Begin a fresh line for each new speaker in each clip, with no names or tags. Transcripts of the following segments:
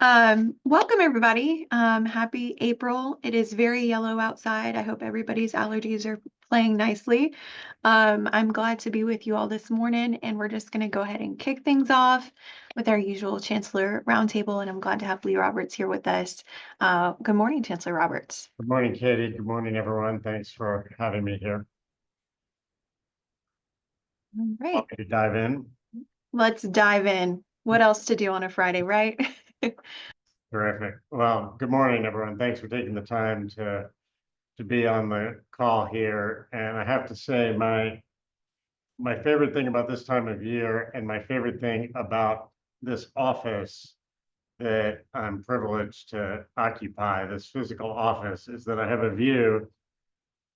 Welcome everybody. Happy April. It is very yellow outside. I hope everybody's allergies are playing nicely. I'm glad to be with you all this morning, and we're just going to go ahead and kick things off with our usual Chancellor Roundtable, and I'm glad to have Lee Roberts here with us. Good morning, Chancellor Roberts.
Good morning, Katie. Good morning, everyone. Thanks for having me here.
All right,
Want me to dive in?
let's dive in. What else to do on a Friday, right?
Terrific. Well, good morning, everyone. Thanks for taking the time to be on the call here. And I have to say, my favorite thing about this time of year and my favorite thing about this office that I'm privileged to occupy, this physical office, is that I have a view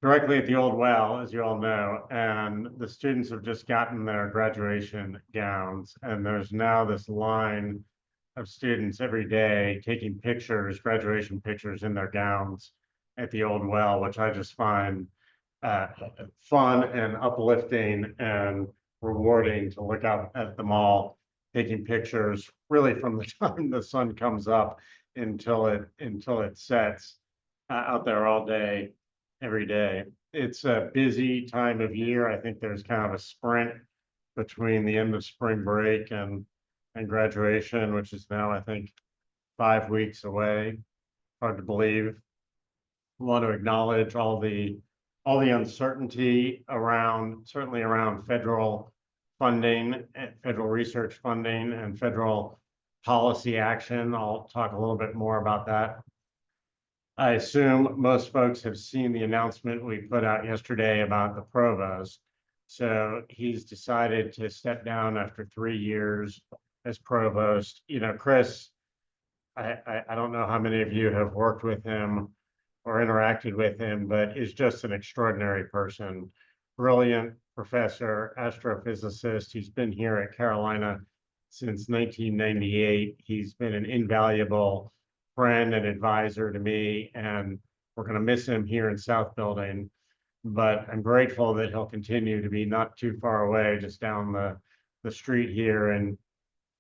directly at the old well, as you all know, and the students have just gotten their graduation gowns, and there's now this line of students every day taking pictures, graduation pictures in their gowns at the old well, which I just find fun and uplifting and rewarding to look out at them all taking pictures really from the time the sun comes up until it sets out there all day every day. It's a busy time of year. I think there's kind of a sprint between the end of spring break and graduation, which is now, I think, 5 weeks away. Hard to believe. I want to acknowledge all the uncertainty around, certainly around federal funding, federal research funding, and federal policy action. I'll talk a little bit more about that. I assume most folks have seen the announcement we put out yesterday about the provost. So he's decided to step down after 3 years as provost. You know, Chris, I don't know how many of you have worked with him or interacted with him, but is just an extraordinary person. Brilliant professor, astrophysicist. He's been here at Carolina since 1998. He's been an invaluable friend and advisor to me, and we're going to miss him here in South Building. But I'm grateful that he'll continue to be not too far away, just down the street here in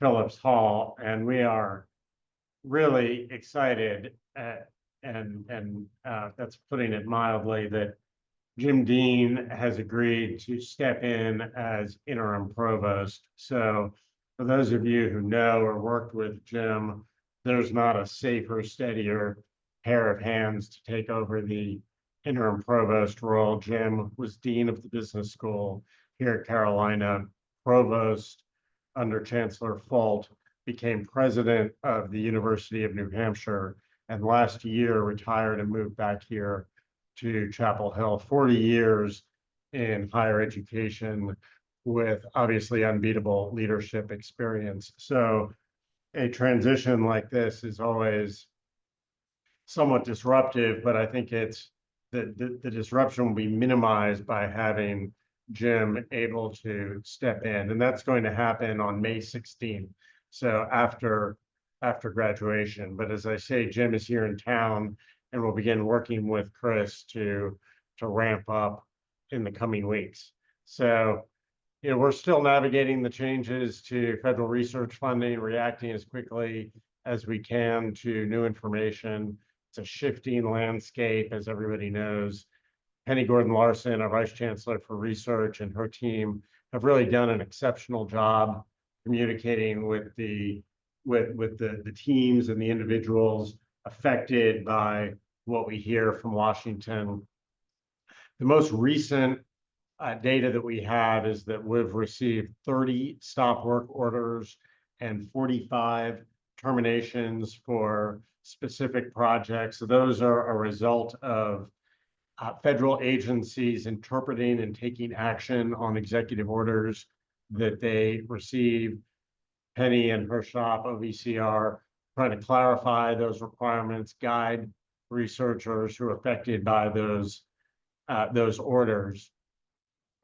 Phillips Hall. And we are really excited, and that's putting it mildly, that Jim Dean has agreed to step in as interim provost. So for those of you who know or worked with Jim, there's not a safer, steadier pair of hands to take over the interim provost role. Jim was dean of the business school here at Carolina, provost under Chancellor Folt, became president of the University of New Hampshire, and last year retired and moved back here to Chapel Hill. 40 years in higher education with obviously unbeatable leadership experience. So a transition like this is always somewhat disruptive, but I think it's the disruption will be minimized by having Jim able to step in, and that's going to happen on May 16th. So after graduation. But as I say, Jim is here in town, and we'll begin working with Chris to ramp up in the coming weeks. So, you know, we're still navigating the changes to federal research funding, reacting as quickly as we can to new information. It's a shifting landscape, as everybody knows. Penny Gordon-Larson, our Vice Chancellor for Research, and her team have really done an exceptional job communicating with the teams and the individuals affected by what we hear from Washington. The most recent data that we have is that we've received 30 stop work orders and 45 terminations for specific projects. So those are a result of federal agencies interpreting and taking action on executive orders that they receive. Penny and her shop, OVCR, trying to clarify those requirements, guide researchers who are affected by those orders.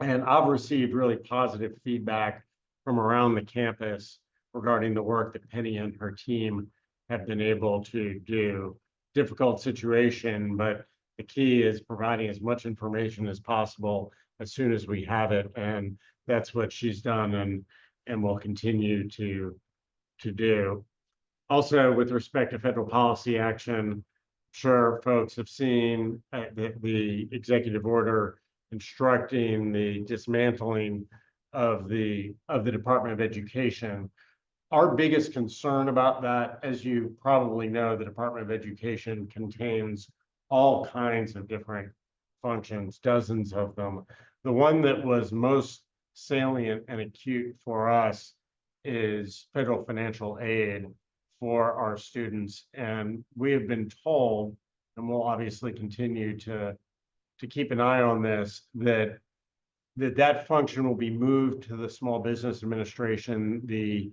And I've received really positive feedback from around the campus regarding the work that Penny and her team have been able to do. Difficult situation, but the key is providing as much information as possible as soon as we have it. And that's what she's done and will continue to do. Also, with respect to federal policy action, sure folks have seen the executive order instructing the dismantling of the Department of Education. Our biggest concern about that, as you probably know, the Department of Education contains all kinds of different functions, dozens of them. The one that was most salient and acute for us is federal financial aid for our students. And we have been told, and we'll obviously continue to keep an eye on this, that function will be moved to the Small Business Administration. The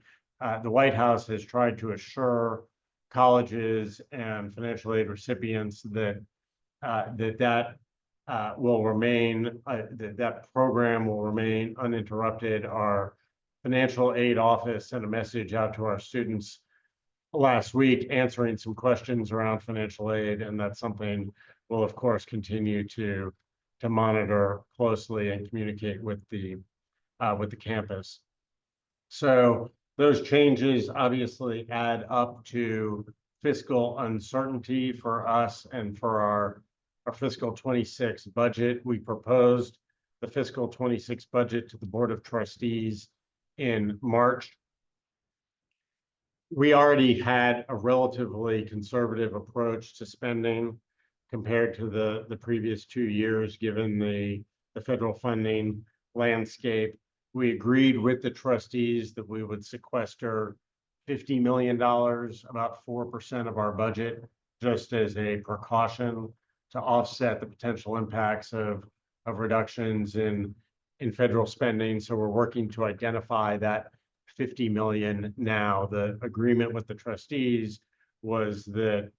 White House has tried to assure colleges and financial aid recipients that will remain, that program will remain uninterrupted. Our financial aid office sent a message out to our students last week answering some questions around financial aid, and that's something we'll of course continue to monitor closely and communicate with the campus. So those changes obviously add up to fiscal uncertainty for us and for our fiscal 26 budget. We proposed the fiscal 26 budget to the Board of Trustees in March. We already had a relatively conservative approach to spending compared to the previous 2 years, given the federal funding landscape. We agreed with the trustees that we would sequester $50 million, about 4% of our budget, just as a precaution to offset the potential impacts of reductions in federal spending. So we're working to identify that 50 million now. The agreement with the trustees was that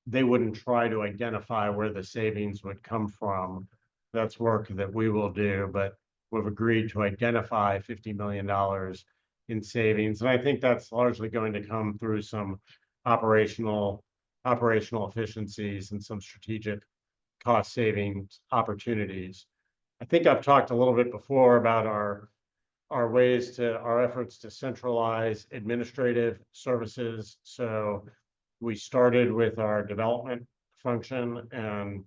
they wouldn't try to identify where the savings would come from. That's work that we will do, but we've agreed to identify $50 million in savings. And I think that's largely going to come through some operational efficiencies and some strategic cost savings opportunities. I think I've talked a little bit before about our efforts to centralize administrative services. So we started with our development function and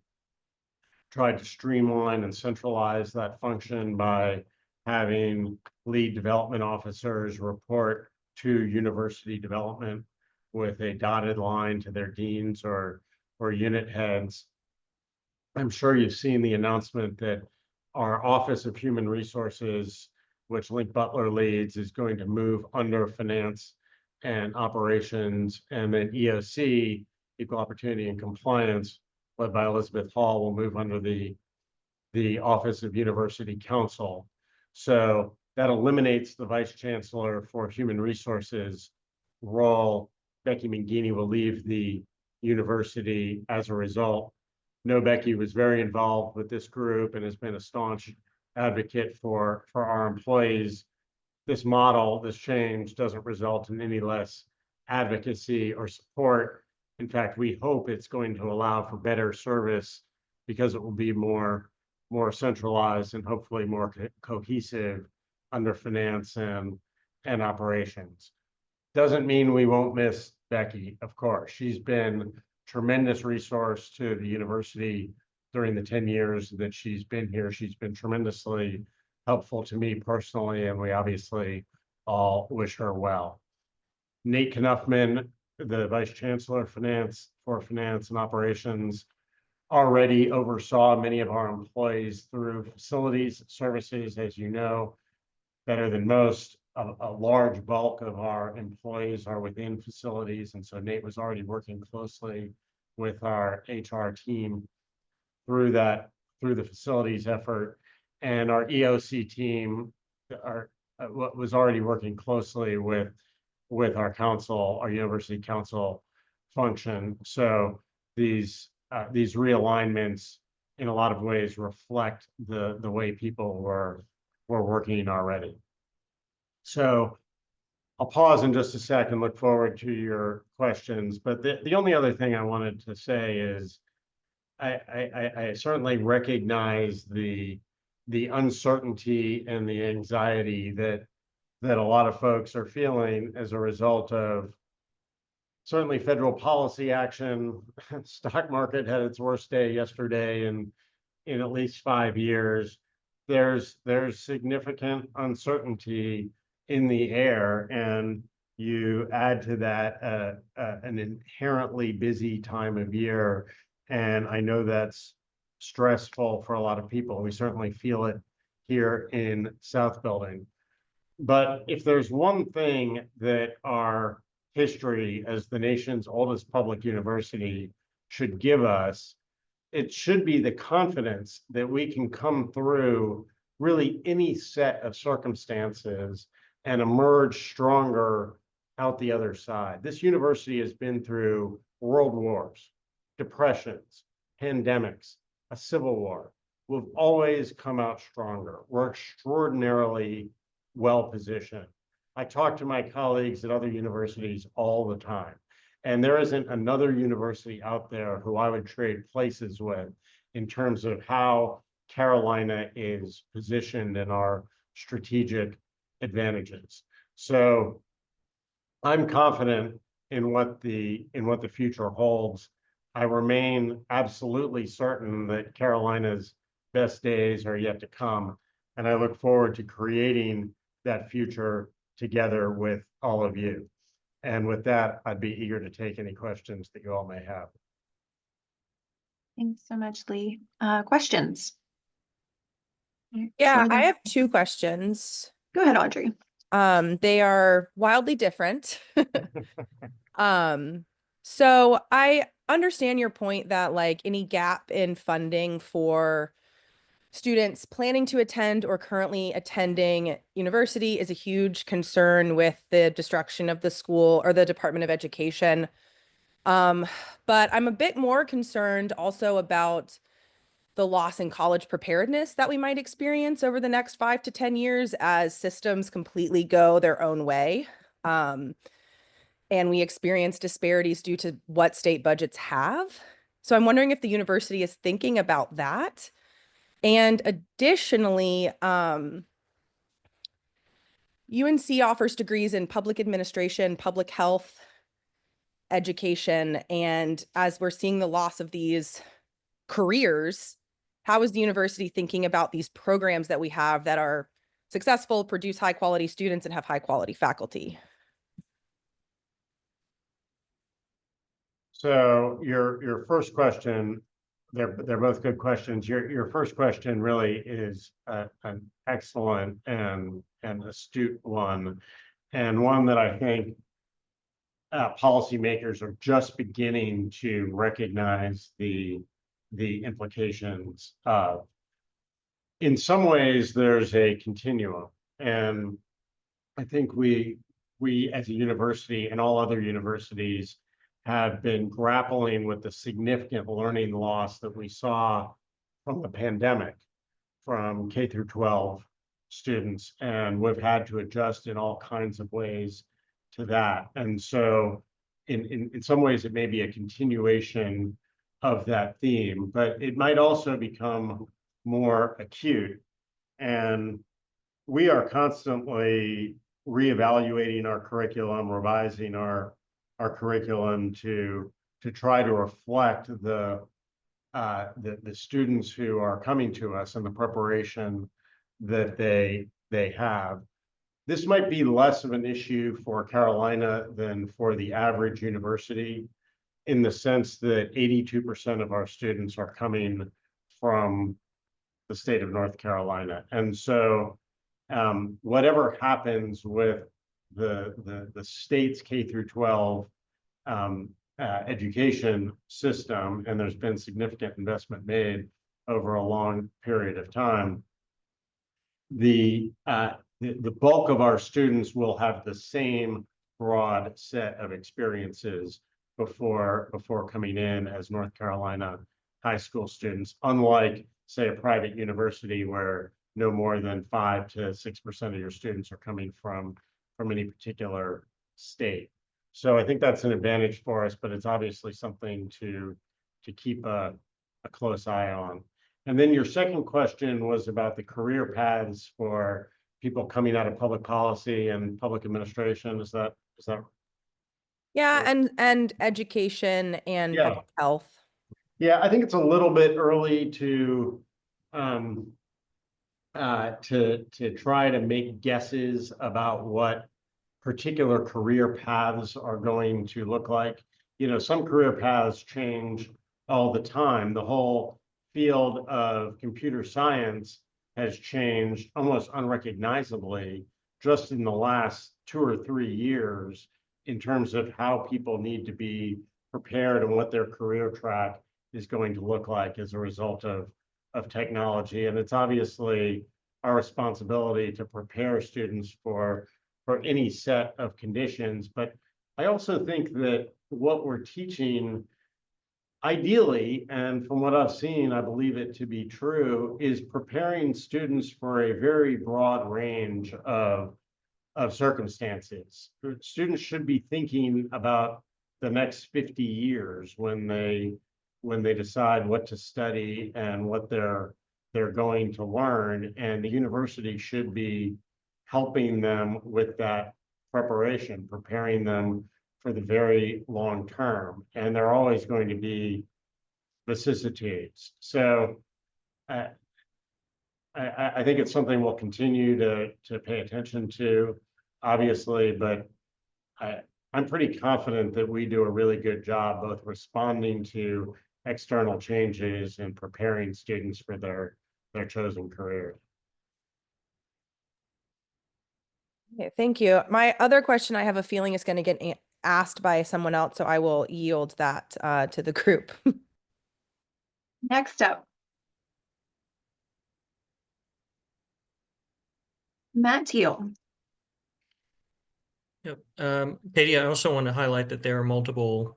tried to streamline and centralize that function by having lead development officers report to university development with a dotted line to their deans or unit heads. I'm sure you've seen the announcement that our Office of Human Resources, which Linc Butler leads, is going to move under finance and operations, and then EOC, Equal Opportunity and Compliance, led by Elizabeth Hall, will move under the Office of University Counsel. So that eliminates the Vice Chancellor for Human Resources role. Becci Menghini will leave the university as a result. No, Becci was very involved with this group and has been a staunch advocate for our employees. This model, this change, doesn't result in any less advocacy or support. In fact, we hope it's going to allow for better service because it will be more centralized and hopefully more cohesive under finance and operations. Doesn't mean we won't miss Becci, of course. She's been a tremendous resource to the university during the 10 years that she's been here. She's been tremendously helpful to me personally, and we obviously all wish her well. Nate Knuffman, the Vice Chancellor for Finance and Operations, already oversaw many of our employees through facilities services. As you know better than most, a large bulk of our employees are within facilities, and so Nate was already working closely with our HR team through the facilities effort, and our EOC team was already working closely with our council, our university council function. So these realignments in a lot of ways reflect the way people were working already. So I'll pause in just a sec and look forward to your questions. But the only other thing I wanted to say is I certainly recognize the uncertainty and the anxiety that a lot of folks are feeling as a result of certainly federal policy action. Stock market had its worst day yesterday in at least 5 years. There's significant uncertainty in the air, and you add to that an inherently busy time of year. And I know that's stressful for a lot of people. We certainly feel it here in South Building. But if there's one thing that our history as the nation's oldest public university should give us, it should be the confidence that we can come through really any set of circumstances and emerge stronger out the other side. This university has been through world wars, depressions, pandemics, a civil war. We've always come out stronger. We're extraordinarily well positioned. I talk to my colleagues at other universities all the time, and there isn't another university out there who I would trade places with in terms of how Carolina is positioned in our strategic advantages. So I'm confident in what the future holds. I remain absolutely certain that Carolina's best days are yet to come, and I look forward to creating that future together with all of you. And with that, I'd be eager to take any questions that you all may have.
Thanks so much, Lee. Questions?
Yeah, I have two questions.
Go ahead, Audrey.
They are wildly different. So I understand your point that like any gap in funding for students planning to attend or currently attending university is a huge concern with the destruction of the school or the Department of Education. But I'm a bit more concerned also about the loss in college preparedness that we might experience over the next 5 to 10 years as systems completely go their own way. And we experience disparities due to what state budgets have. So I'm wondering if the university is thinking about that. And additionally, UNC offers degrees in public administration, public health, education. And as we're seeing the loss of these careers, how is the university thinking about these programs that we have that are successful, produce high quality students, and have high quality faculty?
So your first question, they're both good questions. Your first question really is an excellent and astute one, and one that I think policymakers are just beginning to recognize the implications of. In some ways, there's a continuum, and I think we as a university and all other universities have been grappling with the significant learning loss that we saw from the pandemic from K through 12 students, and we've had to adjust in all kinds of ways to that. And so in some ways it may be a continuation of that theme, but it might also become more acute. And we are constantly reevaluating our curriculum, revising our curriculum to try to reflect the students who are coming to us and the preparation that they have. This might be less of an issue for Carolina than for the average university, in the sense that 82% of our students are coming from the state of North Carolina. And so whatever happens with the state's K through 12 education system, and there's been significant investment made over a long period of time, the bulk of our students will have the same broad set of experiences before coming in as North Carolina high school students, unlike, say, a private university where no more than 5 to 6% of your students are coming from any particular state. So I think that's an advantage for us, but it's obviously something to keep a close eye on. And then your second question was about the career paths for people coming out of public policy and public administration. Is that
Yeah, and education and
Yeah.
public health.
Yeah, I think it's a little bit early to um to try to make guesses about what particular career paths are going to look like. You know, some career paths change all the time. The whole field of computer science has changed almost unrecognizably just in the last 2 or 3 years in terms of how people need to be prepared and what their career track is going to look like as a result of technology. And it's obviously our responsibility to prepare students for any set of conditions. But I also think that what we're teaching, ideally, and from what I've seen, I believe it to be true, is preparing students for a very broad range of circumstances. Students should be thinking about the next 50 years when they decide what to study and what they're going to learn, and the university should be helping them with that preparation, preparing them for the very long term. And they're always going to be vicissitudes. So I, I think it's something we'll continue to pay attention to, obviously, but I'm pretty confident that we do a really good job both responding to external changes and preparing students for their chosen career.
Okay, thank you. My other question, I have a feeling is going to get asked by someone else, so I will yield that to the group.
Next up, Matt Teal.
Yep. Katie, I also want to highlight that there are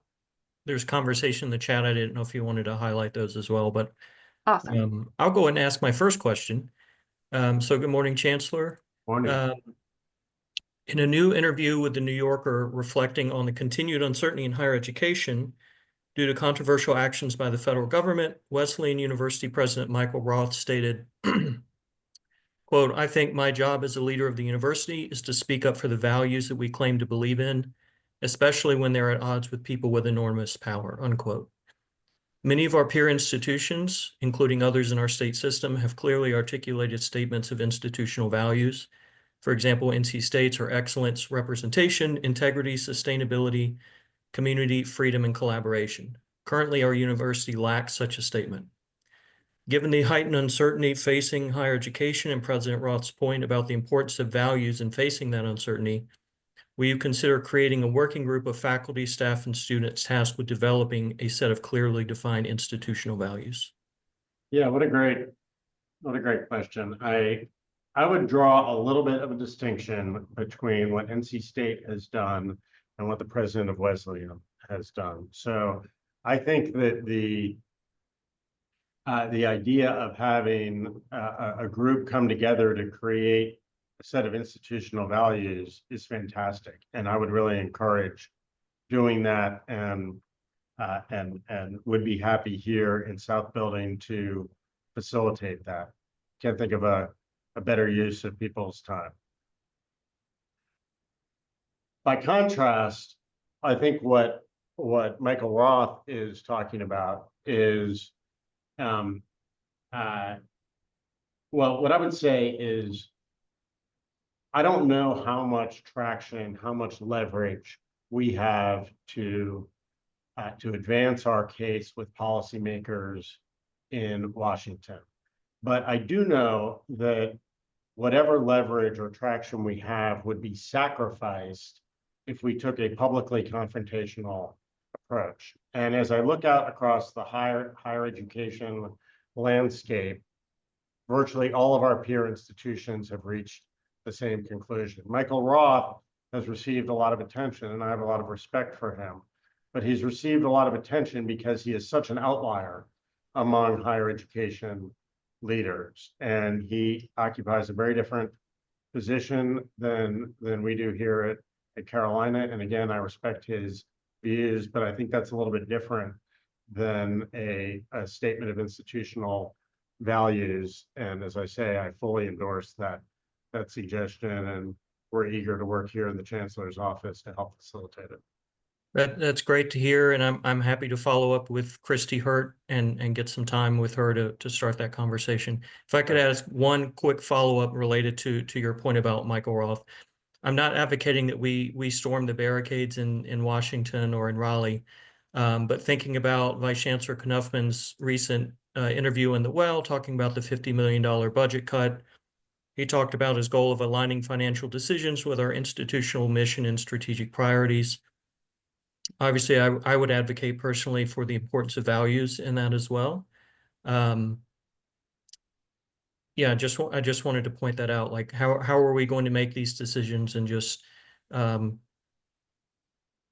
there's conversation in the chat. I didn't know if you wanted to highlight those as well, but
Awesome.
I'll go and ask my first question. So good morning, Chancellor.
Morning.
In a new interview with the New Yorker reflecting on the continued uncertainty in higher education due to controversial actions by the federal government, Wesleyan University President Michael Roth stated, quote, "I think my job as a leader of the university is to speak up for the values that we claim to believe in, especially when they're at odds with people with enormous power," unquote. Many of our peer institutions, including others in our state system, have clearly articulated statements of institutional values. For example, NC State's are excellence, representation, integrity, sustainability, community, freedom, and collaboration. Currently, our university lacks such a statement. Given the heightened uncertainty facing higher education and President Roth's point about the importance of values in facing that uncertainty, will you consider creating a working group of faculty, staff, and students tasked with developing a set of clearly defined institutional values?
Yeah, what a great question. I would draw a little bit of a distinction between what NC State has done and what the president of Wesleyan has done. So I think that the idea of having a group come together to create a set of institutional values is fantastic, and I would really encourage doing that, and would be happy here in South Building to facilitate that. Can't think of a better use of people's time. By contrast, I think what Michael Roth is talking about is well, what I would say is, I don't know how much traction, how much leverage we have to advance our case with policymakers in Washington. But I do know that whatever leverage or traction we have would be sacrificed if we took a publicly confrontational approach. And as I look out across the higher education landscape, virtually all of our peer institutions have reached the same conclusion. Michael Roth has received a lot of attention, and I have a lot of respect for him, but he's received a lot of attention because he is such an outlier among higher education leaders, and he occupies a very different position than we do here at Carolina. And again, I respect his views, but I think that's a little bit different than a statement of institutional values. And as I say, I fully endorse that suggestion, and we're eager to work here in the Chancellor's office to help facilitate it.
That's great to hear, and I'm happy to follow up with Christy Hurt and get some time with her to start that conversation. If I could ask one quick follow-up related to your point about Michael Roth. I'm not advocating that we storm the barricades in Washington or in Raleigh, but thinking about Vice Chancellor Knuffman's recent interview in The Well, talking about the $50 million budget cut. He talked about his goal of aligning financial decisions with our institutional mission and strategic priorities. Obviously, I would advocate personally for the importance of values in that as well. Yeah, I just wanted to point that out. Like, how are we going to make these decisions? And just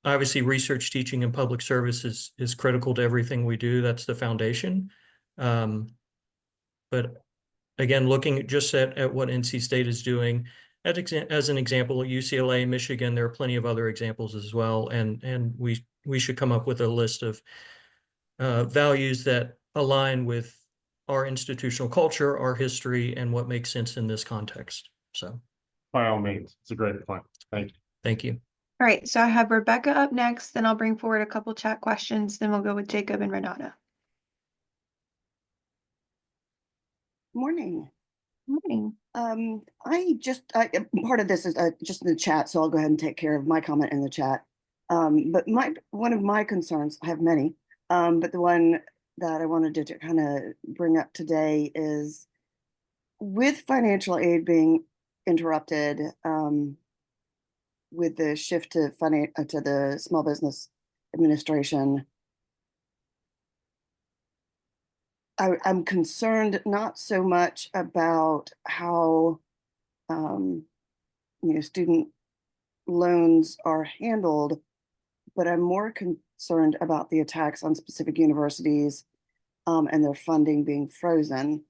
obviously, research, teaching, and public service is critical to everything we do. That's the foundation. But again, looking just at what NC State is doing, as an example, UCLA, Michigan, there are plenty of other examples as well, and we should come up with a list of values that align with our institutional culture, our history, and what makes sense in this context. So,
by all means, it's a great point. Thank you.
Thank you.
All right, so I have Rebecca up next, then I'll bring forward a couple chat questions, then we'll go with Jacob and Renata.
Morning.
Morning.
Part of this is just in the chat, so I'll go ahead and take care of my comment in the chat. But one of my concerns, I have many, but the one that I wanted to kind of bring up today is with financial aid being interrupted, with the shift to the Small Business Administration. I'm concerned not so much about how student loans are handled, but I'm more concerned about the attacks on specific universities and their funding being frozen.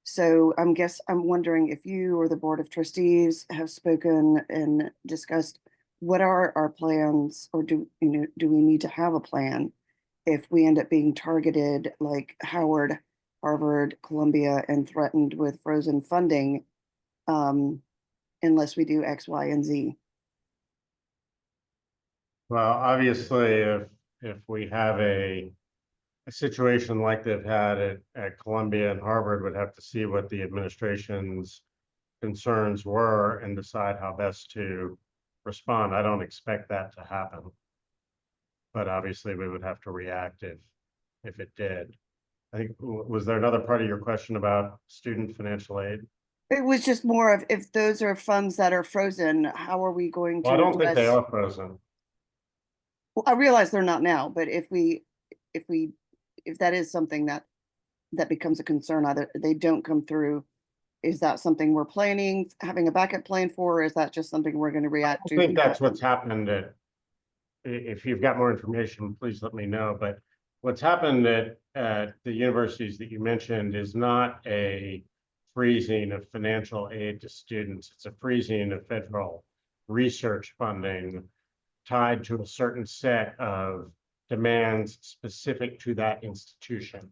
So I'm wondering if you or the Board of Trustees have spoken and discussed what are our plans, or do we need to have a plan if we end up being targeted like Howard, Harvard, Columbia, and threatened with frozen funding unless we do X, Y, and Z?
Well, obviously, if we have a situation like they've had at Columbia and Harvard, would have to see what the administration's concerns were and decide how best to respond. I don't expect that to happen, but obviously we would have to react if it did. I think, was there another part of your question about student financial aid?
It was just more of, if those are funds that are frozen, how are we going to
Well, I don't think they are frozen.
Well, I realize they're not now, but if that is something that becomes a concern, either they don't come through, is that something we're planning, having a backup plan for, or is that just something we're going to react to?
I think that's what's happened. If you've got more information, please let me know. But what's happened at the universities that you mentioned is not a freezing of financial aid to students. It's a freezing of federal research funding tied to a certain set of demands specific to that institution.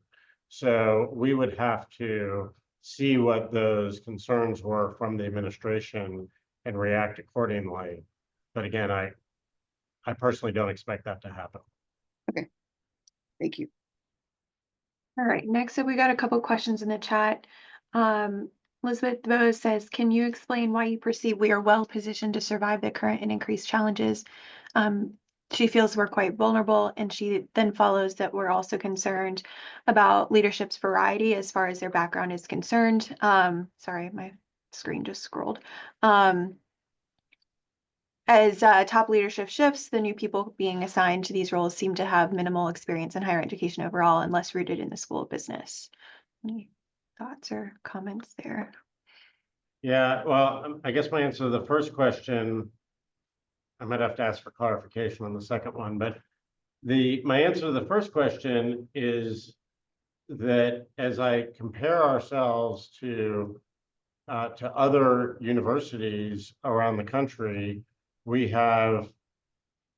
So we would have to see what those concerns were from the administration and react accordingly. But again, I personally don't expect that to happen.
Okay, thank you.
All right, next up, we got a couple questions in the chat. Elizabeth Bose says, can you explain why you perceive we are well positioned to survive the current and increased challenges? She feels we're quite vulnerable, and she then follows that we're also concerned about leadership's variety as far as their background is concerned. Sorry, my screen just scrolled. As top leadership shifts, the new people being assigned to these roles seem to have minimal experience in higher education overall and less rooted in the School of Business. Any thoughts or comments there?
Yeah, well, I guess my answer to the first question, I might have to ask for clarification on the second one, but my answer to the first question is that as I compare ourselves to other universities around the country, we have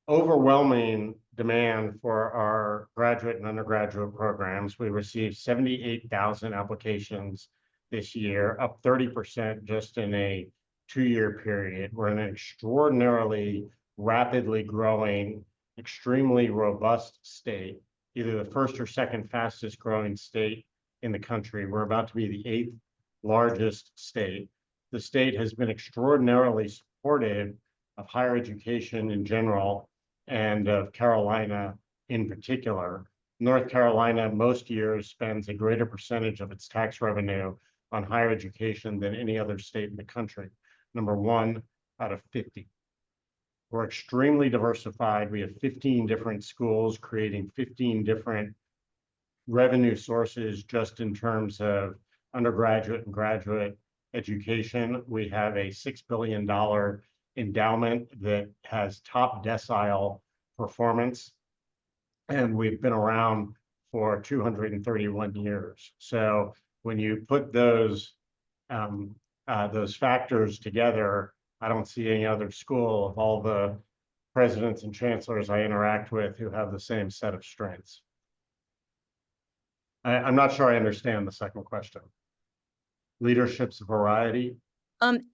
overwhelming demand for our graduate and undergraduate programs. We received 78,000 applications this year, up 30% just in a 2-year period. We're in an extraordinarily rapidly growing extremely robust state, either the first or second fastest growing state in the country. We're about to be the 8th largest state. The state has been extraordinarily supportive of higher education in general and of Carolina in particular. North Carolina most years spends a greater percentage of its tax revenue on higher education than any other state in the country. Number 1 out of 50. We're extremely diversified. We have 15 different schools creating 15 different revenue sources just in terms of undergraduate and graduate education. We have a $6 billion endowment that has top decile performance, and we've been around for 231 years. So when you put those factors together, I don't see any other school of all the presidents and chancellors I interact with who have the same set of strengths. I'm not sure I understand the second question. Leadership's variety.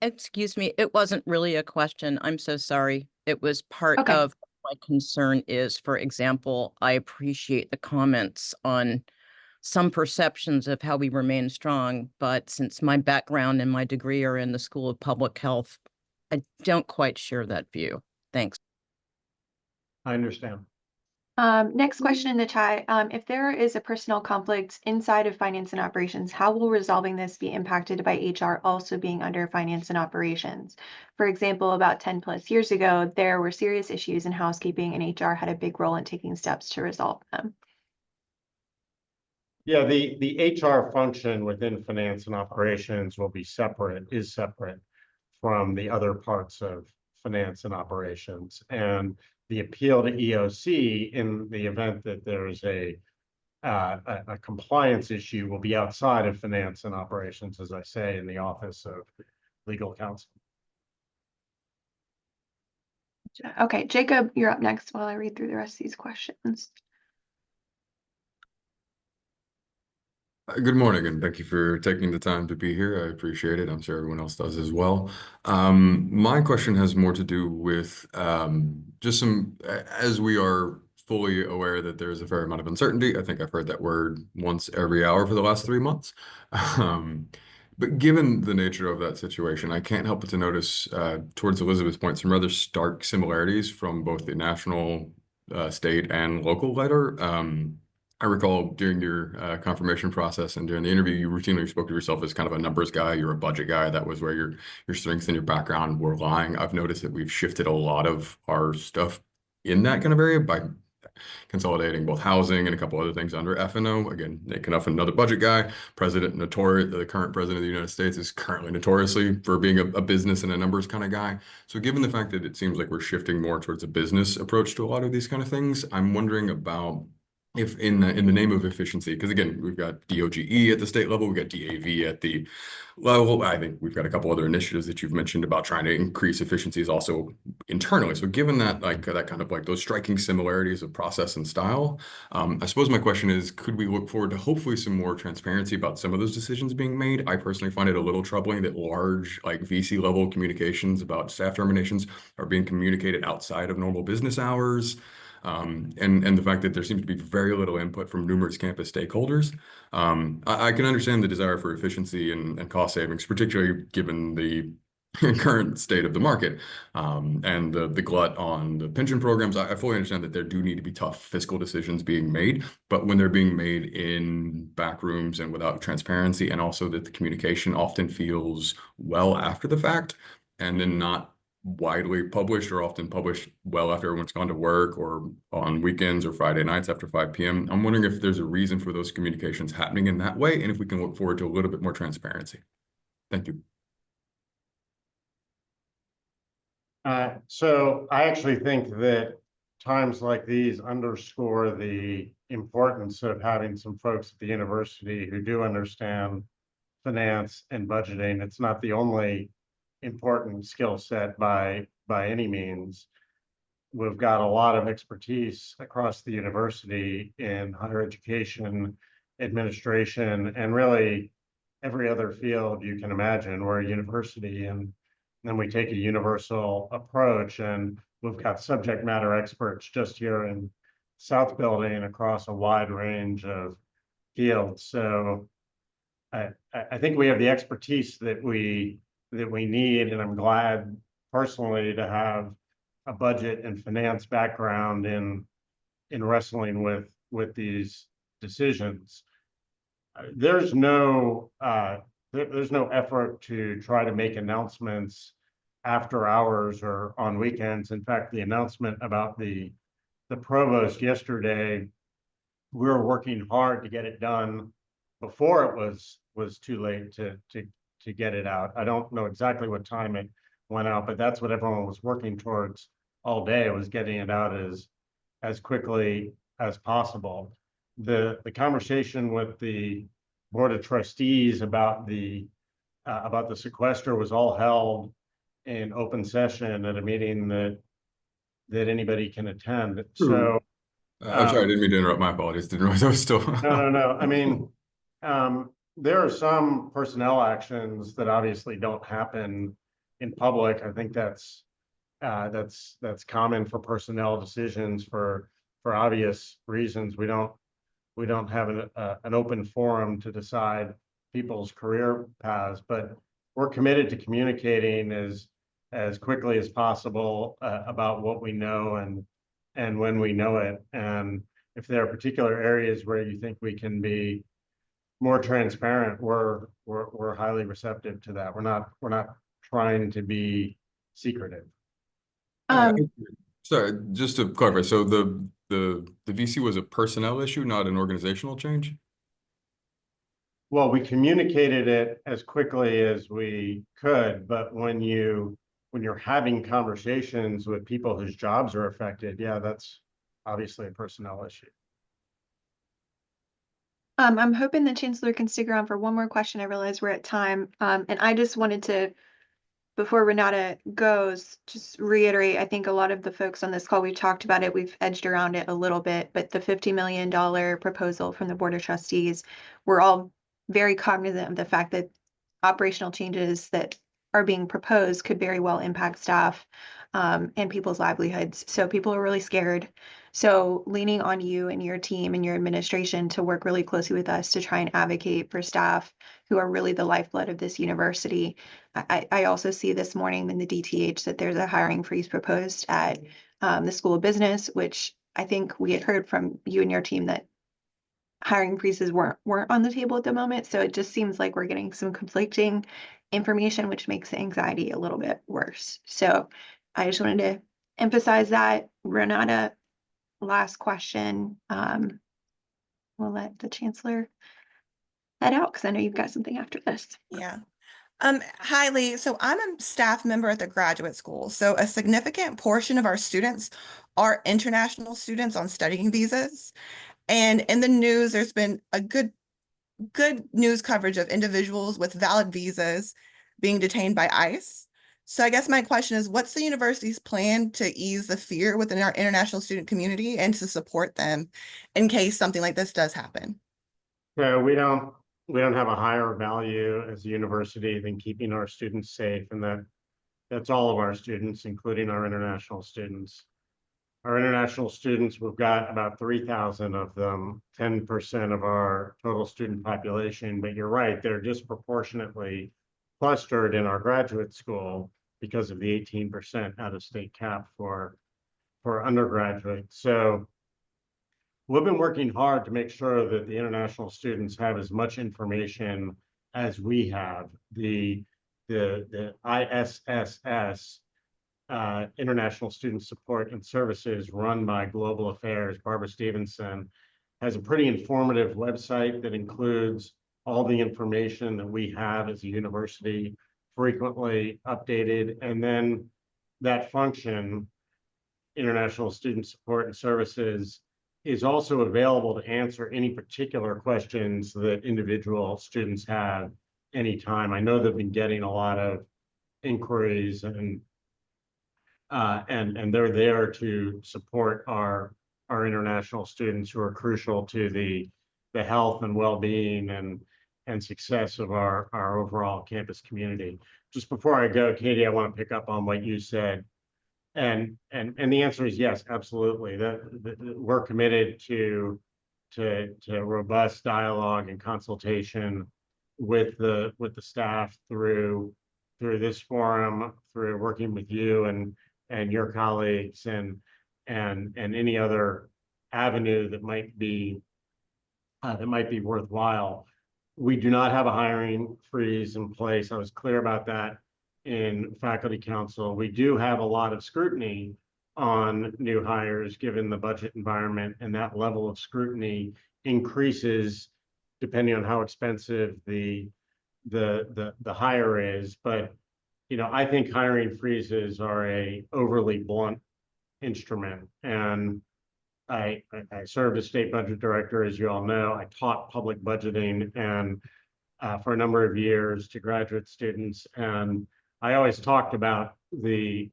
Excuse me, it wasn't really a question. I'm so sorry. It was part
Okay.
of my concern is, for example, I appreciate the comments on some perceptions of how we remain strong, but since my background and my degree are in the School of Public Health, I don't quite share that view. Thanks.
I understand.
Next question in the chat. If there is a personnel conflict inside of finance and operations, how will resolving this be impacted by HR also being under finance and operations? For example, about 10 plus years ago, there were serious issues in housekeeping and HR had a big role in taking steps to resolve them.
Yeah, the HR function within finance and operations will be separate, is separate from the other parts of finance and operations. And the appeal to EOC in the event that there is a compliance issue will be outside of finance and operations, as I say, in the Office of Legal Counsel.
Okay, Jacob, you're up next while I read through the rest of these questions.
Good morning, and thank you for taking the time to be here. I appreciate it. I'm sure everyone else does as well. My question has more to do with just as we are fully aware that there's a fair amount of uncertainty. I think I've heard that word once every hour for the last 3 months. But given the nature of that situation, I can't help but to notice, towards Elizabeth's point, some rather stark similarities from both the national, state, and local letter. I recall during your confirmation process and during the interview, you routinely spoke of yourself as kind of a numbers guy. You're a budget guy. That was where your strengths and your background were lying. I've noticed that we've shifted a lot of our stuff in that kind of area by consolidating both housing and a couple other things under F&O. Again, Nick Knuff, another budget guy. The current president of the United States is currently notoriously for being a business and a numbers kind of guy. So given the fact that it seems like we're shifting more towards a business approach to a lot of these kind of things, I'm wondering about if in the name of efficiency, because again, we've got DOGE at the state level, we've got DAV at the level. I think we've got a couple other initiatives that you've mentioned about trying to increase efficiencies also internally. So given that, that kind of those striking similarities of process and style, I suppose my question is, could we look forward to hopefully some more transparency about some of those decisions being made? I personally find it a little troubling that large VC level communications about staff terminations are being communicated outside of normal business hours. And the fact that there seems to be very little input from numerous campus stakeholders. I can understand the desire for efficiency and cost savings, particularly given the current state of the market and the glut on the pension programs. I fully understand that there do need to be tough fiscal decisions being made, but when they're being made in back rooms and without transparency, and also that the communication often feels well after the fact and then not widely published, or often published well after everyone's gone to work or on weekends or Friday nights after 5 p.m. I'm wondering if there's a reason for those communications happening in that way, and if we can look forward to a little bit more transparency. Thank you.
So I actually think that times like these underscore the importance of having some folks at the university who do understand finance and budgeting. It's not the only important skill set by any means. We've got a lot of expertise across the university in higher education, administration, and really every other field you can imagine. We're a university, and then we take a universal approach. And we've got subject matter experts just here in South Building across a wide range of fields. So I think we have the expertise that we need, and I'm glad personally to have a budget and finance background in wrestling with these decisions. There's no effort to try to make announcements after hours or on weekends. In fact, the announcement about the provost yesterday, we were working hard to get it done before it was too late to get it out. I don't know exactly what time it went out, but that's what everyone was working towards all day, was getting it out as quickly as possible. The conversation with the Board of Trustees about the sequester was all held in open session at a meeting that anybody can attend. So
I'm sorry, I didn't mean to interrupt. My apologies. Didn't realize I was still.
no. I mean, there are some personnel actions that obviously don't happen in public. I think that's common for personnel decisions for obvious reasons. We don't have an open forum to decide people's career paths, but we're committed to communicating as quickly as possible about what we know and when we know it. And if there are particular areas where you think we can be more transparent, we're highly receptive to that. We're not trying to be secretive.
Sorry, just to clarify, so the VC was a personnel issue, not an organizational change?
Well, we communicated it as quickly as we could, but when you're having conversations with people whose jobs are affected, yeah, that's obviously a personnel issue.
I'm hoping the Chancellor can stick around for one more question. I realize we're at time. And I just wanted to, before Renata goes, just reiterate, I think a lot of the folks on this call, we've talked about it, we've edged around it a little bit, but the $50 million proposal from the Board of Trustees, we're all very cognizant of the fact that operational changes that are being proposed could very well impact staff and people's livelihoods. So people are really scared. So leaning on you and your team and your administration to work really closely with us to try and advocate for staff who are really the lifeblood of this university. I also see this morning in the DTH that there's a hiring freeze proposed at the School of Business, which I think we had heard from you and your team that hiring freezes weren't on the table at the moment. So it just seems like we're getting some conflicting information, which makes the anxiety a little bit worse. So I just wanted to emphasize that. Renata, last question. We'll let the Chancellor head out because I know you've got something after this.
Yeah. Hi, Lee. So I'm a staff member at the graduate school. So a significant portion of our students are international students on studying visas. And in the news, there's been a good news coverage of individuals with valid visas being detained by ICE. So I guess my question is, what's the university's plan to ease the fear within our international student community and to support them in case something like this does happen?
So we don't have a higher value as a university than keeping our students safe, and that's all of our students, including our international students. Our international students, we've got about 3,000 of them, 10% of our total student population, but you're right, they're disproportionately clustered in our graduate school because of the 18% out-of-state cap for undergraduates. So we've been working hard to make sure that the international students have as much information as we have. The ISSS, International Student Support and Services, run by Global Affairs, Barbara Stevenson, has a pretty informative website that includes all the information that we have as a university, frequently updated. And then that function, International Student Support and Services, is also available to answer any particular questions that individual students have anytime. I know they've been getting a lot of inquiries, and they're there to support our international students who are crucial to the health and well-being and success of our overall campus community. Just before I go, Katie, I want to pick up on what you said. And the answer is yes, absolutely. We're committed to robust dialogue and consultation with the staff through this forum, through working with you and your colleagues and any other avenue that might be worthwhile. We do not have a hiring freeze in place. I was clear about that in faculty council. We do have a lot of scrutiny on new hires given the budget environment, and that level of scrutiny increases depending on how expensive the hire is. But I think hiring freezes are a overly blunt instrument, and I served as state budget director, as you all know. I taught public budgeting and for a number of years to graduate students, and I always talked about the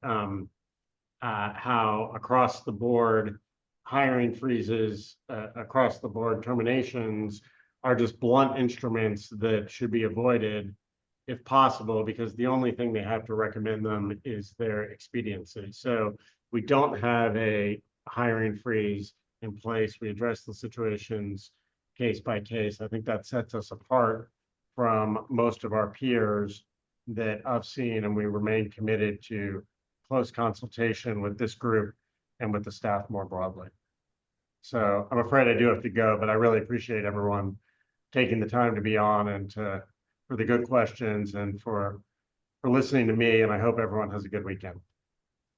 how across the board hiring freezes, across the board terminations are just blunt instruments that should be avoided if possible, because the only thing they have to recommend them is their expediency. So we don't have a hiring freeze in place. We address the situations case by case. I think that sets us apart from most of our peers that I've seen, and we remain committed to close consultation with this group and with the staff more broadly. So I'm afraid I do have to go, but I really appreciate everyone taking the time to be on and for the good questions and for listening to me. And I hope everyone has a good weekend.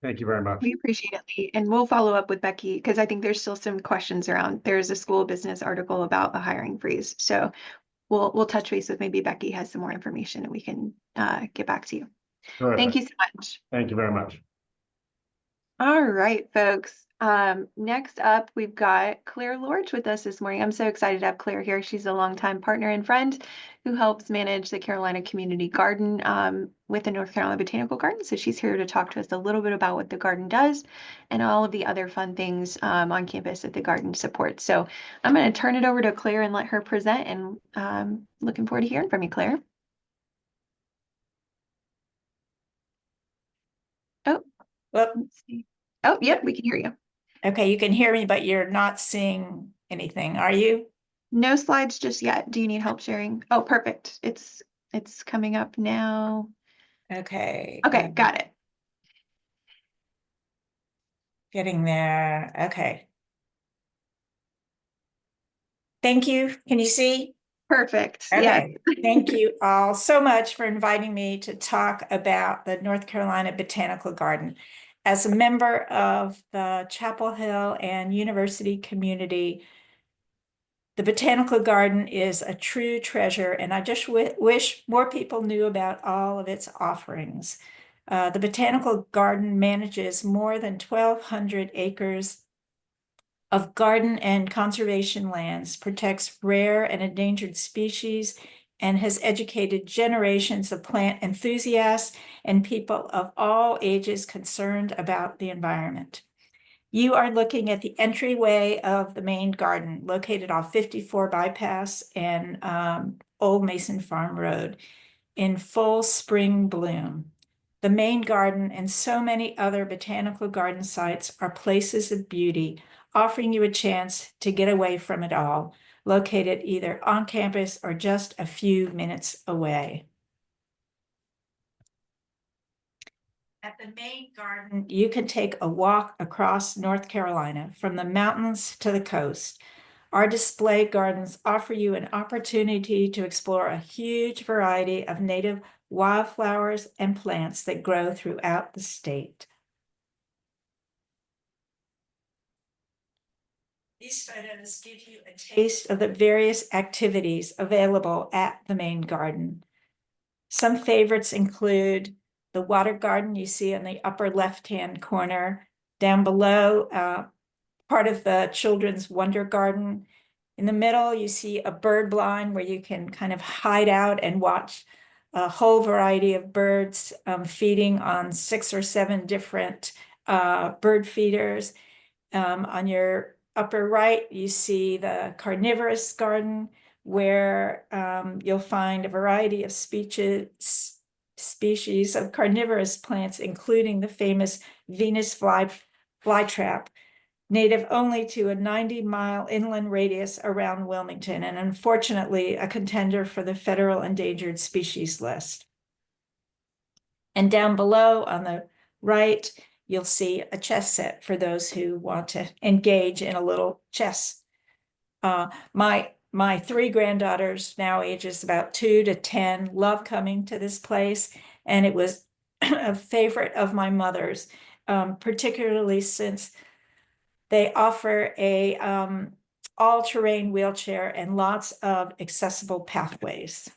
Thank you very much.
We appreciate it, Lee. And we'll follow up with Becci because I think there's still some questions around. There's a school business article about a hiring freeze. So we'll touch base with maybe Becci has some more information and we can get back to you.
Terrific.
Thank you so much.
Thank you very much.
All right, folks. Next up, we've got Claire Lorch with us this morning. I'm so excited to have Claire here. She's a longtime partner and friend who helps manage the Carolina Community Garden with the North Carolina Botanical Garden. So she's here to talk to us a little bit about what the garden does and all of the other fun things on campus that the garden supports. So I'm going to turn it over to Claire and let her present, and looking forward to hearing from you, Claire. Oh,
Well,
let's see. Oh, yep, we can hear you.
okay, you can hear me, but you're not seeing anything, are you?
No slides just yet. Do you need help sharing? Oh, perfect. It's coming up now.
Okay.
Okay, got it.
Getting there. Okay. Thank you. Can you see?
Perfect.
Okay.
Yes.
Thank you all so much for inviting me to talk about the North Carolina Botanical Garden. As a member of the Chapel Hill and University community, the Botanical Garden is a true treasure, and I just wish more people knew about all of its offerings. The Botanical Garden manages more than 1,200 acres of garden and conservation lands, protects rare and endangered species, and has educated generations of plant enthusiasts and people of all ages concerned about the environment. You are looking at the entryway of the main garden, located off 54 Bypass and Old Mason Farm Road, in full spring bloom. The main garden and so many other botanical garden sites are places of beauty, offering you a chance to get away from it all, located either on campus or just a few minutes away. At the main garden, you can take a walk across North Carolina from the mountains to the coast. Our display gardens offer you an opportunity to explore a huge variety of native wildflowers and plants that grow throughout the state. These photos give you a taste of the various activities available at the main garden. Some favorites include the water garden you see in the upper left-hand corner. Down below, part of the Children's Wonder Garden. In the middle, you see a bird blind where you can kind of hide out and watch a whole variety of birds feeding on 6 or 7 different bird feeders. On your upper right, you see the carnivorous garden, where you'll find a variety of species species of carnivorous plants, including the famous Venus flytrap, native only to a 90-mile inland radius around Wilmington, and unfortunately a contender for the federal endangered species list. And down below on the right, you'll see a chess set for those who want to engage in a little chess. My three granddaughters, now ages about 2 to 10, love coming to this place, and it was a favorite of my mother's, particularly since they offer a all-terrain wheelchair and lots of accessible pathways.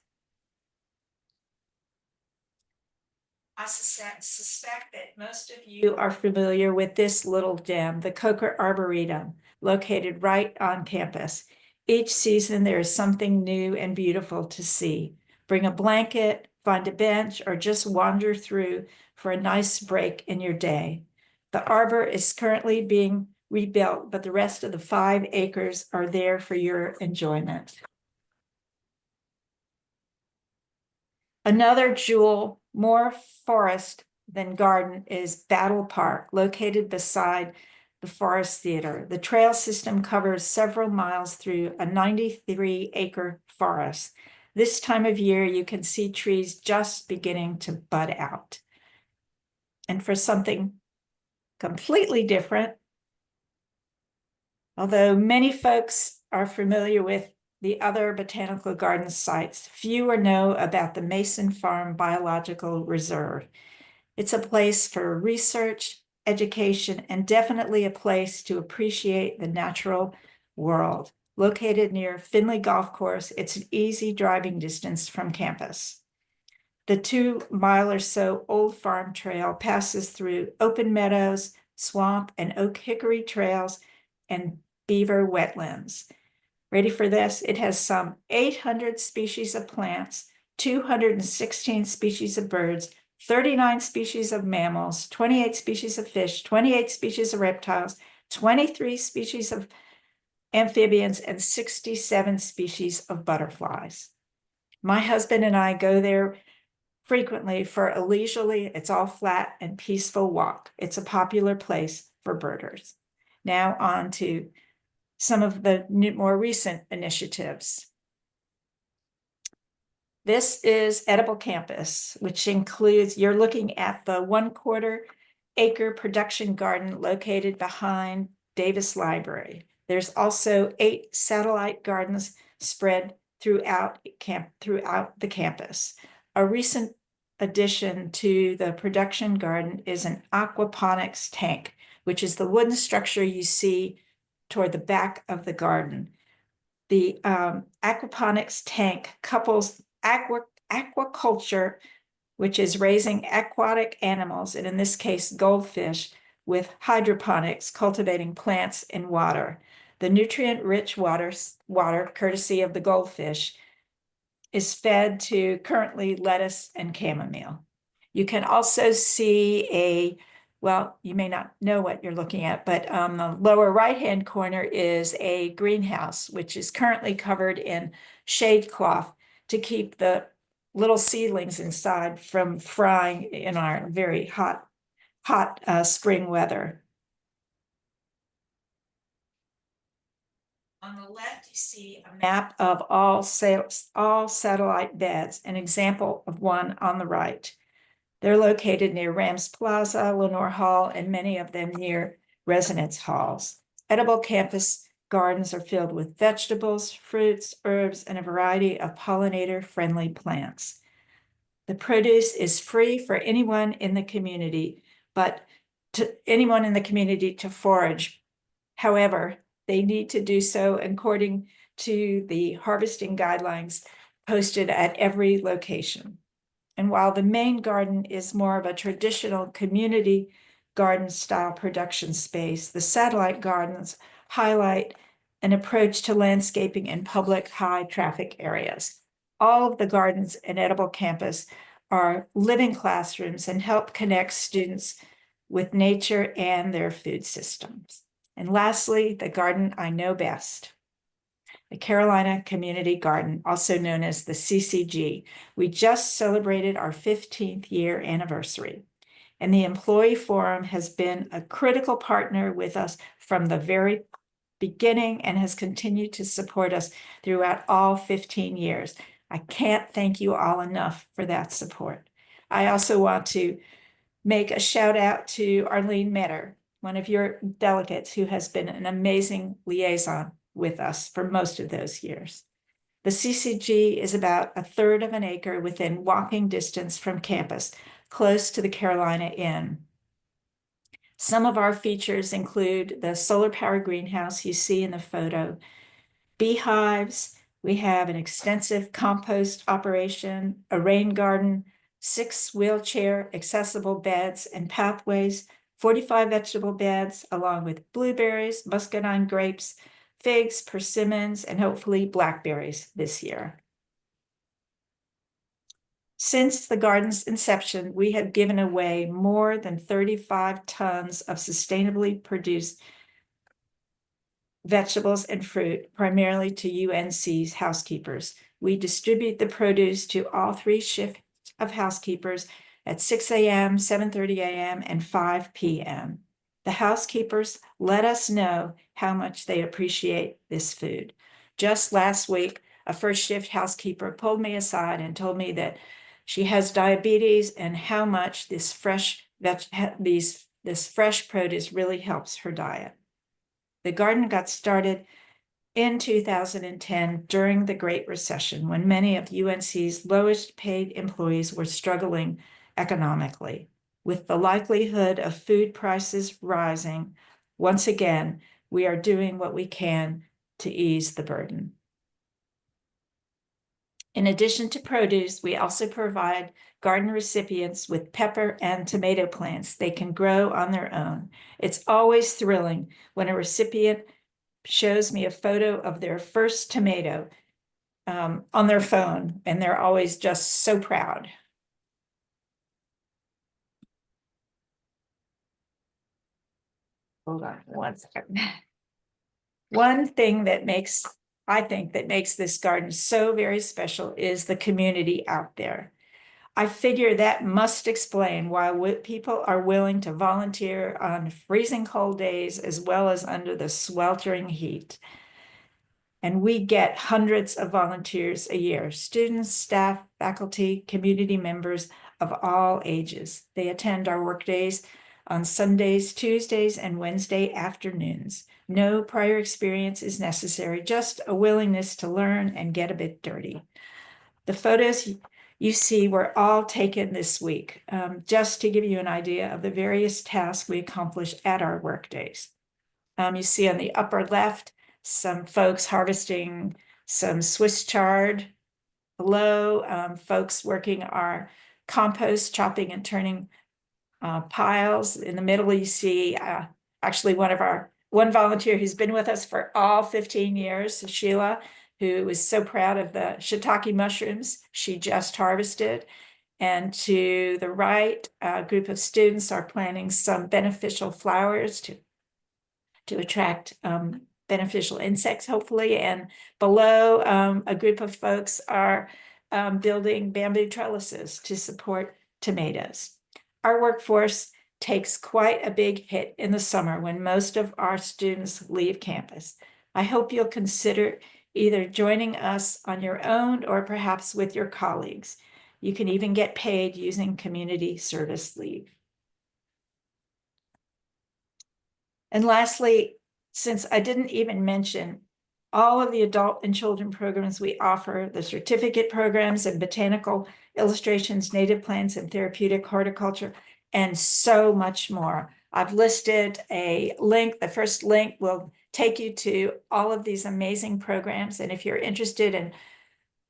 I suspect that most of you are familiar with this little gem, the Coker Arboretum, located right on campus. Each season, there is something new and beautiful to see. Bring a blanket, find a bench, or just wander through for a nice break in your day. The arbor is currently being rebuilt, but the rest of the 5 acres are there for your enjoyment. Another jewel, more forest than garden, is Battle Park, located beside the Forest Theater. The trail system covers several miles through a 93-acre forest. This time of year, you can see trees just beginning to bud out. And for something completely different, although many folks are familiar with the other botanical garden sites, fewer know about the Mason Farm Biological Reserve. It's a place for research, education, and definitely a place to appreciate the natural world. Located near Finley Golf Course, it's an easy driving distance from campus. The 2-mile or so Old Farm Trail passes through open meadows, swamp, and oak hickory trails, and beaver wetlands. Ready for this? It has some 800 species of plants, 216 species of birds, 39 species of mammals, 28 species of fish, 28 species of reptiles, 23 species of amphibians, and 67 species of butterflies. My husband and I go there frequently for a leisurely, it's all flat and peaceful walk. It's a popular place for birders. Now on to some of the more recent initiatives. This is Edible Campus, which includes, you're looking at the 1/4 acre production garden located behind Davis Library. There's also 8 satellite gardens spread throughout the campus. A recent addition to the production garden is an aquaponics tank, which is the wooden structure you see toward the back of the garden. The aquaponics tank couples aquaculture, which is raising aquatic animals, and in this case, goldfish, with hydroponics, cultivating plants in water. The nutrient-rich water, courtesy of the goldfish, is fed to currently lettuce and chamomile. You can also see well, you may not know what you're looking at, but on the lower right-hand corner is a greenhouse, which is currently covered in shade cloth to keep the little seedlings inside from frying in our very hot spring weather. On the left, you see a map of all satellite beds, an example of one on the right. They're located near Rams Plaza, Lenore Hall, and many of them near residence halls. Edible campus gardens are filled with vegetables, fruits, herbs, and a variety of pollinator-friendly plants. The produce is free for anyone in the community, to forage. However, they need to do so according to the harvesting guidelines posted at every location. And while the main garden is more of a traditional community garden style production space, the satellite gardens highlight an approach to landscaping in public high traffic areas. All of the gardens in Edible Campus are living classrooms and help connect students with nature and their food systems. And lastly, the garden I know best. the Carolina Community Garden, also known as the CCG. We just celebrated our 15th year anniversary, and the Employee Forum has been a critical partner with us from the very beginning and has continued to support us throughout all 15 years. I can't thank you all enough for that support. I also want to make a shout out to Arlene Metter, one of your delegates who has been an amazing liaison with us for most of those years. The CCG is about 1/3 of an acre within walking distance from campus, close to the Carolina Inn. Some of our features include the solar power greenhouse you see in the photo, beehives. We have an extensive compost operation, a rain garden, 6 wheelchair accessible beds and pathways, 45 vegetable beds, along with blueberries, muscadine grapes, figs, persimmons, and hopefully blackberries this year. Since the garden's inception, we have given away more than 35 tons of sustainably produced vegetables and fruit, primarily to UNC's housekeepers. We distribute the produce to all 3 shifts of housekeepers at 6 a.m., 7:30 a.m., and 5 p.m. The housekeepers let us know how much they appreciate this food. Just last week, a first shift housekeeper pulled me aside and told me that she has diabetes and how much this fresh produce really helps her diet. The garden got started in 2010 during the Great Recession, when many of UNC's lowest paid employees were struggling economically. With the likelihood of food prices rising, once again, we are doing what we can to ease the burden. In addition to produce, we also provide garden recipients with pepper and tomato plants they can grow on their own. It's always thrilling when a recipient shows me a photo of their first tomato on their phone, and they're always just so proud. Hold on one second. One thing that I think that makes this garden so very special is the community out there. I figure that must explain why people are willing to volunteer on freezing cold days as well as under the sweltering heat. And we get hundreds of volunteers a year, students, staff, faculty, community members of all ages. They attend our work days on Sundays, Tuesdays, and Wednesday afternoons. No prior experience is necessary, just a willingness to learn and get a bit dirty. The photos you see were all taken this week, just to give you an idea of the various tasks we accomplish at our work days. You see on the upper left, some folks harvesting some Swiss chard. Below, folks working our compost, chopping and turning piles. In the middle, you see actually one volunteer who's been with us for all 15 years, Sheila, who is so proud of the shiitake mushrooms she just harvested. And to the right, a group of students are planting some beneficial flowers to attract beneficial insects, hopefully. And below, a group of folks are building bamboo trellises to support tomatoes. Our workforce takes quite a big hit in the summer when most of our students leave campus. I hope you'll consider either joining us on your own or perhaps with your colleagues. You can even get paid using community service leave. And lastly, since I didn't even mention all of the adult and children programs we offer, the certificate programs and botanical illustrations, native plants and therapeutic horticulture, and so much more. I've listed a link. The first link will take you to all of these amazing programs. And if you're interested and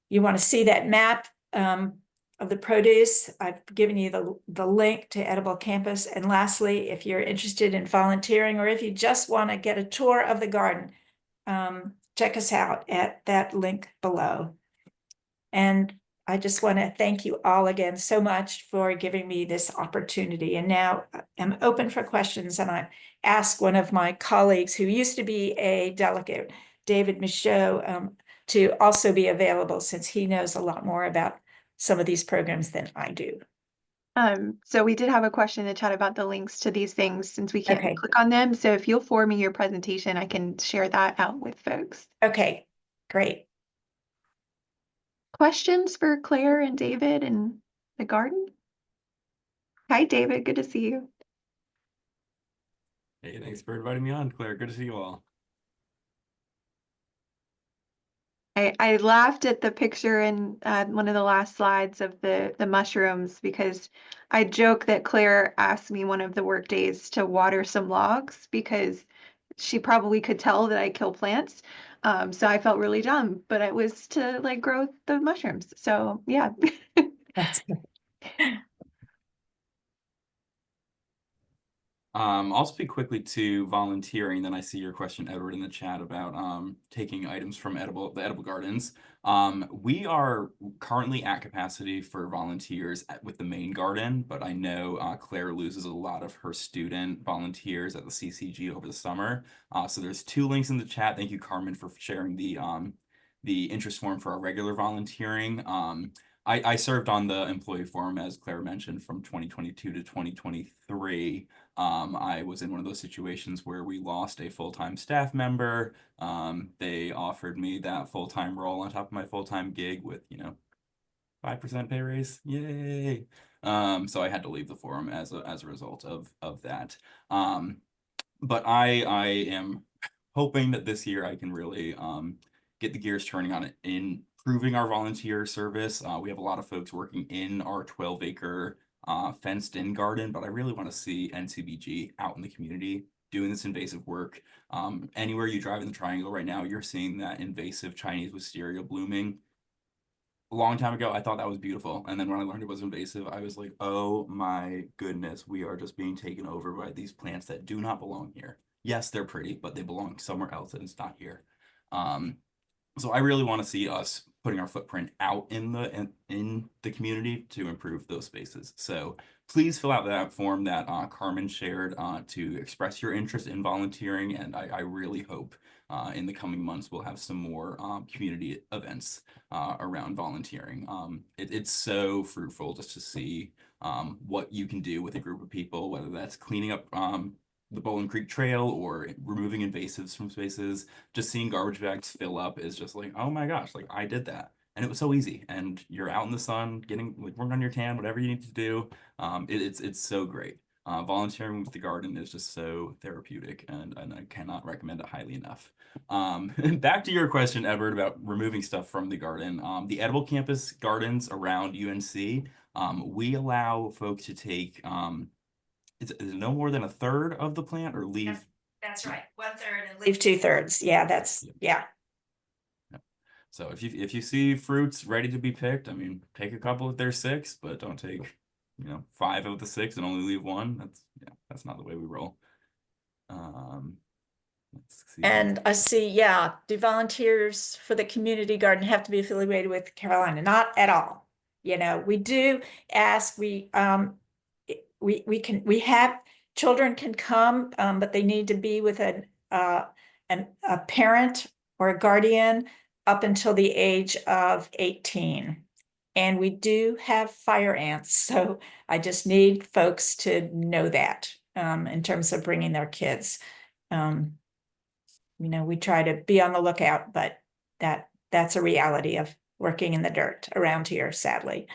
you want to see that map of the produce, I've given you the link to Edible Campus. And lastly, if you're interested in volunteering or if you just want to get a tour of the garden, check us out at that link below. And I just want to thank you all again so much for giving me this opportunity. And now I'm open for questions, and I ask one of my colleagues who used to be a delegate, David Michaud to also be available, since he knows a lot more about some of these programs than I do.
So we did have a question in the chat about the links to these things, since we can't
Okay.
click on them. So if you'll forward me your presentation, I can share that out with folks.
Okay, great.
Questions for Claire and David and the garden? Hi, David. Good to see you.
Hey, thanks for inviting me on, Claire. Good to see you all.
I laughed at the picture in one of the last slides of the mushrooms, because I joke that Claire asked me one of the work days to water some logs because she probably could tell that I kill plants. So I felt really dumb, but it was to like grow the mushrooms. So yeah.
That's good.
I'll speak quickly to volunteering. Then I see your question, Edward, in the chat about taking items from the edible gardens. We are currently at capacity for volunteers with the main garden, but I know Claire loses a lot of her student volunteers at the CCG over the summer. So there's 2 links in the chat. Thank you, Carmen, for sharing the interest form for our regular volunteering. I served on the employee forum, as Claire mentioned, from 2022 to 2023. I was in one of those situations where we lost a full-time staff member. They offered me that full-time role on top of my full-time gig with, 5% pay raise. Yay. So I had to leave the forum as a result of that. But I am hoping that this year I can really get the gears turning on it in improving our volunteer service. We have a lot of folks working in our 12-acre fenced in garden, but I really want to see NCBG out in the community doing this invasive work. Anywhere you drive in the triangle right now, you're seeing that invasive Chinese wisteria blooming. A long time ago, I thought that was beautiful. And then when I learned it was invasive, I was like, oh my goodness, we are just being taken over by these plants that do not belong here. Yes, they're pretty, but they belong somewhere else and it's not here. So I really want to see us putting our footprint out in the community to improve those spaces. So please fill out that form that Carmen shared to express your interest in volunteering. And I really hope in the coming months we'll have some more community events around volunteering. It's so fruitful just to see what you can do with a group of people, whether that's cleaning up the Bowling Creek Trail or removing invasives from spaces. Just seeing garbage bags fill up is just like, oh my gosh, like I did that. And it was so easy. And you're out in the sun, getting like working on your tan, whatever you need to do. It's so great. Volunteering with the garden is just so therapeutic, and I cannot recommend it highly enough. Back to your question, Edward, about removing stuff from the garden. The edible campus gardens around UNC, we allow folks to take is it no more than a third of the plant or leave?
That's right. 1/3 and leave 2/3. Yeah, that's yeah.
So if you see fruits ready to be picked, I mean, take a couple if they're 6, but don't take 5 of the 6 and only leave 1. That's not the way we roll. Let's see.
And I see, yeah, do volunteers for the community garden have to be affiliated with Carolina? Not at all. We do ask, we have children can come, but they need to be with a parent or a guardian up until the age of 18. And we do have fire ants, so I just need folks to know that in terms of bringing their kids. We try to be on the lookout, but that's a reality of working in the dirt around here, sadly.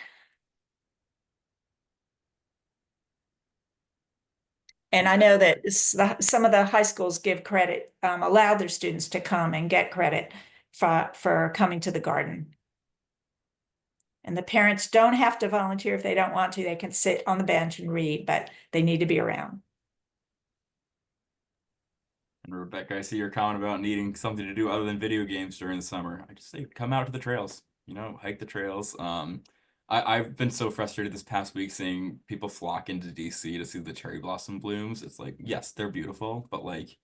And I know that some of the high schools give credit, allow their students to come and get credit for coming to the garden. And the parents don't have to volunteer if they don't want to. They can sit on the bench and read, but they need to be around.
And Rebecca, I see your comment about needing something to do other than video games during the summer. I just say come out to the trails, hike the trails. I've been so frustrated this past week seeing people flock into DC to see the cherry blossom blooms. It's like, yes, they're beautiful, but like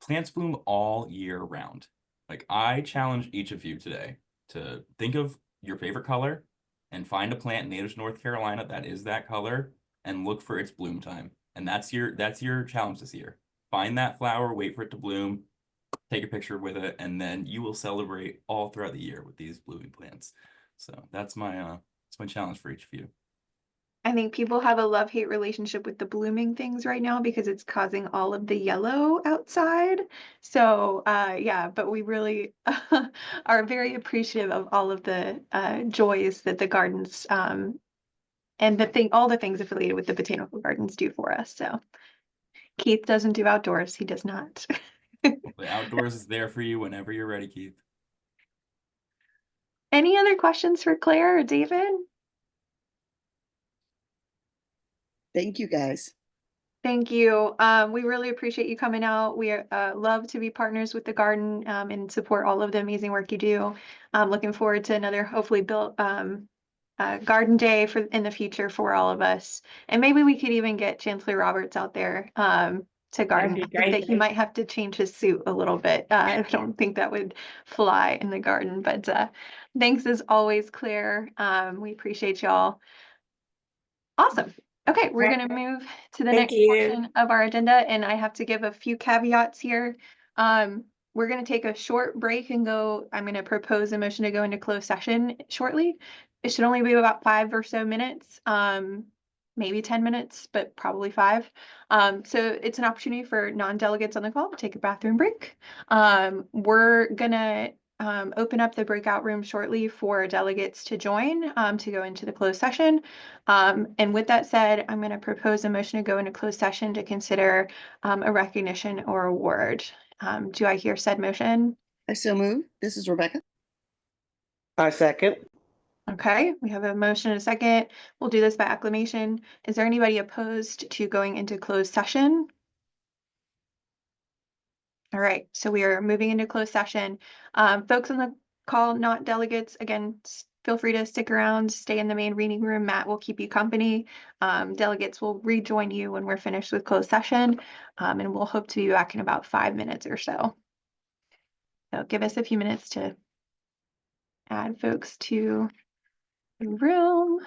plants bloom all year round. Like I challenge each of you today to think of your favorite color and find a plant native to North Carolina that is that color and look for its bloom time. And that's your challenge this year. Find that flower, wait for it to bloom, take a picture with it, and then you will celebrate all throughout the year with these blooming plants. So that's my challenge for each of you.
I think people have a love-hate relationship with the blooming things right now because it's causing all of the yellow outside. So yeah, but we really are very appreciative of all of the joys that the gardens and all the things affiliated with the botanical gardens do for us. So Keith doesn't do outdoors. He does not.
The outdoors is there for you whenever you're ready, Keith.
Any other questions for Claire or David?
Thank you, guys.
Thank you. We really appreciate you coming out. We love to be partners with the garden and support all of the amazing work you do. Looking forward to another hopefully built garden day in the future for all of us. And maybe we could even get Chancellor Roberts out there to garden.
be
I think that he
great.
might have to change his suit a little bit. I don't think that would fly in the garden. But thanks as always, Claire. We appreciate y'all. Awesome. Okay, we're going to move to the
Thank
next
you.
portion of our agenda, and I have to give a few caveats here. We're going to take a short break and I'm going to propose a motion to go into closed session shortly. It should only be about 5 or so minutes, maybe 10 minutes, but probably 5. So it's an opportunity for non-delegates on the call to take a bathroom break. We're going to open up the breakout room shortly for delegates to join to go into the closed session. And with that said, I'm going to propose a motion to go into closed session to consider a recognition or award. Do I hear said motion?
I so move. This is Rebecca.
I second.
Okay, we have a motion and a second. We'll do this by acclamation. Is there anybody opposed to going into closed session? All right, so we are moving into closed session. Folks on the call, not delegates, again, feel free to stick around, stay in the main reading room. Matt will keep you company. Delegates will rejoin you when we're finished with closed session, and we'll hope to be back in about 5 minutes or so. So give us a few minutes to add folks to the room.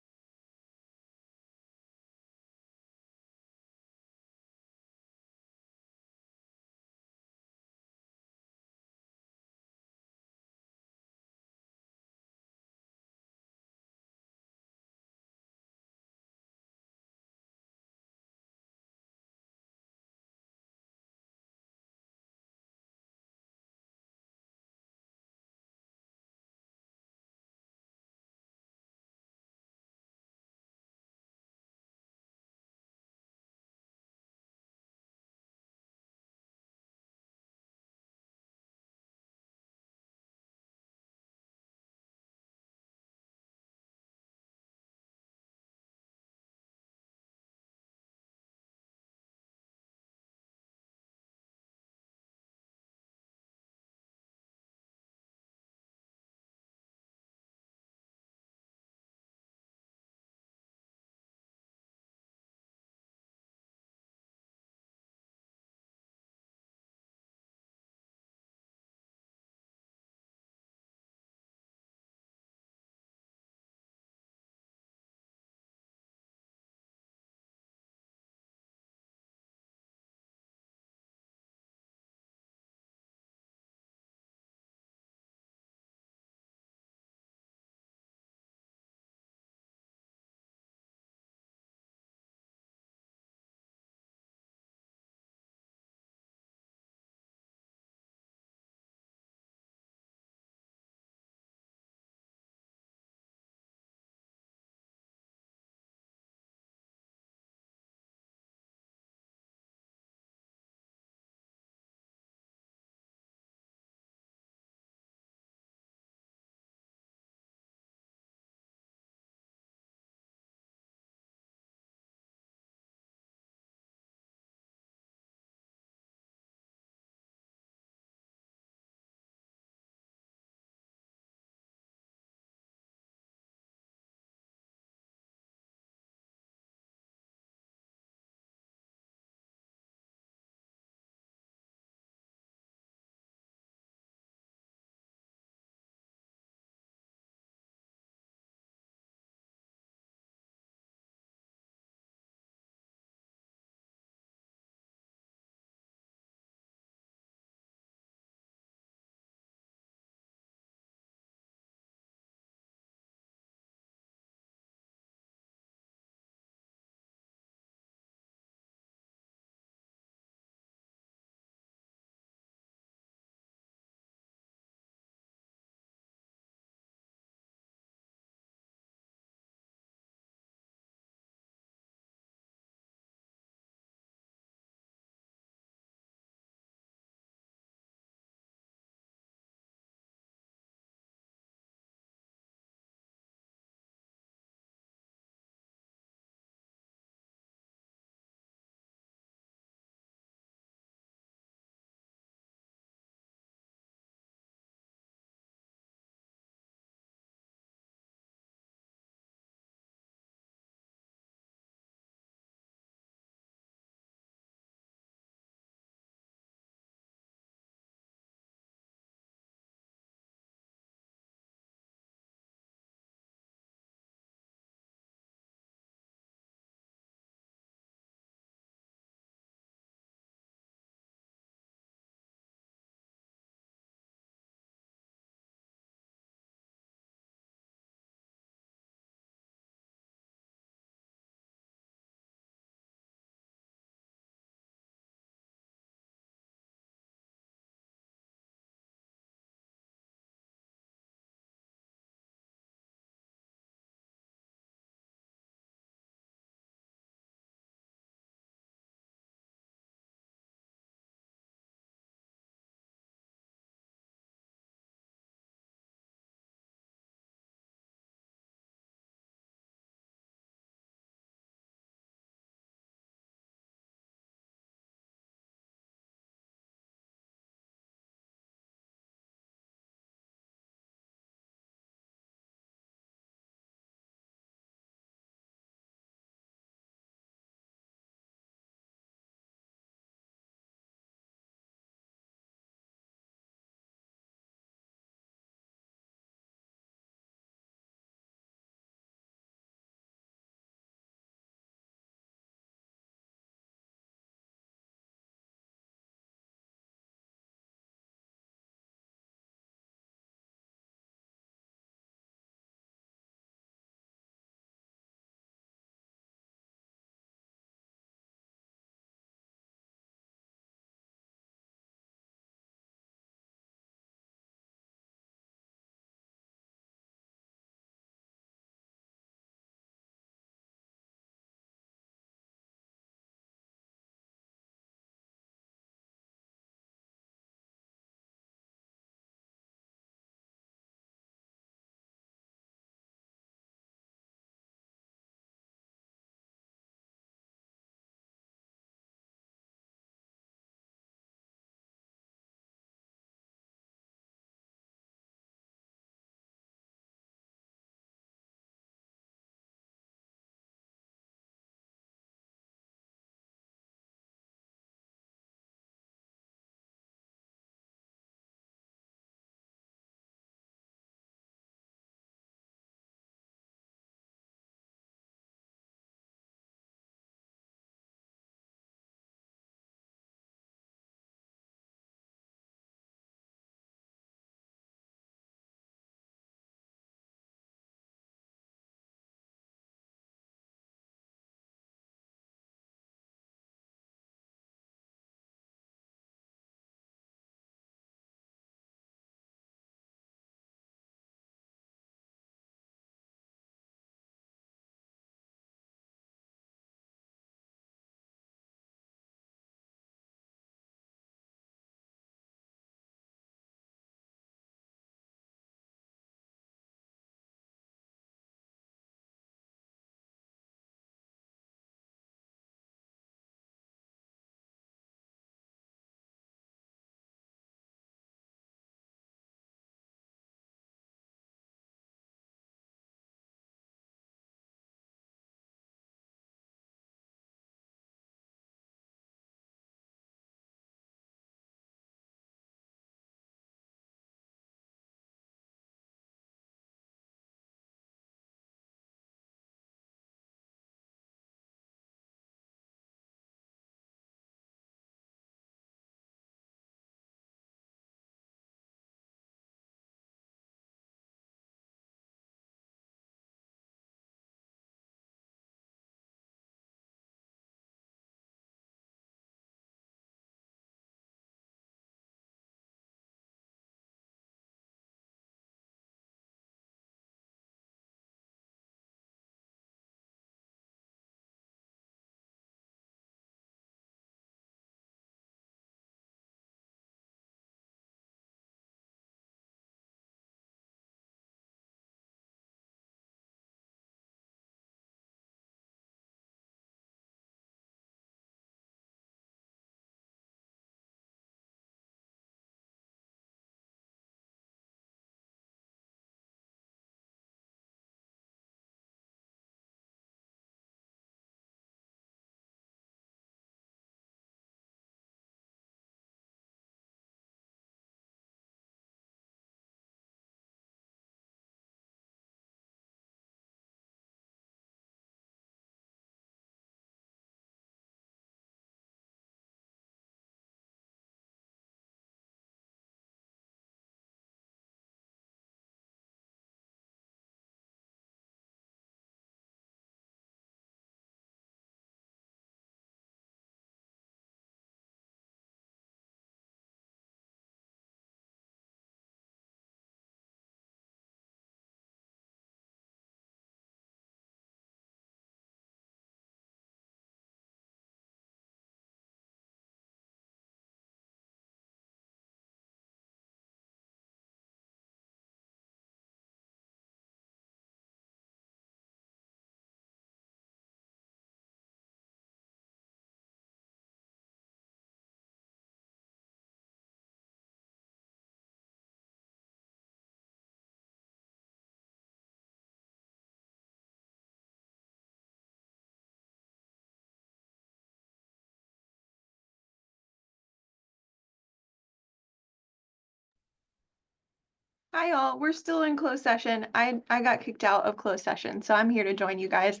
Hi all. We're still in closed session. I got kicked out of closed session, so I'm here to join you guys.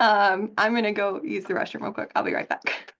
I'm gonna go use the restroom real quick. I'll be right back.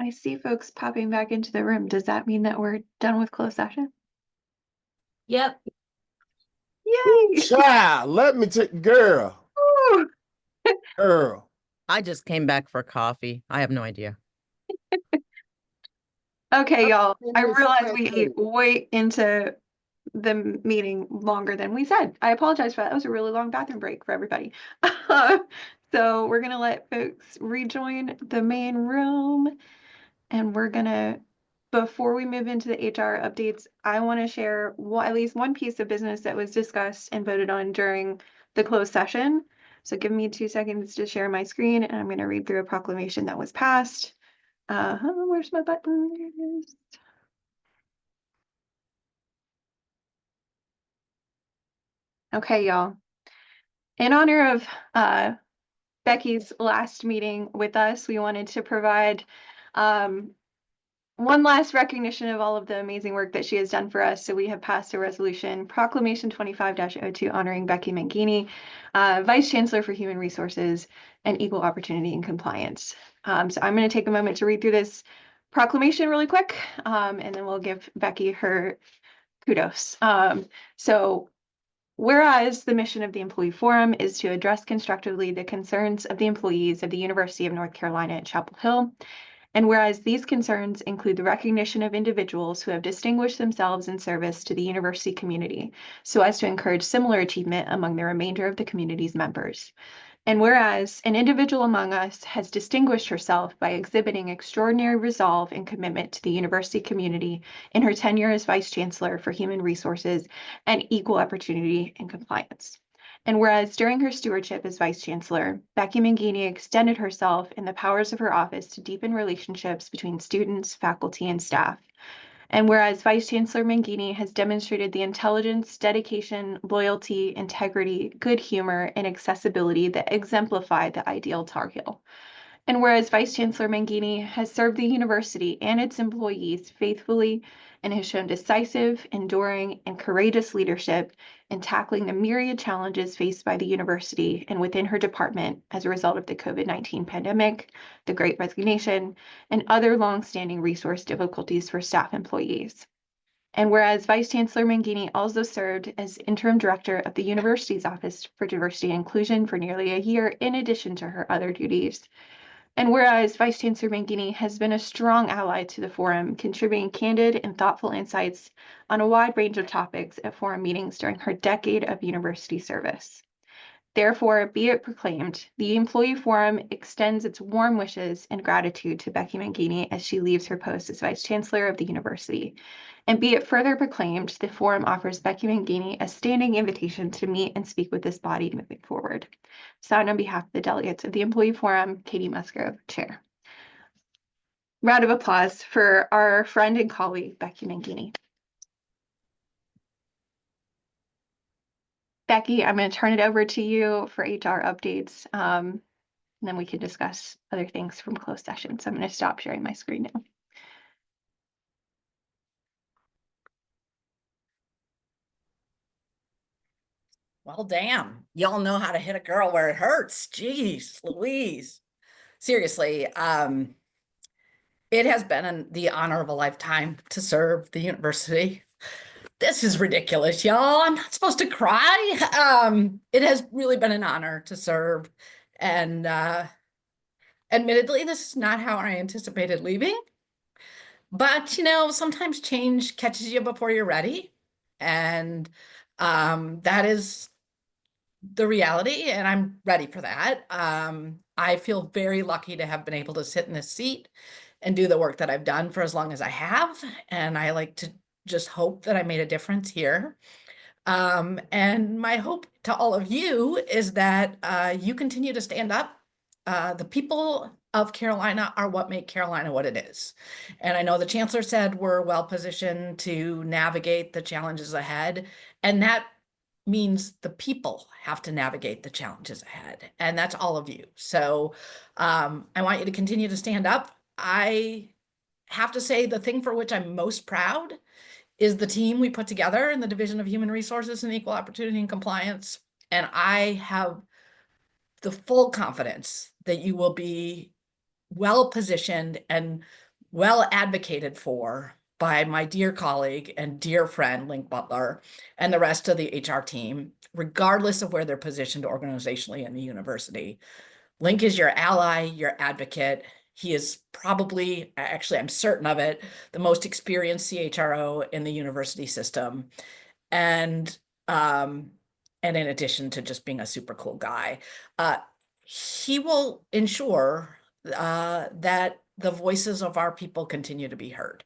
I see folks popping back into the room. Does that mean that we're done with closed session?
Yep.
Yay!
Child, let me take girl.
Woo!
Girl.
I just came back for coffee. I have no idea.
Okay, y'all. I
Miss
realize we
Becci.
ate way into the meeting longer than we said. I apologize for that. That was a really long bathroom break for everybody. So we're gonna let folks rejoin the main room, and we're gonna, before we move into the HR updates, I want to share at least one piece of business that was discussed and voted on during the closed session. So give me 2 seconds to share my screen, and I'm going to read through a proclamation that was passed. Where's my button? There it is. Okay, y'all. In honor of Becci's last meeting with us, we wanted to provide one last recognition of all of the amazing work that she has done for us. So we have passed a resolution, Proclamation 25-02, honoring Becci Menghini, Vice Chancellor for Human Resources and Equal Opportunity and Compliance. So I'm going to take a moment to read through this proclamation really quick, and then we'll give Becci her kudos. So whereas the mission of the Employee Forum is to address constructively the concerns of the employees of the University of North Carolina at Chapel Hill, and whereas these concerns include the recognition of individuals who have distinguished themselves in service to the university community, so as to encourage similar achievement among the remainder of the community's members. And whereas an individual among us has distinguished herself by exhibiting extraordinary resolve and commitment to the university community in her tenure as Vice Chancellor for Human Resources and Equal Opportunity and Compliance. And whereas during her stewardship as Vice Chancellor, Becci Menghini extended herself in the powers of her office to deepen relationships between students, faculty, and staff. And whereas Vice Chancellor Menghini has demonstrated the intelligence, dedication, loyalty, integrity, good humor, and accessibility that exemplify the ideal Tar Heel. And whereas Vice Chancellor Menghini has served the university and its employees faithfully and has shown decisive, enduring, and courageous leadership in tackling the myriad challenges faced by the university and within her department as a result of the COVID-19 pandemic, the Great Resignation, and other longstanding resource difficulties for staff employees. And whereas Vice Chancellor Menghini also served as interim director of the university's Office for Diversity and Inclusion for nearly a year in addition to her other duties. And whereas Vice Chancellor Menghini has been a strong ally to the forum, contributing candid and thoughtful insights on a wide range of topics at forum meetings during her decade of university service. Therefore, be it proclaimed, the Employee Forum extends its warm wishes and gratitude to Becci Menghini as she leaves her post as Vice Chancellor of the university. And be it further proclaimed, the forum offers Becci Menghini a standing invitation to meet and speak with this body moving forward. Signed on behalf of the delegates of the Employee Forum, Katie Musgrove, Chair. Round of applause for our friend and colleague, Becci Menghini. Becci, I'm going to turn it over to you for HR updates, and then we can discuss other things from closed session. So I'm going to stop sharing my screen now.
Well, damn. Y'all know how to hit a girl where it hurts. Jeez, Louise. Seriously, it has been the honor of a lifetime to serve the university. This is ridiculous, y'all. I'm not supposed to cry. It has really been an honor to serve. And admittedly, this is not how I anticipated leaving. But, you know, sometimes change catches you before you're ready. And that is the reality, and I'm ready for that. I feel very lucky to have been able to sit in this seat and do the work that I've done for as long as I have. And I like to just hope that I made a difference here. And my hope to all of you is that you continue to stand up. The people of Carolina are what make Carolina what it is. And I know the Chancellor said we're well positioned to navigate the challenges ahead. And that means the people have to navigate the challenges ahead. And that's all of you. So I want you to continue to stand up. I have to say the thing for which I'm most proud is the team we put together in the Division of Human Resources and Equal Opportunity and Compliance. And I have the full confidence that you will be well positioned and well advocated for by my dear colleague and dear friend, Linc Butler, and the rest of the HR team, regardless of where they're positioned organizationally in the university. Linc is your ally, your advocate. He is probably, actually, I'm certain of it, the most experienced CHRO in the university system. And in addition to just being a super cool guy, he will ensure that the voices of our people continue to be heard.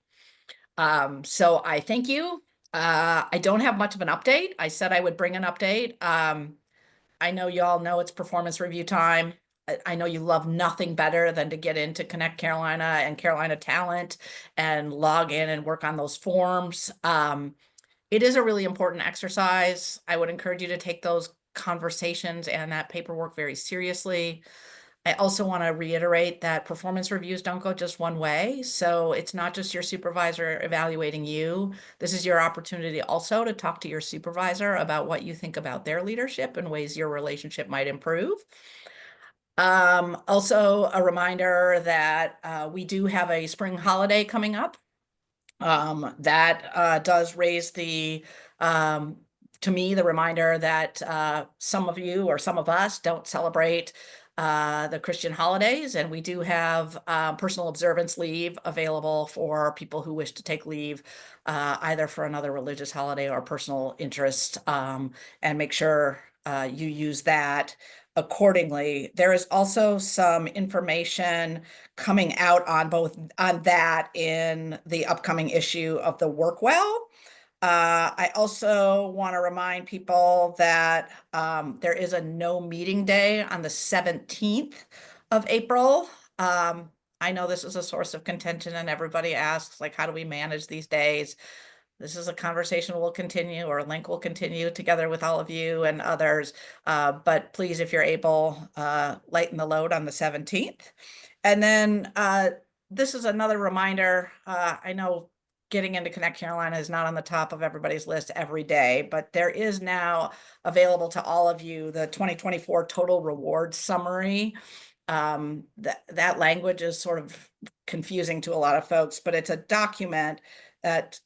So I thank you. I don't have much of an update. I said I would bring an update. I know you all know it's performance review time. I know you love nothing better than to get into Connect Carolina and Carolina Talent and log in and work on those forms. It is a really important exercise. I would encourage you to take those conversations and that paperwork very seriously. I also want to reiterate that performance reviews don't go just one way. So it's not just your supervisor evaluating you. This is your opportunity also to talk to your supervisor about what you think about their leadership and ways your relationship might improve. Also a reminder that we do have a spring holiday coming up. That does raise to me, the reminder that some of you or some of us don't celebrate the Christian holidays, and we do have personal observance leave available for people who wish to take leave either for another religious holiday or personal interest, and make sure you use that accordingly. There is also some information coming out on that in the upcoming issue of the Work Well. I also want to remind people that there is a no meeting day on the 17th of April. I know this is a source of contention and everybody asks, like, how do we manage these days? This is a conversation we'll continue, or Linc will continue together with all of you and others. But please, if you're able, lighten the load on the 17th. And then this is another reminder. I know getting into Connect Carolina is not on the top of everybody's list every day, but there is now available to all of you the 2024 Total Reward Summary. That language is sort of confusing to a lot of folks, but it's a document that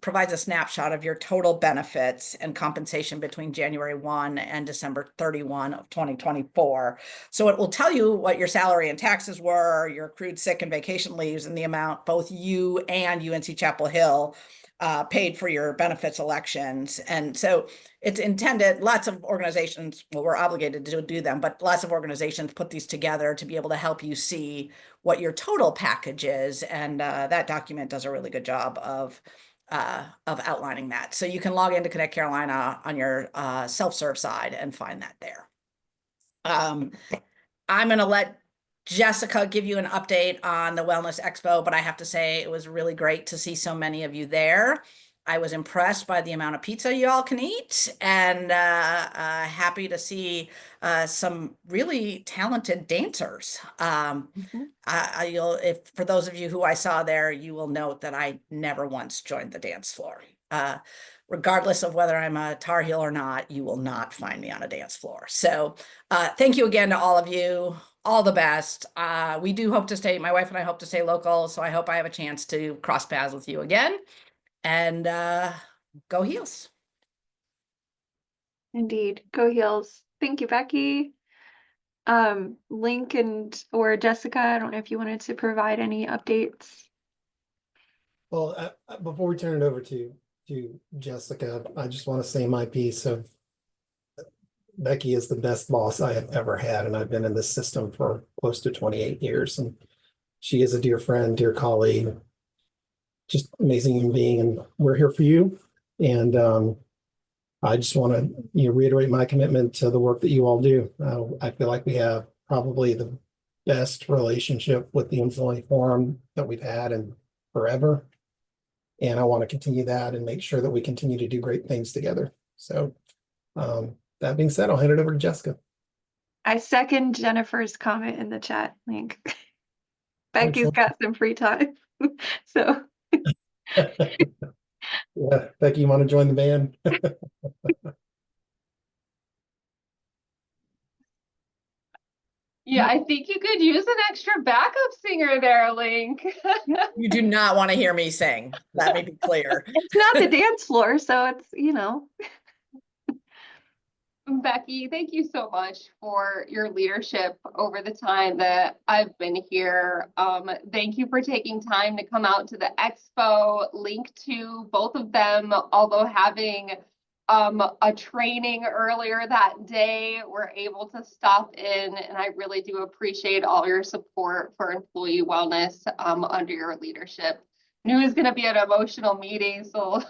provides a snapshot of your total benefits and compensation between January 1 and December 31 of 2024. So it will tell you what your salary and taxes were, your accrued sick and vacation leaves, and the amount both you and UNC-Chapel Hill paid for your benefits elections. And so it's intended, lots of organizations, well, we're obligated to do them, but lots of organizations put these together to be able to help you see what your total package is. And that document does a really good job of outlining that. So you can log into Connect Carolina on your self-serve side and find that there. I'm going to let Jessica give you an update on the Wellness Expo, but I have to say it was really great to see so many of you there. I was impressed by the amount of pizza you all can eat, and happy to see some really talented dancers. For those of you who I saw there, you will note that I never once joined the dance floor. Regardless of whether I'm a Tar Heel or not, you will not find me on a dance floor. So thank you again to all of you. All the best. We do hope to stay, my wife and I hope to stay local, so I hope I have a chance to cross paths with you again. And go Heels.
Indeed. Go Heels. Thank you, Becky. Linc or Jessica, I don't know if you wanted to provide any updates.
Well, before we turn it over to Jessica, I just want to say my piece of Becky is the best boss I have ever had, and I've been in this system for close to 28 years. And she is a dear friend, dear colleague, just amazing human being, and we're here for you. And I just want to reiterate my commitment to the work that you all do. I feel like we have probably the best relationship with the Employee Forum that we've had in forever. And I want to continue that and make sure that we continue to do great things together. So that being said, I'll hand it over to Jessica.
I second Jennifer's comment in the chat, Linc. Becky's got some free time. So
yeah, Becky, you want to join the band?
Yeah, I think you could use an extra backup singer there, Linc.
You do not want to hear me sing. Let me be clear.
It's not the dance floor, so it's, you know.
Becci, thank you so much for your leadership over the time that I've been here. Thank you for taking time to come out to the expo. Linc to both of them, although having a training earlier that day, were able to stop in, and I really do appreciate all your support for employee wellness under your leadership. Knew it was going to be an emotional meeting, so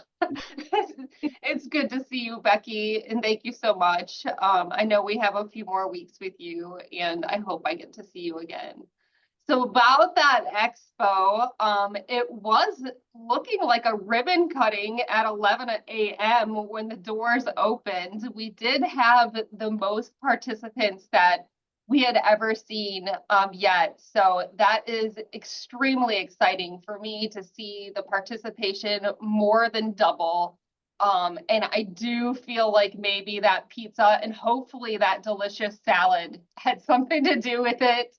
it's good to see you, Becci, and thank you so much. I know we have a few more weeks with you, and I hope I get to see you again. So about that expo, it was looking like a ribbon cutting at 11 a.m. when the doors opened. We did have the most participants that we had ever seen yet. So that is extremely exciting for me to see the participation more than double. And I do feel like maybe that pizza and hopefully that delicious salad had something to do with it.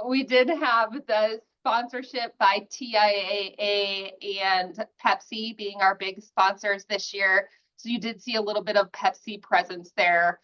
We did have the sponsorship by TIAA and Pepsi being our big sponsors this year. So you did see a little bit of Pepsi presence there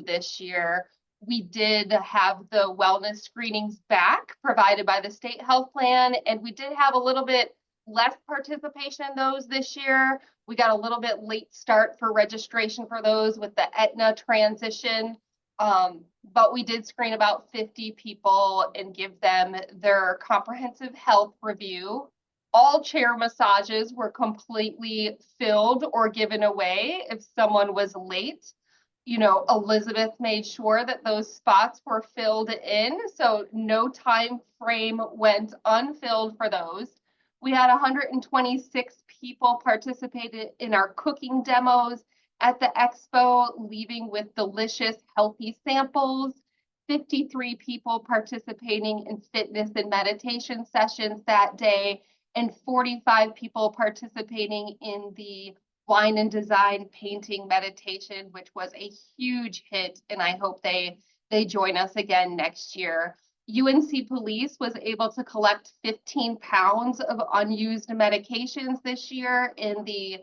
this year. We did have the wellness screenings back provided by the state health plan, and we did have a little bit less participation in those this year. We got a little bit late start for registration for those with the Aetna transition. But we did screen about 50 people and give them their comprehensive health review. All chair massages were completely filled or given away if someone was late. You know, Elizabeth made sure that those spots were filled in, so no time frame went unfilled for those. We had 126 people participated in our cooking demos at the expo, leaving with delicious, healthy samples. 53 people participating in fitness and meditation sessions that day, and 45 people participating in the wine and design painting meditation, which was a huge hit, and I hope they join us again next year. UNC Police was able to collect 15 pounds of unused medications this year in the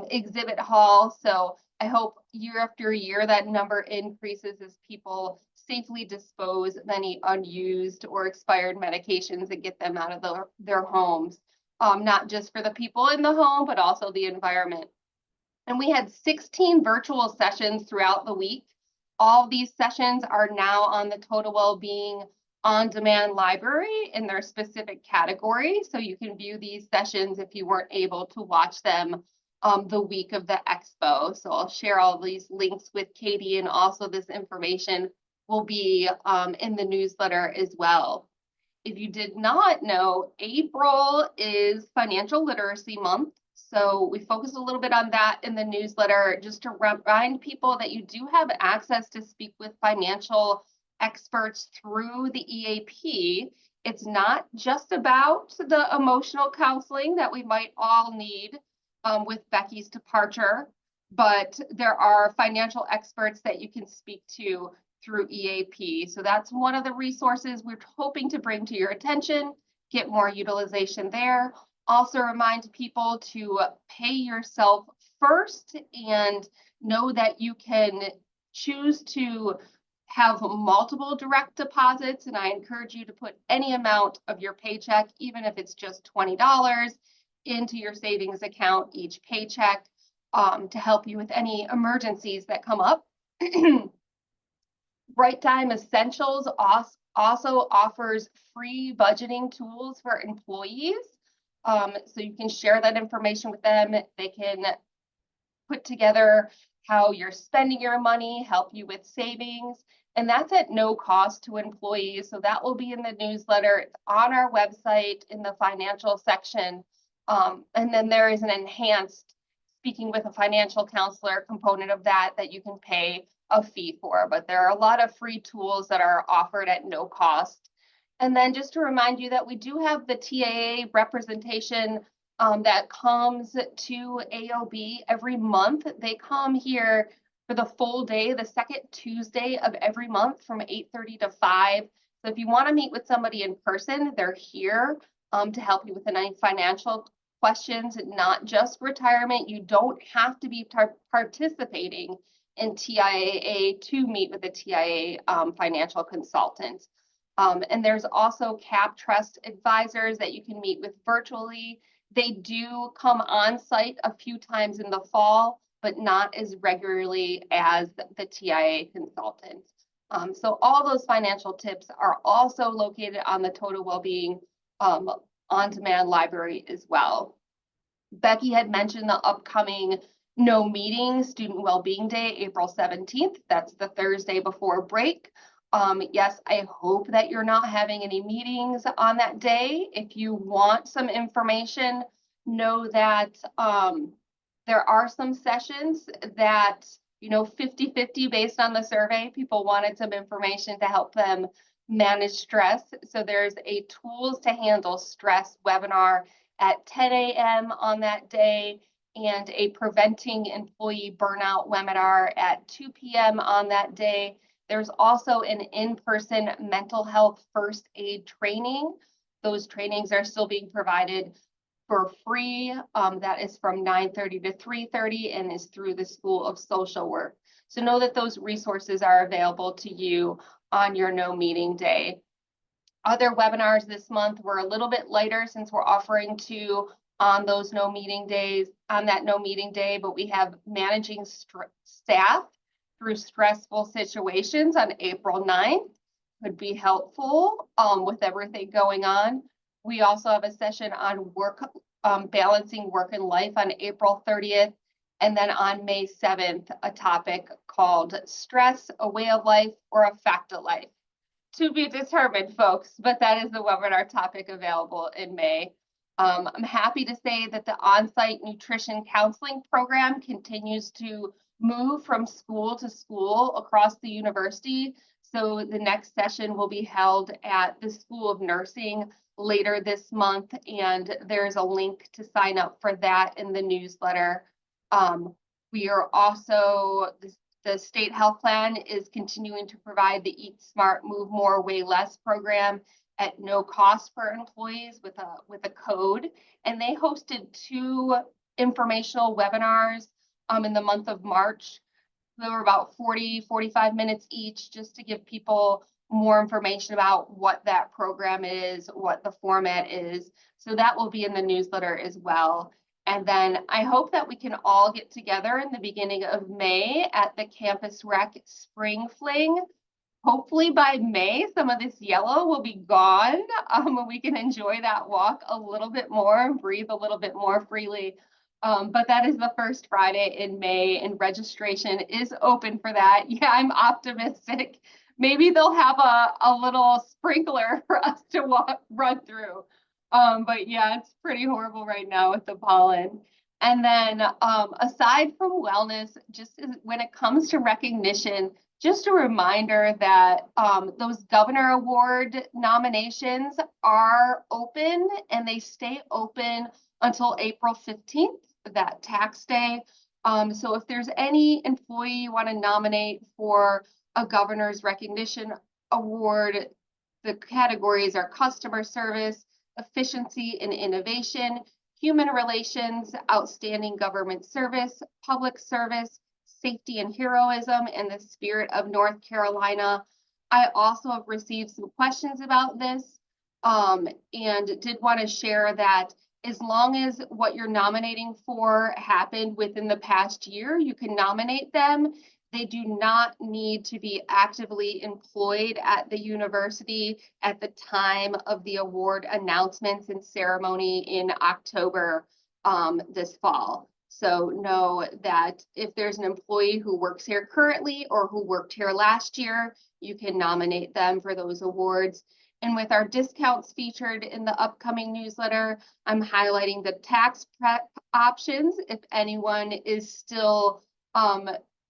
exhibit hall. So I hope year after year that number increases as people safely dispose of any unused or expired medications and get them out of their homes, not just for the people in the home, but also the environment. And we had 16 virtual sessions throughout the week. All of these sessions are now on the Total Wellbeing on-demand library in their specific category. So you can view these sessions if you weren't able to watch them the week of the expo. So I'll share all these links with Katie, and also this information will be in the newsletter as well. If you did not know, April is Financial Literacy Month. So we focus a little bit on that in the newsletter, just to remind people that you do have access to speak with financial experts through the EAP. It's not just about the emotional counseling that we might all need with Becci's departure, but there are financial experts that you can speak to through EAP. So that's one of the resources we're hoping to bring to your attention, get more utilization there. Also remind people to pay yourself first and know that you can choose to have multiple direct deposits. And I encourage you to put any amount of your paycheck, even if it's just $20, into your savings account each paycheck to help you with any emergencies that come up. Bright Time Essentials also offers free budgeting tools for employees. So you can share that information with them. They can put together how you're spending your money, help you with savings, and that's at no cost to employees. So that will be in the newsletter. It's on our website in the financial section. And then there is an enhanced speaking with a financial counselor component of that you can pay a fee for, but there are a lot of free tools that are offered at no cost. And then just to remind you that we do have the TAA representation that comes to AOB every month. They come here for the full day, the second Tuesday of every month from 8:30 to 5. So if you want to meet with somebody in person, they're here to help you with any financial questions, not just retirement. You don't have to be participating in TIAA to meet with a TIAA financial consultant. And there's also CAP Trust advisors that you can meet with virtually. They do come on site a few times in the fall, but not as regularly as the TIAA consultants. So all those financial tips are also located on the Total Wellbeing on-demand library as well. Becky had mentioned the upcoming No Meeting Student Wellbeing Day, April 17th. That's the Thursday before break. Yes, I hope that you're not having any meetings on that day. If you want some information, know that there are some sessions that, 50-50 based on the survey. People wanted some information to help them manage stress. So there's a Tools to Handle Stress webinar at 10 a.m. on that day, and a Preventing Employee Burnout webinar at 2 p.m. on that day. There's also an in-person mental health first aid training. Those trainings are still being provided for free. That is from 9:30 to 3:30 and is through the School of Social Work. So know that those resources are available to you on your No Meeting Day. Other webinars this month were a little bit lighter since we're offering two on those No Meeting Days, on that No Meeting Day, but we have Managing Staff Through Stressful Situations on April 9th. Could be helpful with everything going on. We also have a session on balancing work and life on April 30th. And then on May 7th, a topic called Stress, a Way of Life or a Fact of Life. To be determined, folks, but that is the webinar topic available in May. I'm happy to say that the on-site nutrition counseling program continues to move from school to school across the university. So the next session will be held at the School of Nursing later this month, and there's a link to sign up for that in the newsletter. We are also, the state health plan is continuing to provide the Eat Smart, Move More, Weigh Less program at no cost for employees with a code. And they hosted 2 informational webinars in the month of March. They were about 40-45 minutes each, just to give people more information about what that program is, what the format is. So that will be in the newsletter as well. And then I hope that we can all get together in the beginning of May at the Campus Rec Spring Fling. Hopefully by May, some of this yellow will be gone. And we can enjoy that walk a little bit more and breathe a little bit more freely. But that is the first Friday in May, and registration is open for that. Yeah, I'm optimistic. Maybe they'll have a little sprinkler for us to run through. But yeah, it's pretty horrible right now with the pollen. And then aside from wellness, just when it comes to recognition, just a reminder that those Governor Award nominations are open, and they stay open until April 15th, that tax day. So if there's any employee you want to nominate for a Governor's Recognition Award, the categories are customer service, efficiency and innovation, human relations, outstanding government service, public service, safety and heroism, and the spirit of North Carolina. I also have received some questions about this and did want to share that as long as what you're nominating for happened within the past year, you can nominate them. They do not need to be actively employed at the university at the time of the award announcements and ceremony in October this fall. So know that if there's an employee who works here currently or who worked here last year, you can nominate them for those awards. And with our discounts featured in the upcoming newsletter, I'm highlighting the tax prep options if anyone is still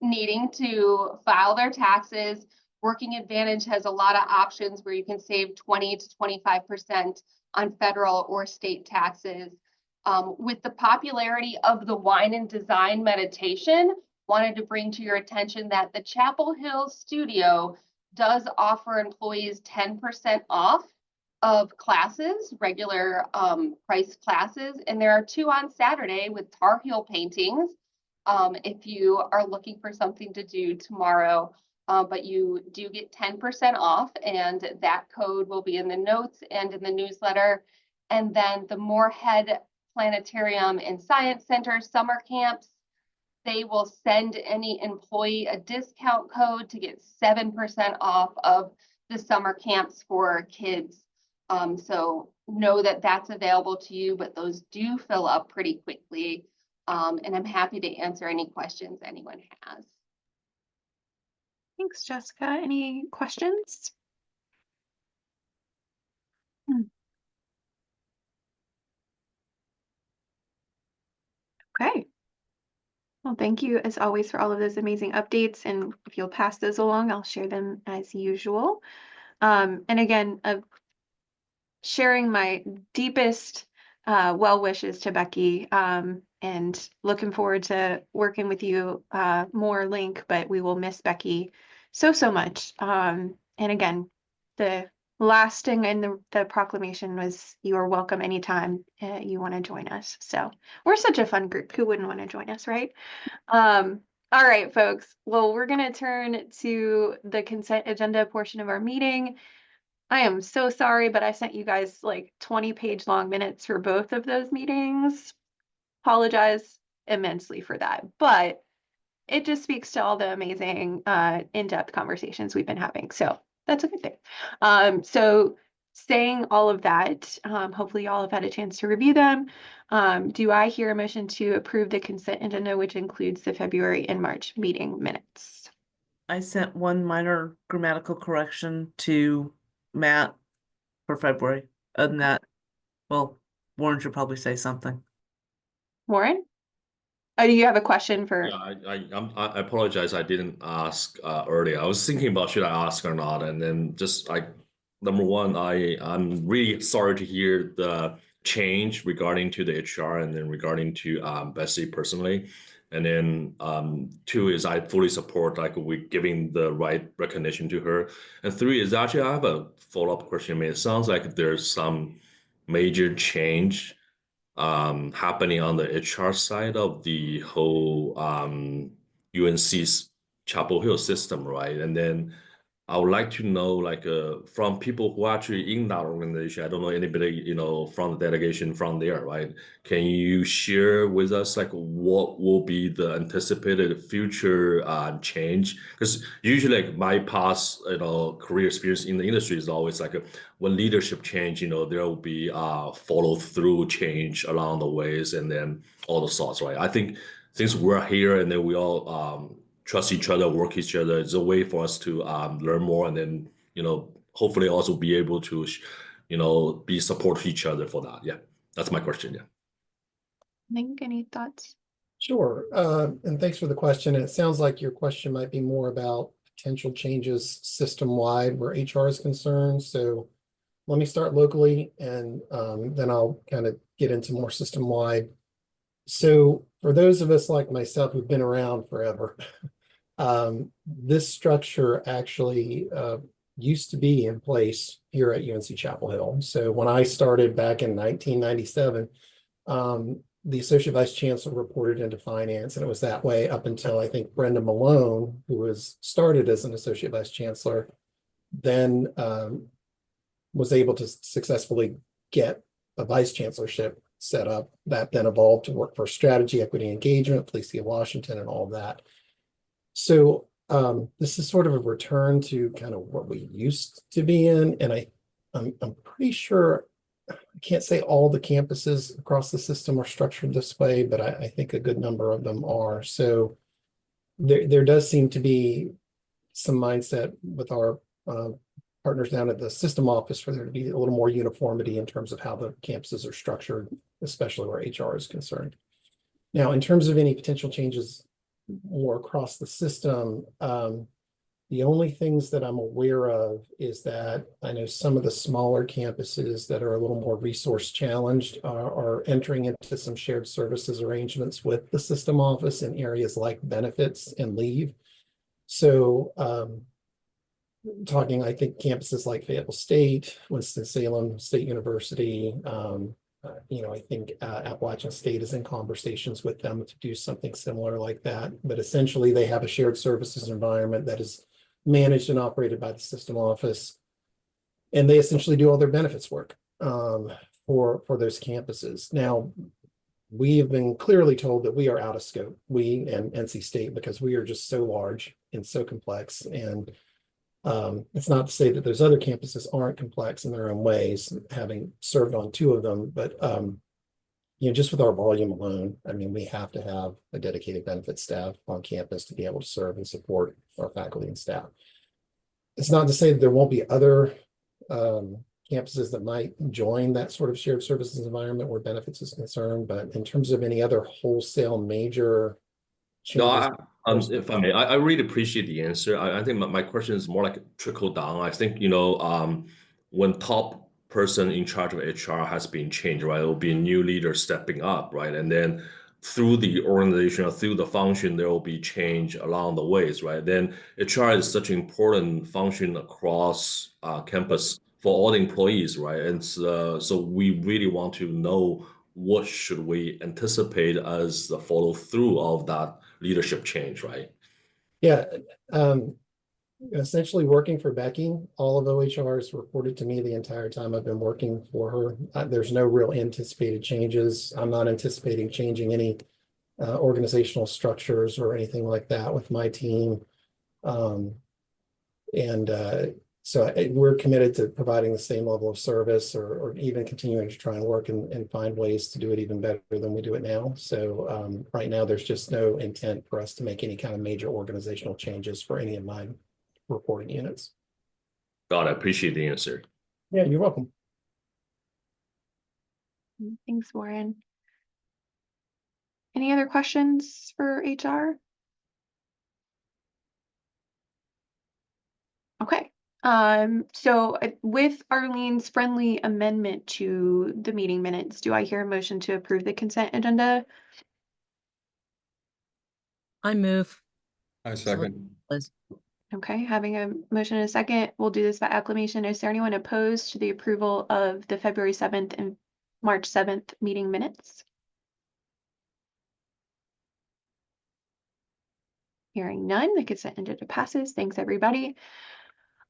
needing to file their taxes. Working Advantage has a lot of options where you can save 20 to 25% on federal or state taxes. With the popularity of the wine and design meditation, wanted to bring to your attention that the Chapel Hill studio does offer employees 10% off of classes, regular price classes, and there are 2 on Saturday with Tar Heel paintings. If you are looking for something to do tomorrow, but you do get 10% off, and that code will be in the notes and in the newsletter. And then the Moorhead Planetarium and Science Center summer camps, they will send any employee a discount code to get 7% off of the summer camps for kids. So know that that's available to you, but those do fill up pretty quickly. And I'm happy to answer any questions anyone has.
Thanks, Jessica. Any questions? Okay. Well, thank you as always for all of those amazing updates. And if you'll pass those along, I'll share them as usual. And again, sharing my deepest well wishes to Becci, and looking forward to working with you more, Linc, but we will miss Becci so much. And again, the last thing in the proclamation was you are welcome anytime you want to join us. So we're such a fun group. Who wouldn't want to join us, right? All right, folks. Well, we're going to turn to the consent agenda portion of our meeting. I am so sorry, but I sent you guys like 20-page long minutes for both of those meetings. Apologize immensely for that, but it just speaks to all the amazing in-depth conversations we've been having. So that's a good thing. So saying all of that, hopefully y'all have had a chance to review them. Do I hear a motion to approve the consent agenda, which includes the February and March meeting minutes?
I sent one minor grammatical correction to Matt for February. Other than that, well, Warren should probably say something.
Warren? Oh, do you have a question for?
Yeah, I apologize. I didn't ask earlier. I was thinking about should I ask or not, and then just like number one, I'm really sorry to hear the change regarding to the HR and then regarding to Becci personally. And then 2 is I fully support like we giving the right recognition to her. And 3 is actually I have a follow-up question. I mean, it sounds like there's some major change happening on the HR side of the whole UNC's Chapel Hill system, right? And then I would like to know, like, from people who are actually in that organization. I don't know anybody, you know, from the delegation from there, right? Can you share with us, like, what will be the anticipated future change? Because usually, like, my past, you know, career experience in the industry is always like when leadership change, you know, there will be follow through change along the ways, and then all the sorts, right? I think since we're here and then we all trust each other, work each other. It's a way for us to learn more, and then, you know, hopefully also be able to, you know, be support to each other for that. Yeah, that's my question. Yeah.
Linc, any thoughts?
Sure. And thanks for the question. It sounds like your question might be more about potential changes system-wide where HR is concerned. So let me start locally, and then I'll kind of get into more system-wide. So for those of us like myself who've been around forever, this structure actually used to be in place here at UNC-Chapel Hill. So when I started back in 1997, the Associate Vice Chancellor reported into finance, and it was that way up until I think Brenda Malone, who was started as an Associate Vice Chancellor, then was able to successfully get a Vice Chancellorship set up that then evolved to work for strategy, equity, engagement, Felicia Washington, and all of that. So this is sort of a return to kind of what we used to be in, and I'm pretty sure, I can't say all the campuses across the system are structured this way, but I think a good number of them are. So there does seem to be some mindset with our partners down at the system office for there to be a little more uniformity in terms of how the campuses are structured, especially where HR is concerned. Now, in terms of any potential changes more across the system, The only things that I'm aware of is that I know some of the smaller campuses that are a little more resource challenged are entering into some shared services arrangements with the system office in areas like benefits and leave. So talking, I think campuses like Fayetteville State, Winston-Salem State University, I think Appalachian State is in conversations with them to do something similar like that. But essentially, they have a shared services environment that is managed and operated by the system office, and they essentially do all their benefits work for those campuses. Now, we have been clearly told that we are out of scope, we and NC State, because we are just so large and so complex. And it's not to say that those other campuses aren't complex in their own ways, having served on 2 of them, but just with our volume alone, I mean, we have to have a dedicated benefits staff on campus to be able to serve and support our faculty and staff. It's not to say that there won't be other campuses that might join that sort of shared services environment where benefits is concerned, but in terms of any other wholesale major changes.
No, if I may, I really appreciate the answer. I think my question is more like a trickle down. I think, when top person in charge of HR has been changed, right? It will be a new leader stepping up, right? And then through the organization or through the function, there will be change along the ways, right? Then HR is such an important function across campus for all the employees, right? And so we really want to know what should we anticipate as the follow through of that leadership change, right?
Yeah, essentially working for Becci, all of OHR has reported to me the entire time I've been working for her. There's no real anticipated changes. I'm not anticipating changing any organizational structures or anything like that with my team. So we're committed to providing the same level of service or even continuing to try and work and find ways to do it even better than we do it now. So right now, there's just no intent for us to make any kind of major organizational changes for any of my reporting units.
God, I appreciate the answer.
Yeah, you're welcome.
Thanks, Warren. Any other questions for HR? Okay. So with Arlene's friendly amendment to the meeting minutes, do I hear a motion to approve the consent agenda?
I move.
I second.
Okay, having a motion and a second, we'll do this by acclamation. Is there anyone opposed to the approval of the February 7th and March 7th meeting minutes? Hearing none, the consent agenda passes. Thanks, everybody.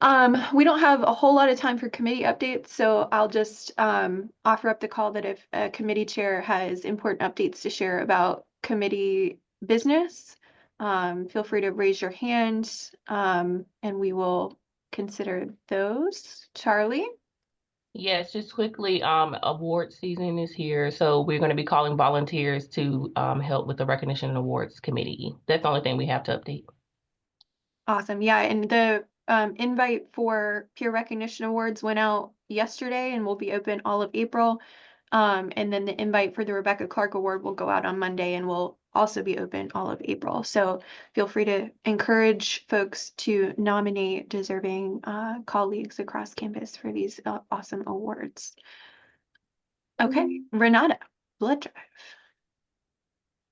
We don't have a whole lot of time for committee updates, so I'll just offer up the call that if a committee chair has important updates to share about committee business, feel free to raise your hand and we will consider those. Charlie?
Yes, just quickly, award season is here, so we're going to be calling volunteers to help with the recognition and awards committee. That's the only thing we have to update.
Awesome. Yeah, and the invite for peer recognition awards went out yesterday and will be open all of April. And then the invite for the Rebecca Clark Award will go out on Monday and will also be open all of April. So feel free to encourage folks to nominate deserving colleagues across campus for these awesome awards. Okay, Renata, blood drive.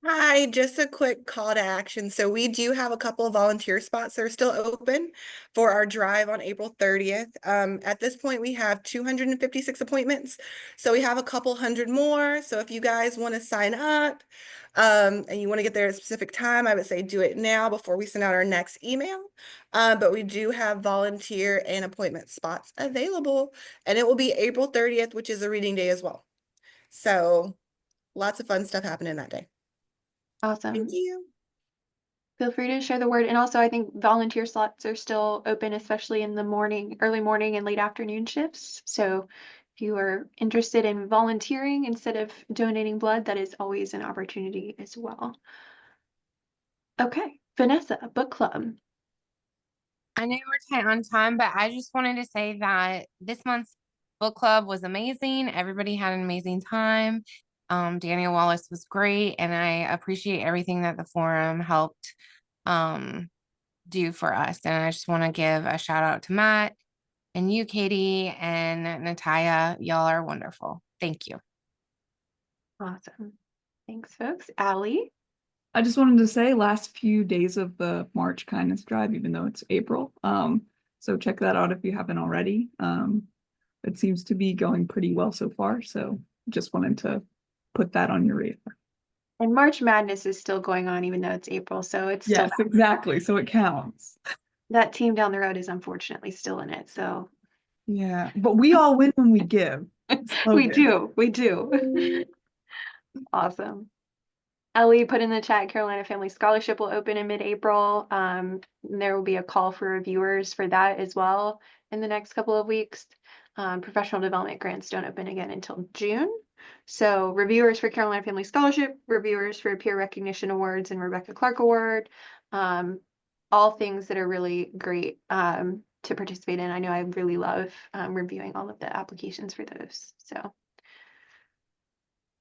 Hi, just a quick call to action. So we do have a couple of volunteer spots that are still open for our drive on April 30th. At this point, we have 256 appointments. So we have a couple hundred more. So if you guys want to sign up and you want to get there at a specific time, I would say do it now before we send out our next email. But we do have volunteer and appointment spots available, and it will be April 30th, which is a reading day as well. So lots of fun stuff happening that day.
Awesome.
Thank you.
Feel free to share the word. And also, I think volunteer slots are still open, especially in the morning, early morning and late afternoon shifts. So if you are interested in volunteering instead of donating blood, that is always an opportunity as well. Okay, Vanessa, book club.
I know we're tight on time, but I just wanted to say that this month's book club was amazing. Everybody had an amazing time. Daniel Wallace was great, and I appreciate everything that the forum helped do for us. And I just want to give a shout out to Matt and you, Katie, and Natalia. Y'all are wonderful. Thank you.
Awesome. Thanks, folks. Allie?
I just wanted to say last few days of the March Kindness Drive, even though it's April. So check that out if you haven't already. It seems to be going pretty well so far. So just wanted to put that on your radar.
And March Madness is still going on, even though it's April. So it's
Yes,
still
exactly. So it counts.
that team down the road is unfortunately still in it. So
Yeah, but we all win when we give.
we do. We do. Awesome. Ellie put in the chat, Carolina Family Scholarship will open in mid-April. There will be a call for reviewers for that as well in the next couple of weeks. Professional development grants don't open again until June. So reviewers for Carolina Family Scholarship, reviewers for Peer Recognition Awards and Rebecca Clark Award. All things that are really great to participate in. I know I really love reviewing all of the applications for those. So.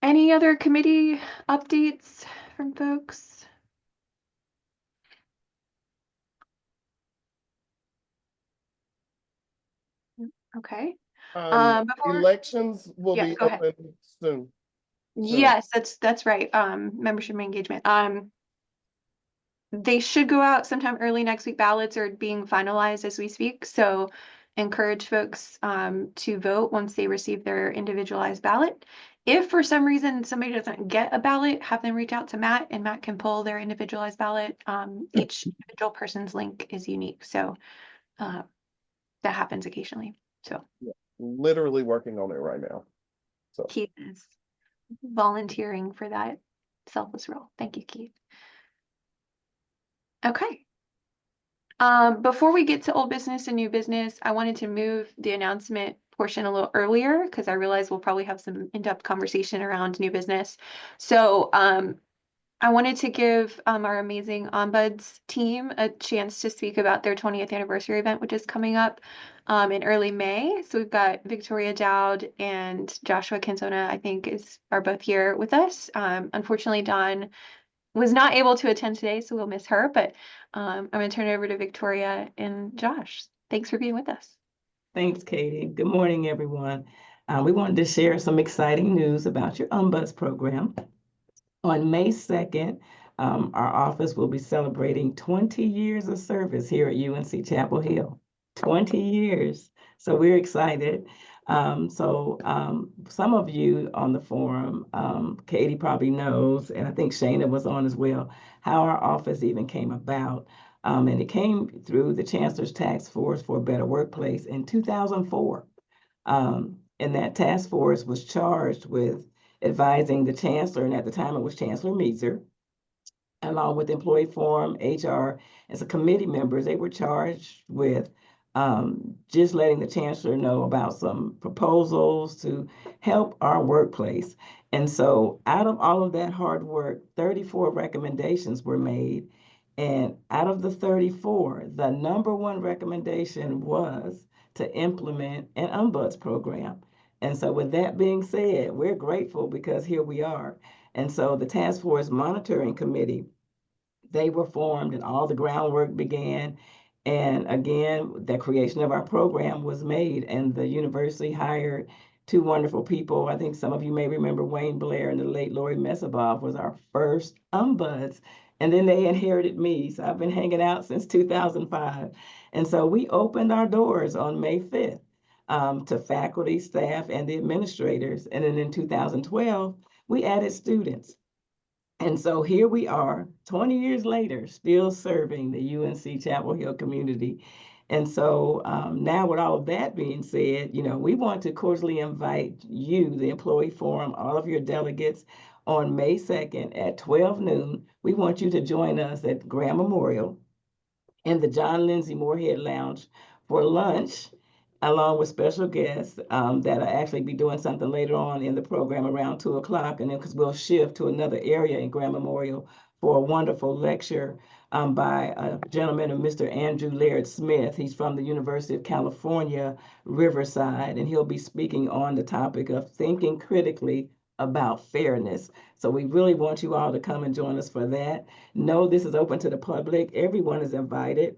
Any other committee updates from folks? Okay.
Elections will be
go ahead.
open soon.
Yes, that's right. Membership engagement. They should go out sometime early next week. Ballots are being finalized as we speak. So encourage folks to vote once they receive their individualized ballot. If for some reason somebody doesn't get a ballot, have them reach out to Matt and Matt can pull their individualized ballot. Each individual person's link is unique. So that happens occasionally. So
yeah, literally working on it right now. So
Keith is volunteering for that selfless role. Thank you, Keith. Okay. Before we get to old business and new business, I wanted to move the announcement portion a little earlier because I realize we'll probably have some in-depth conversation around new business. So I wanted to give our amazing Ombuds team a chance to speak about their 20th anniversary event, which is coming up in early May. So we've got Victoria Dowd and Joshua Kenzona, I think, are both here with us. Unfortunately, Dawn was not able to attend today, so we'll miss her, but I'm going to turn it over to Victoria and Josh. Thanks for being with us.
Thanks, Katie. Good morning, everyone. We wanted to share some exciting news about your Ombuds program. On May 2nd, our office will be celebrating 20 years of service here at UNC-Chapel Hill. 20 years. So we're excited. Some of you on the forum, Katie probably knows, and I think Shana was on as well, how our office even came about. And it came through the Chancellor's Task Force for a Better Workplace in 2004. And that task force was charged with advising the Chancellor, and at the time it was Chancellor Meeser, along with Employee Forum, HR, as a committee members, they were charged with just letting the Chancellor know about some proposals to help our workplace. And so out of all of that hard work, 34 recommendations were made. And out of the 34, the number one recommendation was to implement an Ombuds program. And so with that being said, we're grateful because here we are. And so the Task Force Monitoring Committee, they were formed and all the groundwork began. And again, the creation of our program was made and the university hired two wonderful people. I think some of you may remember Wayne Blair and the late Lori Mesabov was our first Ombuds. And then they inherited me. So I've been hanging out since 2005. And so we opened our doors on May 5th to faculty, staff, and the administrators. And then in 2012, we added students. And so here we are, 20 years later, still serving the UNC-Chapel Hill community. And so now with all of that being said, we want to cordially invite you, the Employee Forum, all of your delegates on May 2nd at 12 noon. We want you to join us at Graham Memorial in the John Lindsay Moorhead Lounge for lunch, along with special guests that'll actually be doing something later on in the program around 2 o'clock. And then because we'll shift to another area in Graham Memorial for a wonderful lecture by a gentleman, Mr. Andrew Laird Smith. He's from the University of California, Riverside, and he'll be speaking on the topic of thinking critically about fairness. So we really want you all to come and join us for that. No, this is open to the public. Everyone is invited.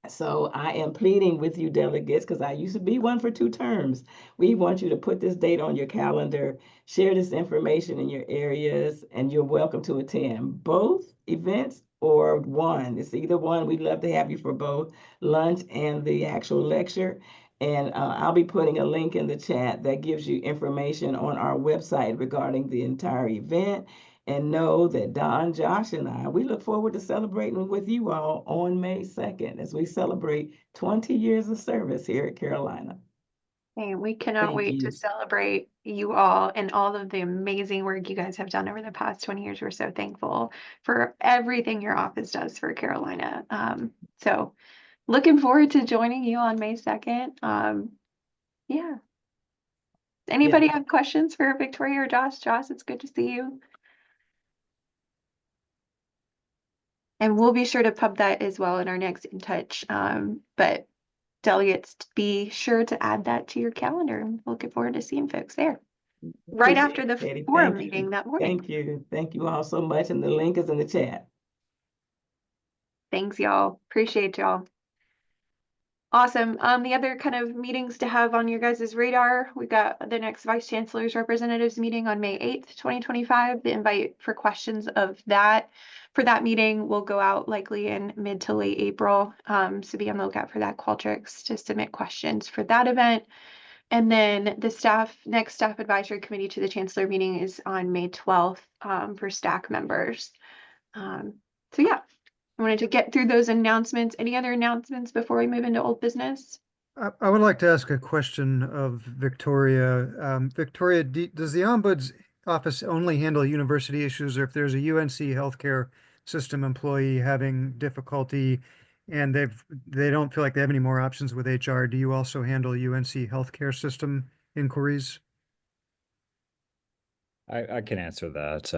So I am pleading with you delegates, because I used to be one for 2 terms. We want you to put this date on your calendar, share this information in your areas, and you're welcome to attend both events or one. It's either one. We'd love to have you for both lunch and the actual lecture. And I'll be putting a link in the chat that gives you information on our website regarding the entire event. And know that Don, Josh, and we look forward to celebrating with you all on May 2nd as we celebrate 20 years of service here at Carolina.
Hey, we cannot
Thank
wait
you.
to celebrate you all and all of the amazing work you guys have done over the past 20 years. We're so thankful for everything your office does for Carolina. So looking forward to joining you on May 2nd. Yeah. Anybody have questions for Victoria or Josh? Josh, it's good to see you. And we'll be sure to pub that as well in our next In Touch. But delegates, be sure to add that to your calendar. Looking forward to seeing folks there. Right after the
Katie,
forum
thank you.
meeting that morning.
Thank you. Thank you all so much. And the link is in the chat.
Thanks, y'all. Appreciate y'all. Awesome. The other kind of meetings to have on your guys' radar, we got the next Vice Chancellor's Representatives meeting on May 8th, 2025. The invite for questions of that for that meeting will go out likely in mid to late April. So be on the lookout for that Qualtrics to submit questions for that event. And then the next staff advisory committee to the Chancellor meeting is on May 12th for staff members. So yeah. I wanted to get through those announcements. Any other announcements before we move into old business?
I would like to ask a question of Victoria. Victoria, does the Ombuds office only handle university issues, or if there's a UNC healthcare system employee having difficulty and they don't feel like they have any more options with HR, do you also handle UNC healthcare system inquiries?
I can answer that.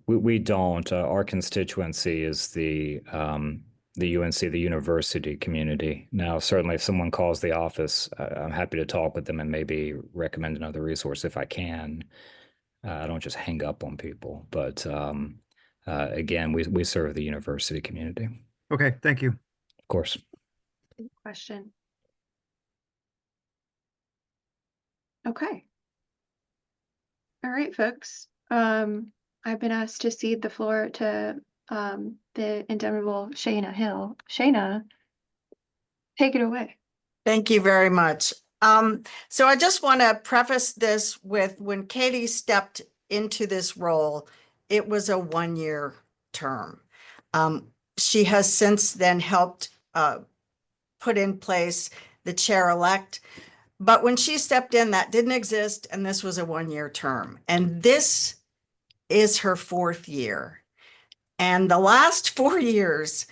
We don't. Our constituency is the UNC, the university community. Now, certainly, if someone calls the office, I'm happy to talk with them and maybe recommend another resource if I can. I don't just hang up on people, but again, we serve the university community.
Okay, thank you.
Of course.
Good question. Okay. All right, folks. I've been asked to cede the floor to the indomitable Shayna Hill. Shayna, take it away.
Thank you very much. So I just want to preface this with when Katie stepped into this role, it was a 1-year term. She has since then helped put in place the chair-elect. But when she stepped in, that didn't exist, and this was a 1-year term. And this is her 4th year. And the last 4 years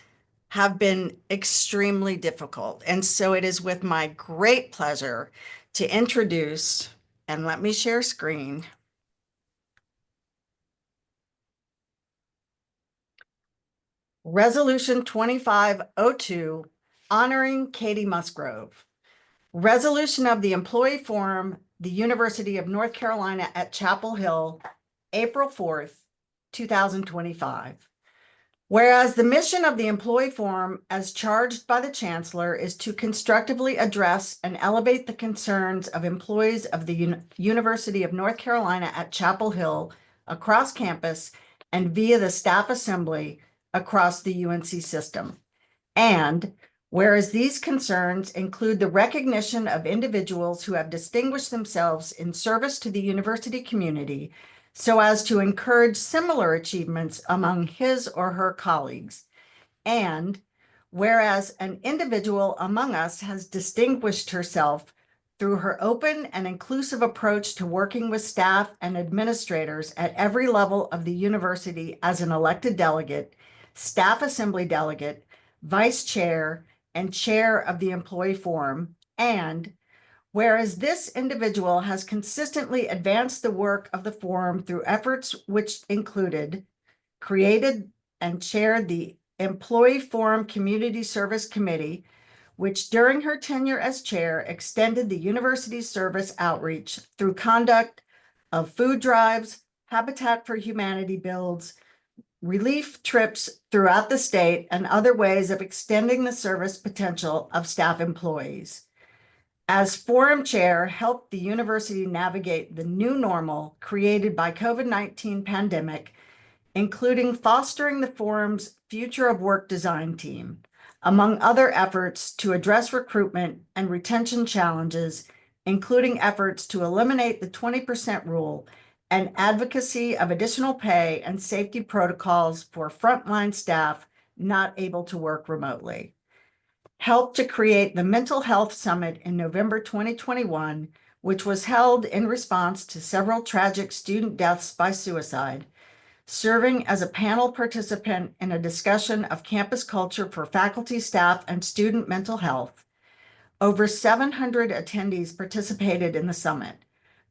have been extremely difficult. And so it is with my great pleasure to introduce, and let me share screen, Resolution 2502, honoring Katie Musgrove. Resolution of the Employee Forum, the University of North Carolina at Chapel Hill, April 4th, 2025. Whereas the mission of the Employee Forum, as charged by the Chancellor, is to constructively address and elevate the concerns of employees of the University of North Carolina at Chapel Hill across campus and via the staff assembly across the UNC system. And whereas these concerns include the recognition of individuals who have distinguished themselves in service to the university community so as to encourage similar achievements among his or her colleagues. And whereas an individual among us has distinguished herself through her open and inclusive approach to working with staff and administrators at every level of the university as an elected delegate, staff assembly delegate, vice chair, and chair of the Employee Forum, and whereas this individual has consistently advanced the work of the forum through efforts which included created and chaired the Employee Forum Community Service Committee, which during her tenure as chair extended the university's service outreach through conduct of food drives, Habitat for Humanity builds, relief trips throughout the state, and other ways of extending the service potential of staff employees. As forum chair, helped the university navigate the new normal created by COVID-19 pandemic, including fostering the forum's future of work design team, among other efforts to address recruitment and retention challenges, including efforts to eliminate the 20% rule and advocacy of additional pay and safety protocols for frontline staff not able to work remotely. Helped to create the Mental Health Summit in November 2021, which was held in response to several tragic student deaths by suicide, serving as a panel participant in a discussion of campus culture for faculty, staff, and student mental health. Over 700 attendees participated in the summit,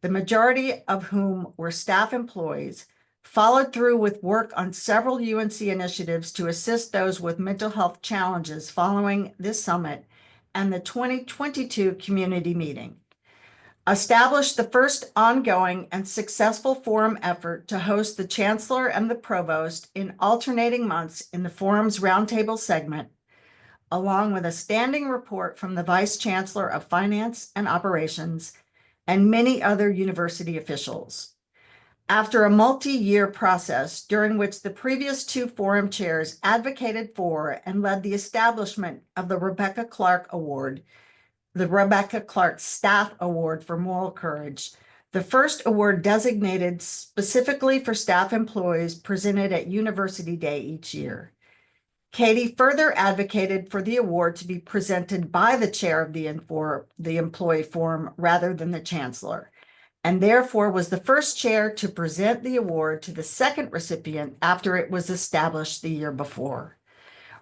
the majority of whom were staff employees, followed through with work on several UNC initiatives to assist those with mental health challenges following this summit and the 2022 community meeting. Established the first ongoing and successful forum effort to host the Chancellor and the Provost in alternating months in the forum's roundtable segment, along with a standing report from the Vice Chancellor of Finance and Operations and many other university officials. After a multi-year process during which the previous two forum chairs advocated for and led the establishment of the Rebecca Clark Award, the Rebecca Clark Staff Award for Moral Courage, the first award designated specifically for staff employees presented at University Day each year. Katie further advocated for the award to be presented by the chair of the employee forum rather than the chancellor, and therefore was the first chair to present the award to the second recipient after it was established the year before.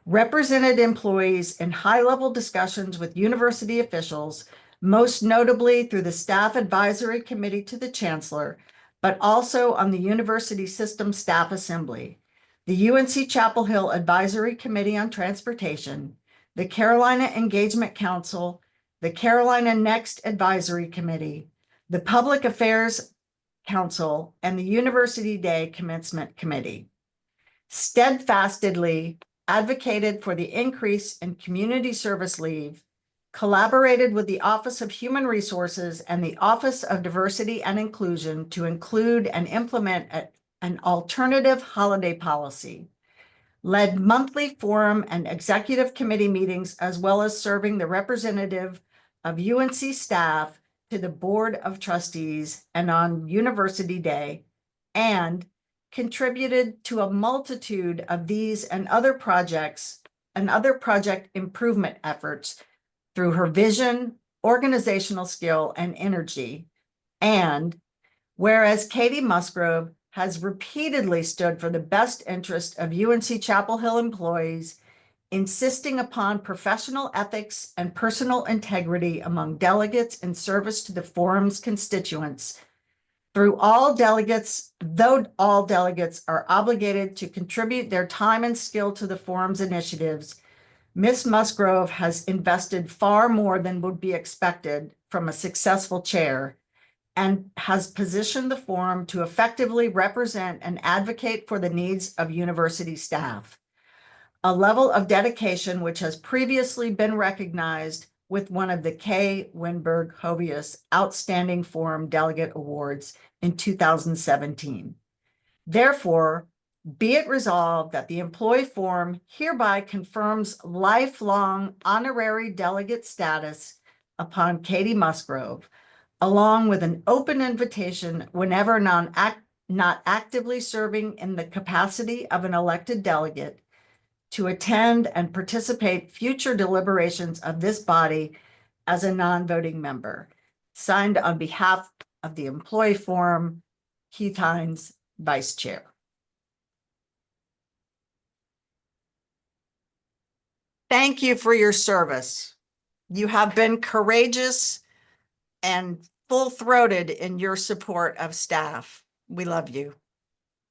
Represented employees in high-level discussions with university officials, most notably through the Staff Advisory Committee to the Chancellor, but also on the University System Staff Assembly, the UNC-Chapel Hill Advisory Committee on Transportation, the Carolina Engagement Council, the Carolina Next Advisory Committee, the Public Affairs Council, and the University Day Commencement Committee. Steadfastly advocated for the increase in community service leave, collaborated with the Office of Human Resources and the Office of Diversity and Inclusion to include and implement an alternative holiday policy, led monthly forum and executive committee meetings, as well as serving the representative of UNC staff to the Board of Trustees and on University Day, and contributed to a multitude of these and other projects and other project improvement efforts through her vision, organizational skill, and energy. And whereas Katie Musgrove has repeatedly stood for the best interest of UNC-Chapel Hill employees, insisting upon professional ethics and personal integrity among delegates in service to the forum's constituents, though all delegates are obligated to contribute their time and skill to the forum's initiatives, Ms. Musgrove has invested far more than would be expected from a successful chair and has positioned the forum to effectively represent and advocate for the needs of university staff, a level of dedication which has previously been recognized with one of the K. Winberg Hovius Outstanding Forum Delegate Awards in 2017. Therefore, be it resolved that the employee forum hereby confirms lifelong honorary delegate status upon Katie Musgrove, along with an open invitation whenever not actively serving in the capacity of an elected delegate to attend and participate future deliberations of this body as a non-voting member. Signed on behalf of the employee forum, Keith Hines, Vice Chair. Thank you for your service. You have been courageous and full-throated in your support of staff. We love you.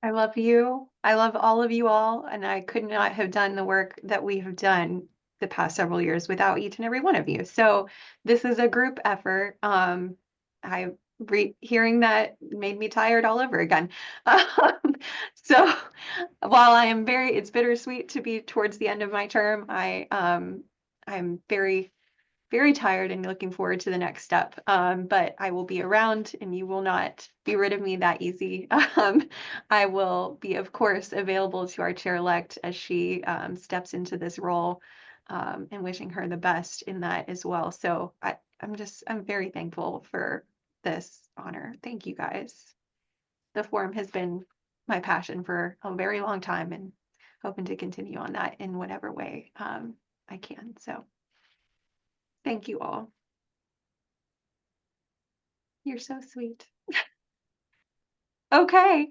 I love you. I love all of you all, and I could not have done the work that we have done the past several years without each and every one of you. So this is a group effort. I hearing that made me tired all over again. So while I am it's bittersweet to be towards the end of my term, I'm very, very tired and looking forward to the next step. But I will be around and you will not be rid of me that easy. I will be, of course, available to our chair-elect as she steps into this role, and wishing her the best in that as well. So I'm very thankful for this honor. Thank you guys. The forum has been my passion for a very long time and hoping to continue on that in whatever way I can. So thank you all. You're so sweet. Okay.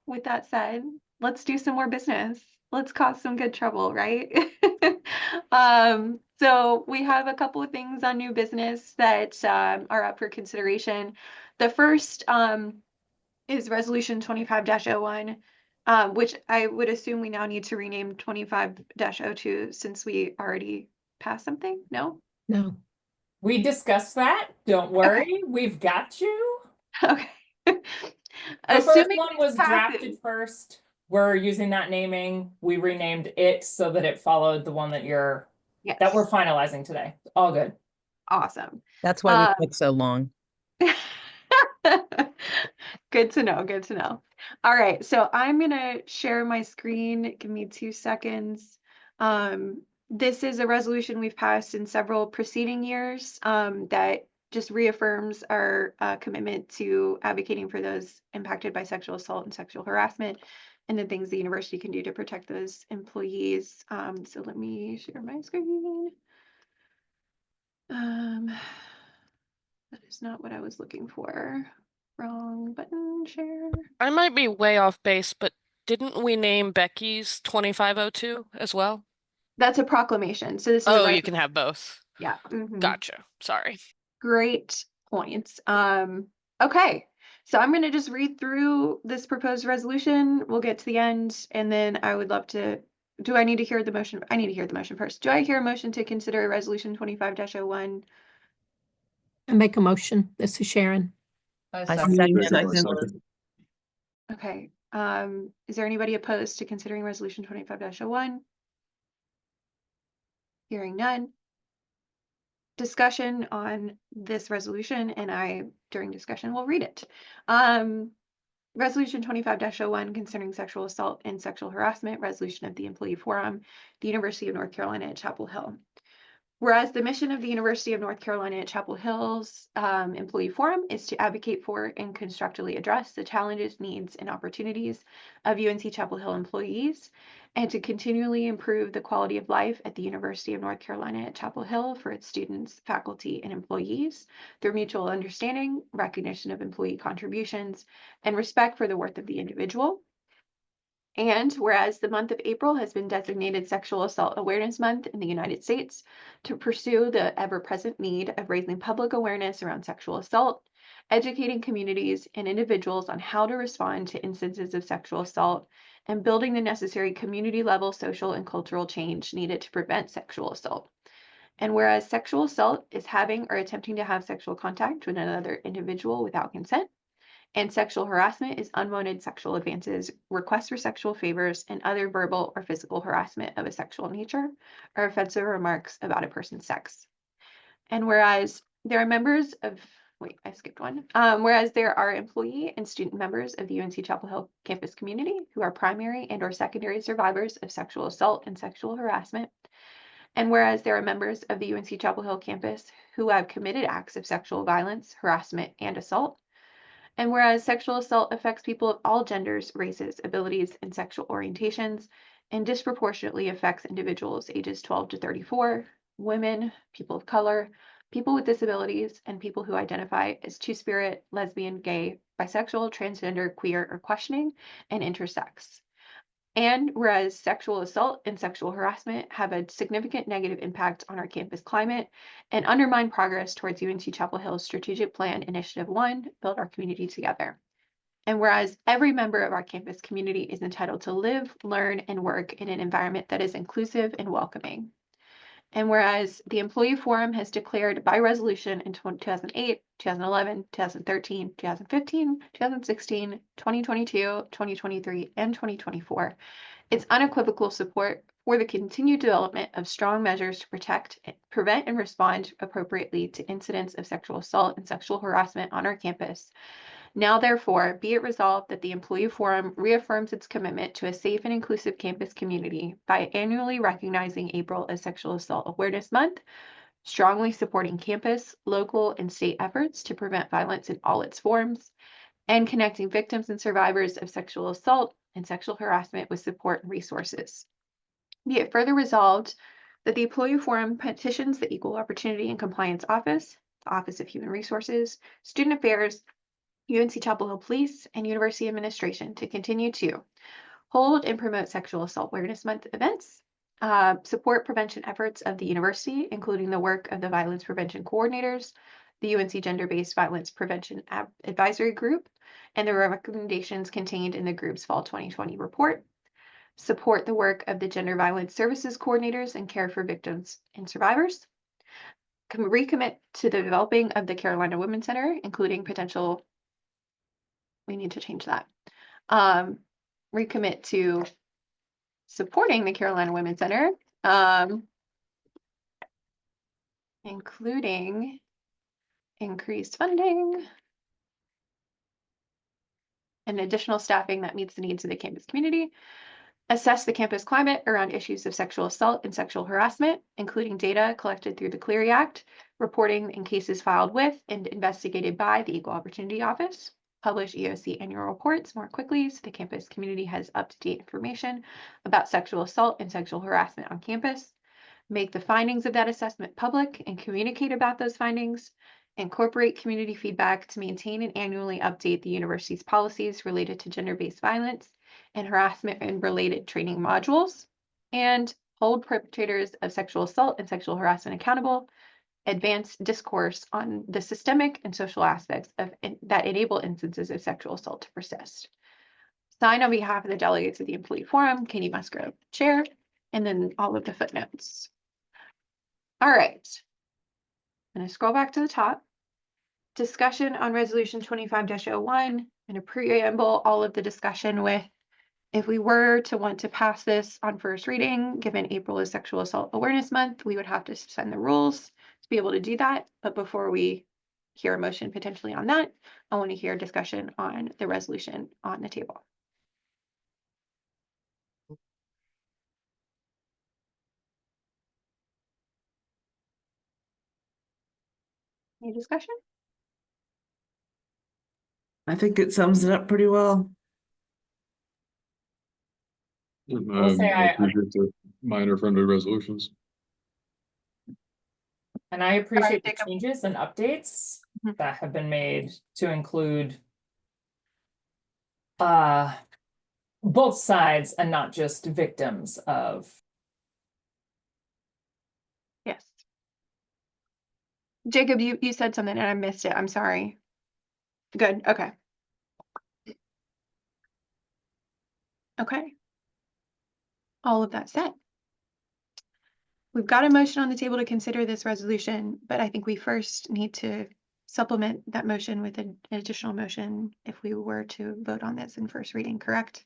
With that said, let's do some more business. Let's cause some good trouble, right? So we have a couple of things on new business that are up for consideration. The first is Resolution 25-01, which I would assume we now need to rename 25-02 since we already passed something. No?
No. We discussed that. Don't worry. We've got you.
Okay.
The first
Assuming
one
this
was
passes.
drafted first. We're using that naming. We renamed it so that it followed the one that that we're finalizing today. All good.
Awesome.
That's why we took so long.
Good to know. Good to know. All right. So I'm going to share my screen. Give me 2 seconds. This is a resolution we've passed in several preceding years that just reaffirms our commitment to advocating for those impacted by sexual assault and sexual harassment and the things the university can do to protect those employees. So let me share my screen. That is not what I was looking for. Wrong button, share.
I might be way off base, but didn't we name Becci's 2502 as well?
That's a proclamation. So this is
Oh, you can have both.
Yeah.
Gotcha. Sorry.
Great points. Okay. So I'm going to just read through this proposed resolution. We'll get to the end, and then I would love to. Do I need to hear the motion? I need to hear the motion first. Do I hear a motion to consider Resolution 25-01?
I make a motion. This is Sharon.
I
Second.
Okay. Is there anybody opposed to considering Resolution 25-01? Hearing none. Discussion on this resolution, and during discussion, will read it. Resolution 25-01 concerning sexual assault and sexual harassment, resolution of the Employee Forum, the University of North Carolina at Chapel Hill. Whereas the mission of the University of North Carolina at Chapel Hill's Employee Forum is to advocate for and constructively address the challenges, needs, and opportunities of UNC-Chapel Hill employees, and to continually improve the quality of life at the University of North Carolina at Chapel Hill for its students, faculty, and employees through mutual understanding, recognition of employee contributions, and respect for the worth of the individual. And whereas the month of April has been designated Sexual Assault Awareness Month in the United States to pursue the ever-present need of raising public awareness around sexual assault, educating communities and individuals on how to respond to instances of sexual assault, and building the necessary community-level social and cultural change needed to prevent sexual assault. And whereas sexual assault is having or attempting to have sexual contact with another individual without consent, and sexual harassment is unwanted sexual advances, requests for sexual favors, and other verbal or physical harassment of a sexual nature or offensive remarks about a person's sex. And whereas there are members of, wait, I skipped one. Whereas there are employee and student members of the UNC-Chapel Hill campus community who are primary and or secondary survivors of sexual assault and sexual harassment. And whereas there are members of the UNC-Chapel Hill campus who have committed acts of sexual violence, harassment, and assault. And whereas sexual assault affects people of all genders, races, abilities, and sexual orientations, and disproportionately affects individuals ages 12 to 34, women, people of color, people with disabilities, and people who identify as two-spirit, lesbian, gay, bisexual, transgender, queer, or questioning, and intersex. And whereas sexual assault and sexual harassment have a significant negative impact on our campus climate and undermine progress towards UNC-Chapel Hill's Strategic Plan Initiative 1, Build Our Community Together. And whereas every member of our campus community is entitled to live, learn, and work in an environment that is inclusive and welcoming. And whereas the Employee Forum has declared by resolution in 2008, 2011, 2013, 2015, 2016, 2022, 2023, and 2024, its unequivocal support for the continued development of strong measures to protect, prevent, and respond appropriately to incidents of sexual assault and sexual harassment on our campus. Now, therefore, be it resolved that the Employee Forum reaffirms its commitment to a safe and inclusive campus community by annually recognizing April as Sexual Assault Awareness Month, strongly supporting campus, local, and state efforts to prevent violence in all its forms, and connecting victims and survivors of sexual assault and sexual harassment with support and resources. Be it further resolved that the Employee Forum petitions the Equal Opportunity and Compliance Office, the Office of Human Resources, Student Affairs, UNC-Chapel Hill Police, and University Administration to continue to hold and promote Sexual Assault Awareness Month events, support prevention efforts of the university, including the work of the Violence Prevention Coordinators, the UNC Gender-Based Violence Prevention Advisory Group, and the recommendations contained in the group's Fall 2020 report, support the work of the Gender Violence Services Coordinators and care for victims and survivors, recommit to the developing of the Carolina Women's Center, including potential, we need to change that, recommit to supporting the Carolina Women's Center, including increased funding and additional staffing that meets the needs of the campus community, assess the campus climate around issues of sexual assault and sexual harassment, including data collected through the Clery Act, reporting in cases filed with and investigated by the Equal Opportunity Office, publish EOC annual reports more quickly so the campus community has up-to-date information about sexual assault and sexual harassment on campus, make the findings of that assessment public and communicate about those findings, incorporate community feedback to maintain and annually update the university's policies related to gender-based violence and harassment and related training modules, and hold perpetrators of sexual assault and sexual harassment accountable, advance discourse on the systemic and social aspects of that enable instances of sexual assault to persist. Signed on behalf of the delegates of the Employee Forum, Katie Musgrove, Chair, and then all of the footnotes. All right. I'm going to scroll back to the top. Discussion on Resolution 25-01 and a preamble, all of the discussion with if we were to want to pass this on first reading, given April is Sexual Assault Awareness Month, we would have to suspend the rules to be able to do that. But before we hear a motion potentially on that, I want to hear discussion on the resolution on the table. Any discussion?
I think it sums it up pretty well.
We'll say
I appreciate the minor friendly resolutions.
And I appreciate the changes and updates that have been made to include both sides and not just victims of.
Yes. Jacob, you said something and I missed it. I'm sorry. Good. Okay. Okay. All of that said, we've got a motion on the table to consider this resolution, but I think we first need to supplement that motion with an additional motion if we were to vote on this in first reading, correct?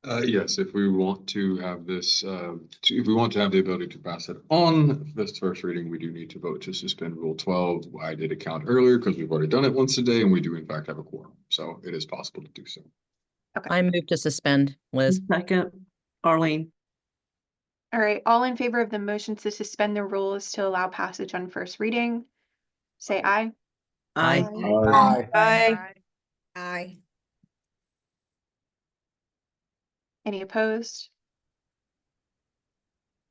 Yes, if we want to have this, if we want to have the ability to pass it on this first reading, we do need to vote to suspend Rule 12. I did a count earlier because we've already done it once a day and we do in fact have a quorum. So it is possible to do so.
Okay.
I move to suspend, Liz.
Second, Arlene.
All right, all in favor of the motion to suspend the rules to allow passage on first reading, say aye.
Aye.
Aye.
Aye.
Aye.
Any opposed?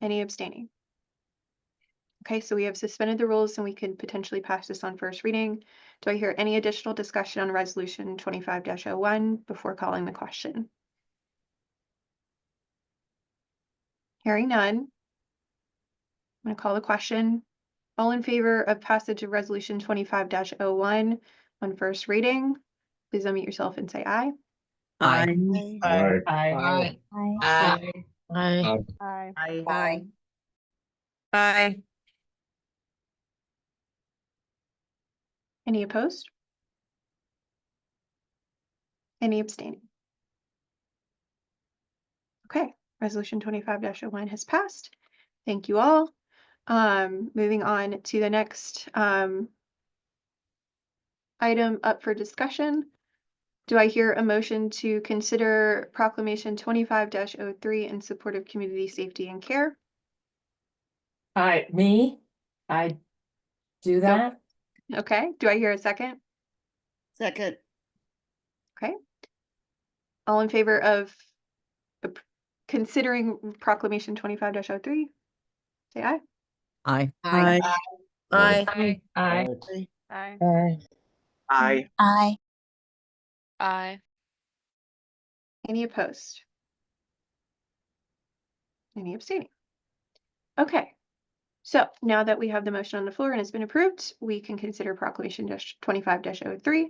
Any abstaining? Okay, so we have suspended the rules and we could potentially pass this on first reading. Do I hear any additional discussion on Resolution 25-01 before calling the question? Hearing none. I'm going to call the question. All in favor of passage of Resolution 25-01 on first reading, please unmute yourself and say aye.
Aye.
Aye.
Aye.
Aye.
Aye.
Aye.
Any opposed? Any abstaining? Okay, resolution 25-01 has passed. Thank you all. Moving on to the next item up for discussion. Do I hear a motion to consider proclamation 25-03 in support of community safety and care?
I do that.
Okay, do I hear a second?
Second.
Okay. All in favor of considering proclamation 25-03? Say aye.
Aye.
Aye.
Aye.
Aye.
Aye.
Aye.
Aye.
Aye.
Aye.
Any opposed? Any abstaining? Okay. So now that we have the motion on the floor and it's been approved, we can consider proclamation 25-03.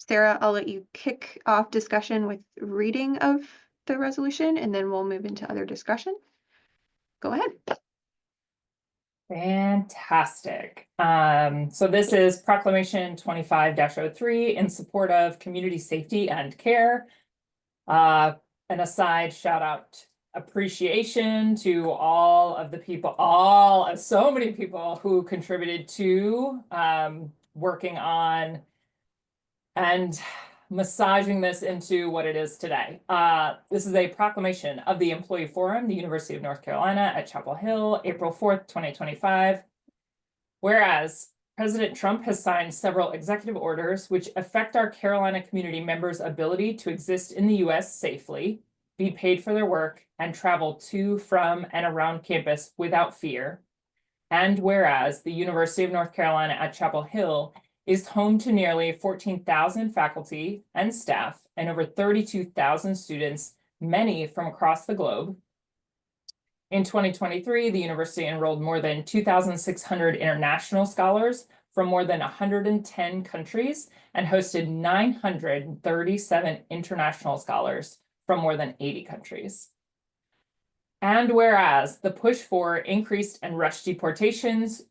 Sarah, I'll let you kick off discussion with reading of the resolution, and then we'll move into other discussion. Go ahead.
Fantastic. So this is proclamation 25-03 in support of community safety and care. An aside shout out appreciation to all of the people, so many people who contributed to working on and massaging this into what it is today. This is a proclamation of the Employee Forum, the University of North Carolina at Chapel Hill, April 4th, 2025. Whereas President Trump has signed several executive orders which affect our Carolina community members' ability to exist in the U.S. safely, be paid for their work, and travel to, from, and around campus without fear. And whereas the University of North Carolina at Chapel Hill is home to nearly 14,000 faculty and staff and over 32,000 students, many from across the globe. In 2023, the university enrolled more than 2,600 international scholars from more than 110 countries and hosted 937 international scholars from more than 80 countries. And whereas the push for increased and rushed deportations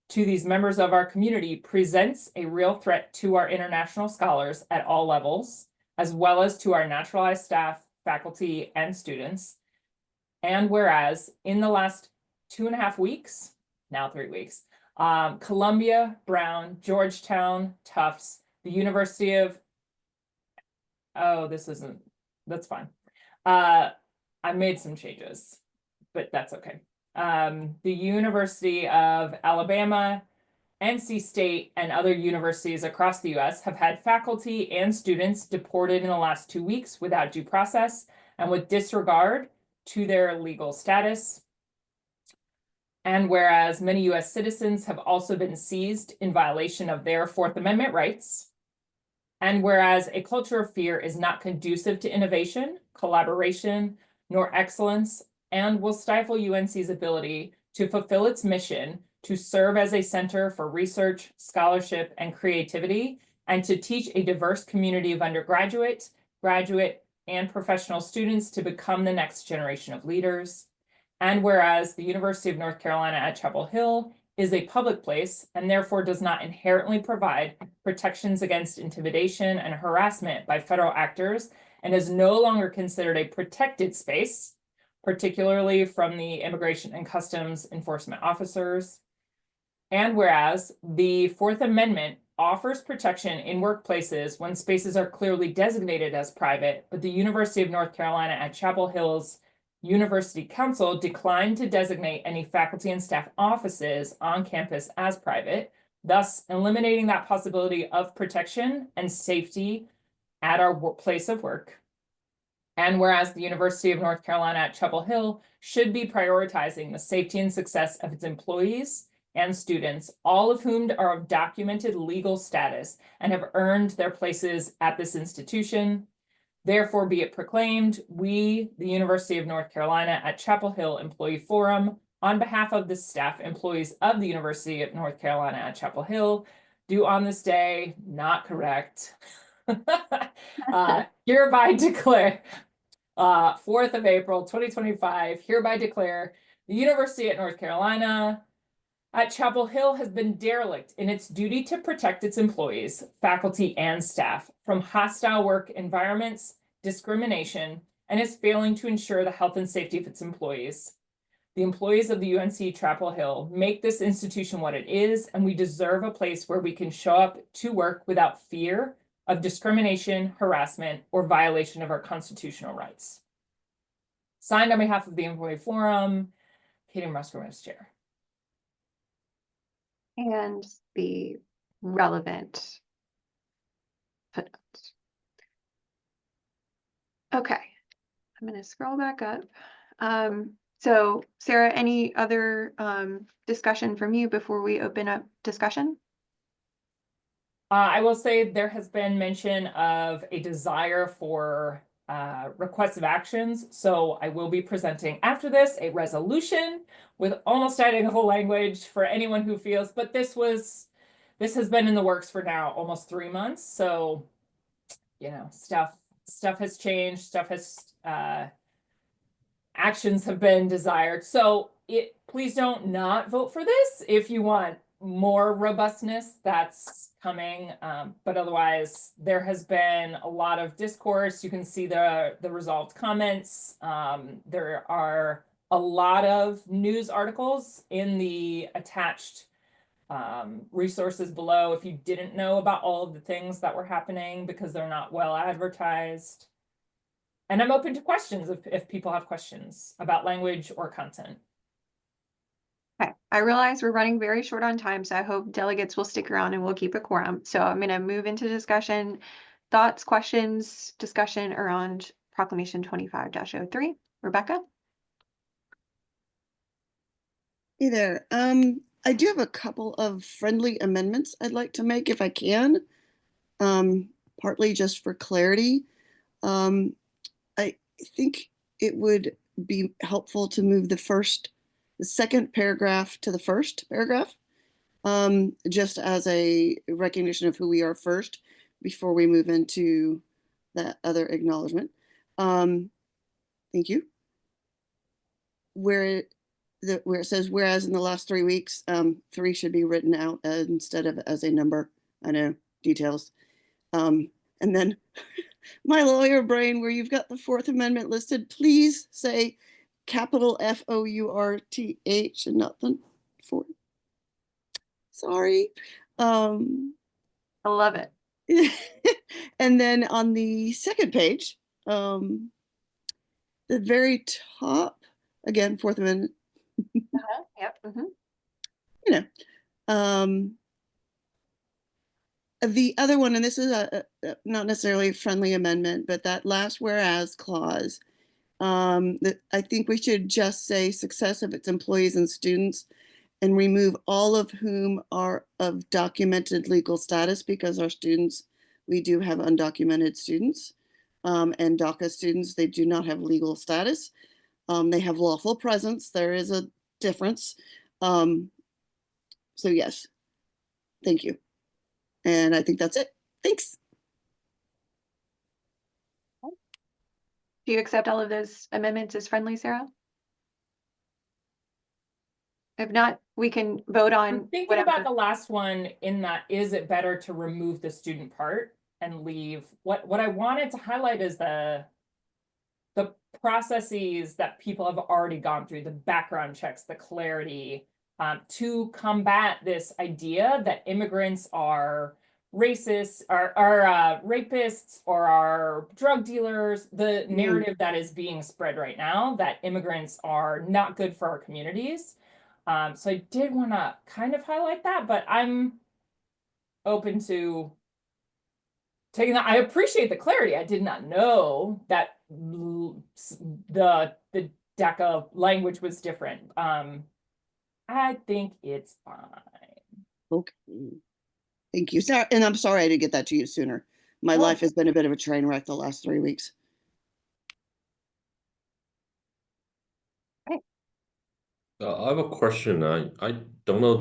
to these members of our community presents a real threat to our international scholars at all levels, as well as to our naturalized staff, faculty, and students. And whereas in the last 2.5 weeks, now 3 weeks, Columbia, Brown, Georgetown, Tufts, the University of, that's fine. I made some changes, but that's okay. The University of Alabama, NC State, and other universities across the US have had faculty and students deported in the last 2 weeks without due process and with disregard to their legal status. And whereas many US citizens have also been seized in violation of their Fourth Amendment rights. And whereas a culture of fear is not conducive to innovation, collaboration, nor excellence, and will stifle UNC's ability to fulfill its mission to serve as a center for research, scholarship, and creativity, and to teach a diverse community of undergraduate, graduate, and professional students to become the next generation of leaders. And whereas the University of North Carolina at Chapel Hill is a public place and therefore does not inherently provide protections against intimidation and harassment by federal actors and is no longer considered a protected space, particularly from the Immigration and Customs Enforcement officers. And whereas the Fourth Amendment offers protection in workplaces when spaces are clearly designated as private, but the University of North Carolina at Chapel Hill's University Council declined to designate any faculty and staff offices on campus as private, thus eliminating that possibility of protection and safety at our place of work. And whereas the University of North Carolina at Chapel Hill should be prioritizing the safety and success of its employees and students, all of whom are of documented legal status and have earned their places at this institution. Therefore, be it proclaimed, we, the University of North Carolina at Chapel Hill Employee Forum, on behalf of the staff employees of the University of North Carolina at Chapel Hill, do on this day, not correct, hereby declare 4th of April, 2025, hereby declare the University at North Carolina at Chapel Hill has been derelict in its duty to protect its employees, faculty, and staff from hostile work environments, discrimination, and is failing to ensure the health and safety of its employees. The employees of the UNC-Chapel Hill make this institution what it is, and we deserve a place where we can show up to work without fear of discrimination, harassment, or violation of our constitutional rights. Signed on behalf of the Employee Forum, Katie Musgrove as chair.
And the relevant footnotes. Okay, I'm going to scroll back up. So Sarah, any other discussion from you before we open up discussion?
I will say there has been mention of a desire for requests of actions. So I will be presenting after this a resolution with almost identical language for anyone who feels, but this has been in the works for now almost 3 months. So, you know, stuff has changed, actions have been desired. So please don't not vote for this if you want more robustness that's coming. But otherwise, there has been a lot of discourse. You can see the resolved comments. There are a lot of news articles in the attached resources below if you didn't know about all of the things that were happening because they're not well advertised. And I'm open to questions if people have questions about language or content.
Okay, I realize we're running very short on time, so I hope delegates will stick around and we'll keep a quorum. So I'm going to move into discussion. Thoughts, questions, discussion around Proclamation 25-03. Rebecca?
Hey there. I do have a couple of friendly amendments I'd like to make if I can, partly just for clarity. I think it would be helpful to move the second paragraph to the first paragraph, just as a recognition of who we are first before we move into that other acknowledgement. Thank you. Where it says, whereas in the last 3 weeks, 3 should be written out instead of as a number. I know, details. And then my lawyer brain, where you've got the Fourth Amendment listed, please say capital FOURTH and not the fourth. Sorry.
I love it.
And then on the second page, the very top, again, Fourth Amendment.
Yep.
You know, the other one, and this is not necessarily a friendly amendment, but that last whereas clause, that I think we should just say success of its employees and students and remove all of whom are of documented legal status, because our students, we do have undocumented students, and DACA students, they do not have legal status. They have lawful presence. There is a difference. So yes, thank you. And I think that's it. Thanks.
Do you accept all of those amendments as friendly, Sarah? If not, we can vote on
I'm thinking
whatever.
about the last one in that, is it better to remove the student part and leave? What I wanted to highlight is the processes that people have already gone through, the background checks, the clarity, to combat this idea that immigrants are racist, are rapists, or are drug dealers. The narrative that is being spread right now, that immigrants are not good for our communities. So I did want to kind of highlight that, but I'm open to taking that. I appreciate the clarity. I did not know that the DACA language was different. I think it's fine.
Okay. Thank you, Sarah. And I'm sorry I didn't get that to you sooner. My life has been a bit of a train wreck the last 3 weeks.
I have a question. I don't know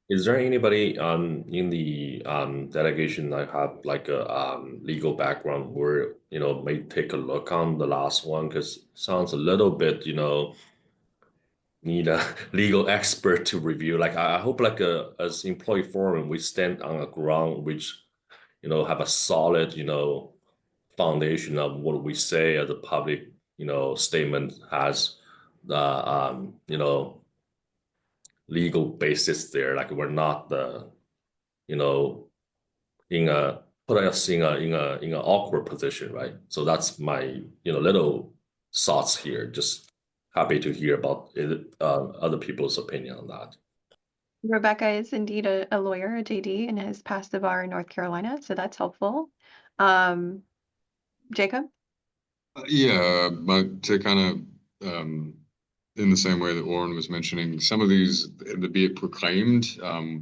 Is there anybody in the delegation that have like a legal background where may take a look on the last one? Because sounds a little bit need a legal expert to review. Like I hope like as employee forum we stand on a ground which have a solid foundation of what we say as a public statement has the legal basis there. Like we're not the in a put us in a awkward position, right? So that's my little thoughts here. Just happy to hear about it, other people's opinion on that.
Rebecca is indeed a lawyer, a JD, and has passed the bar in North Carolina, so that's helpful. Jacob?
Yeah, but to kind of in the same way that Lauren was mentioning, some of these, the be it proclaimed,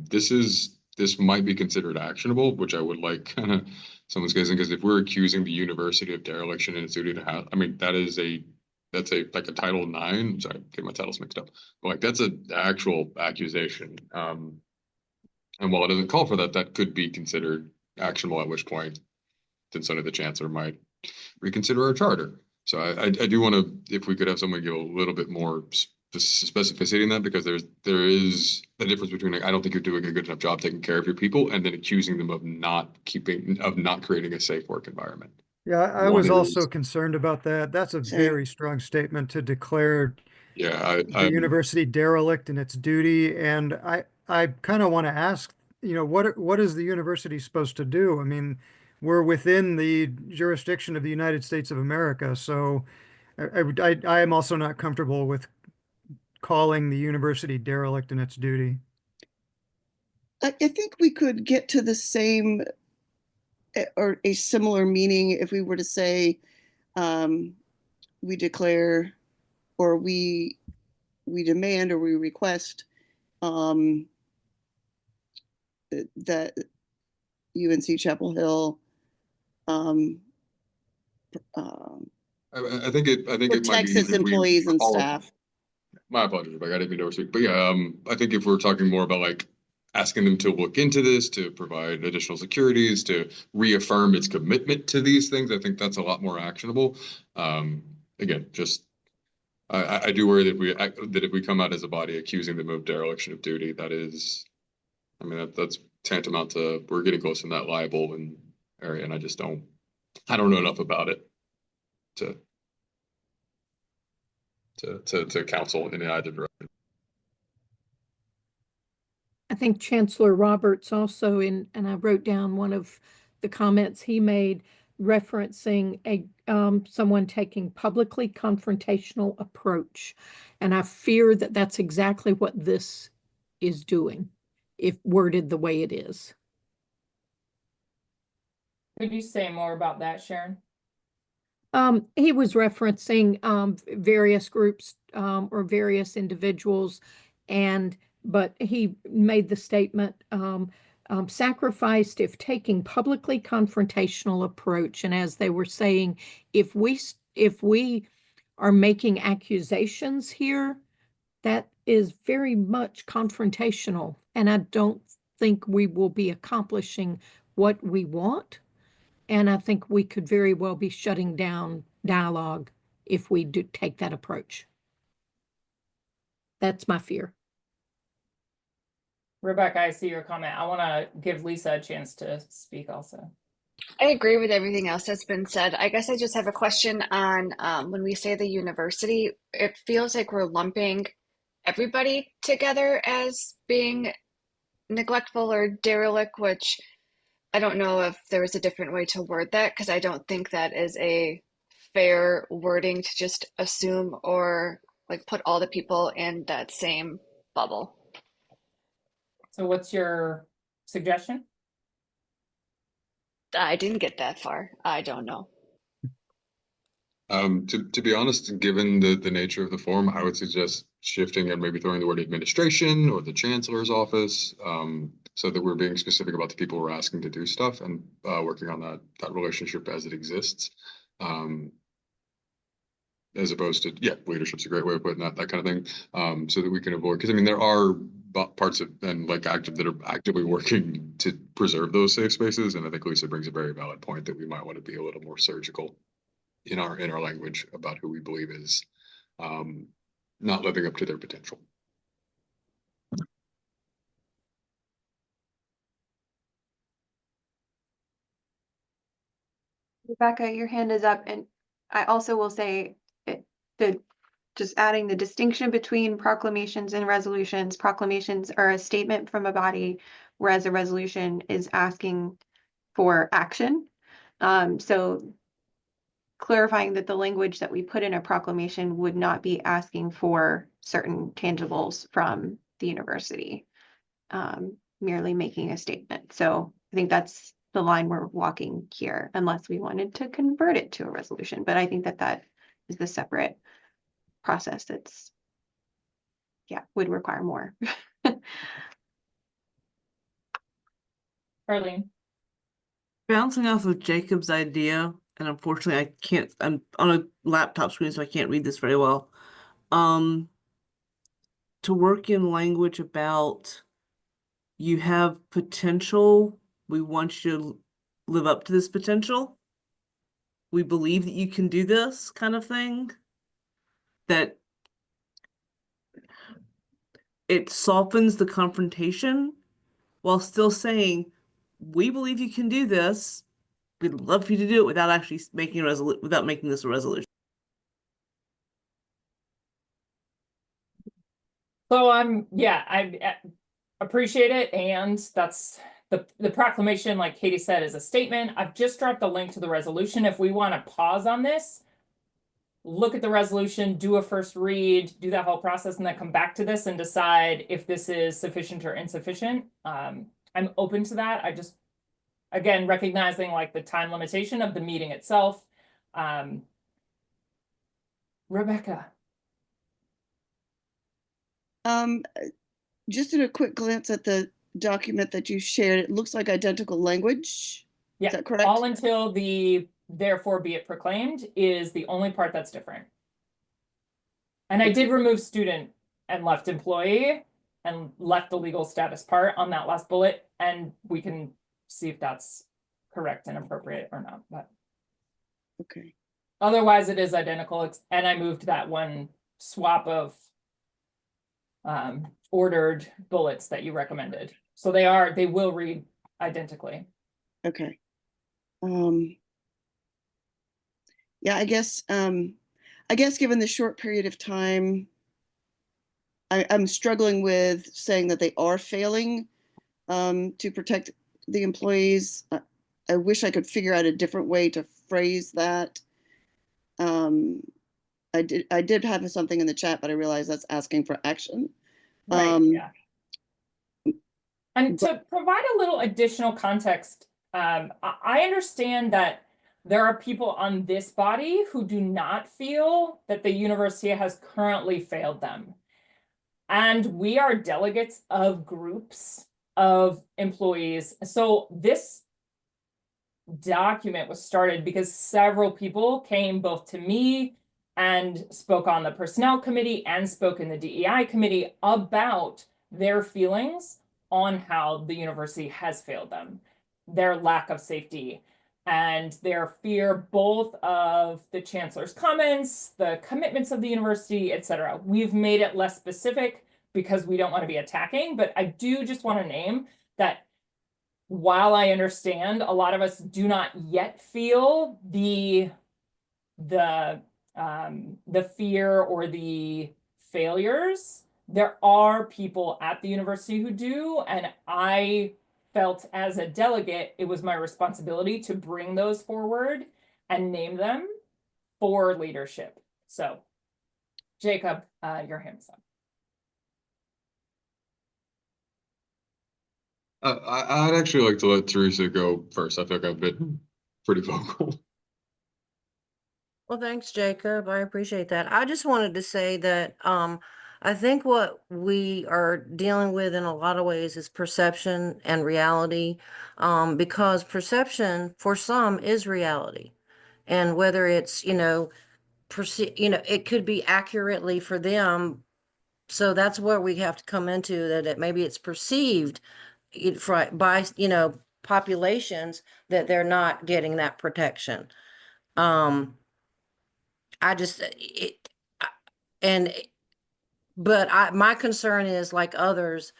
this might be considered actionable, which I would like kind of someone's guessing, because if we're accusing the university of dereliction in its duty to have, I mean, that's like a Title IX. Sorry, get my titles mixed up. But like that's an actual accusation. And while it doesn't call for that, that could be considered actionable. At which point, then suddenly the chancellor might reconsider our charter. So I do want to, if we could have someone give a little bit more specificity in that, because there is a difference between like, I don't think you're doing a good enough job taking care of your people, and then accusing them of not creating a safe work environment.
Yeah, I was also concerned about that. That's a very strong statement to declare the university derelict in its duty. And I kind of want to ask, what is the university supposed to do? I mean, we're within the jurisdiction of the United States of America. So I am also not comfortable with calling the university derelict in its duty.
I think we could get to the same or a similar meaning if we were to say we declare or we demand or we request that UNC-Chapel Hill
I think it might be
protects its
easier if we
employees and
call it-
staff.
My apologies, Rebecca. I didn't mean to overspeak. But yeah, I think if we're talking more about like asking them to look into this, to provide additional securities, to reaffirm its commitment to these things, I think that's a lot more actionable. Again, just I do worry that if we come out as a body accusing them of dereliction of duty, that is, I mean, that's tantamount to we're getting close in that liable and area, and I don't know enough about it to counsel in either direction.
I think Chancellor Roberts also and I wrote down one of the comments he made referencing someone taking publicly confrontational approach. And I fear that that's exactly what this is doing, if worded the way it is.
Could you say more about that, Sharon?
He was referencing various groups or various individuals, but he made the statement sacrificed if taking publicly confrontational approach. And as they were saying, if we are making accusations here, that is very much confrontational, and I don't think we will be accomplishing what we want. And I think we could very well be shutting down dialogue if we do take that approach. That's my fear.
Rebecca, I see your comment. I want to give Lisa a chance to speak also.
I agree with everything else that's been said. I guess I just have a question on when we say the university, it feels like we're lumping everybody together as being neglectful or derelict, which I don't know if there was a different way to word that, because I don't think that is a fair wording to just assume or like put all the people in that same bubble.
So what's your suggestion?
I didn't get that far. I don't know.
To be honest, given the nature of the form, I would suggest shifting and maybe throwing the word administration or the chancellor's office, so that we're being specific about the people we're asking to do stuff and working on that relationship as it exists. As opposed to, leadership's a great way of putting that kind of thing, so that we can avoid, because I mean, there are parts of and like active that are actively working to preserve those safe spaces. And I think Lisa brings a very valid point that we might want to be a little more surgical in our language about who we believe is not living up to their potential.
Rebecca, your hand is up, and I also will say the just adding the distinction between proclamations and resolutions. Proclamations are a statement from a body, whereas a resolution is asking for action. So clarifying that the language that we put in a proclamation would not be asking for certain tangibles from the university, merely making a statement. So I think that's the line we're walking here, unless we wanted to convert it to a resolution. But I think that that is the separate process that's, yeah, would require more.
Arlene.
Bouncing off of Jacob's idea, and unfortunately I can't, I'm on a laptop screen, so I can't read this very well. To work in language about you have potential, we want you to live up to this potential. We believe that you can do this kind of thing. That it softens the confrontation while still saying, we believe you can do this. We'd love for you to do it without actually making a without making this a resolution.
So I appreciate it, and that's the proclamation, like Katie said, is a statement. I've just dropped the link to the resolution. If we want to pause on this, look at the resolution, do a first read, do that whole process, and then come back to this and decide if this is sufficient or insufficient. I'm open to that. I just, again, recognizing like the time limitation of the meeting itself. Rebecca.
Just in a quick glance at the document that you shared, it looks like identical language.
Yeah,
Is that correct?
all until the therefore be it proclaimed is the only part that's different. And I did remove student and left employee and left the legal status part on that last bullet, and we can see if that's correct and appropriate or not. But
okay.
Otherwise, it is identical, and I moved that one swap of ordered bullets that you recommended. So they will read identically.
Okay. Yeah, I guess given the short period of time, I'm struggling with saying that they are failing to protect the employees. I wish I could figure out a different way to phrase that. I did have something in the chat, but I realized that's asking for action.
Right, yeah. And to provide a little additional context, I understand that there are people on this body who do not feel that the university has currently failed them. And we are delegates of groups of employees. So this document was started because several people came both to me and spoke on the personnel committee and spoke in the DEI committee about their feelings on how the university has failed them, their lack of safety, and their fear both of the chancellor's comments, the commitments of the university, etc. We've made it less specific because we don't want to be attacking, but I do just want to name that while I understand a lot of us do not yet feel the fear or the failures, there are people at the university who do, and I felt as a delegate, it was my responsibility to bring those forward and name them for leadership. So, Jacob, your hand's up.
I'd actually like to let Teresa go first. I feel like I've been pretty vocal.
Well, thanks, Jacob. I appreciate that. I just wanted to say that I think what we are dealing with in a lot of ways is perception and reality, because perception for some is reality. And whether it's, it could be accurately for them So that's where we have to come into that maybe it's perceived by, you know, populations that they're not getting that protection. I just, and, but my concern is like others,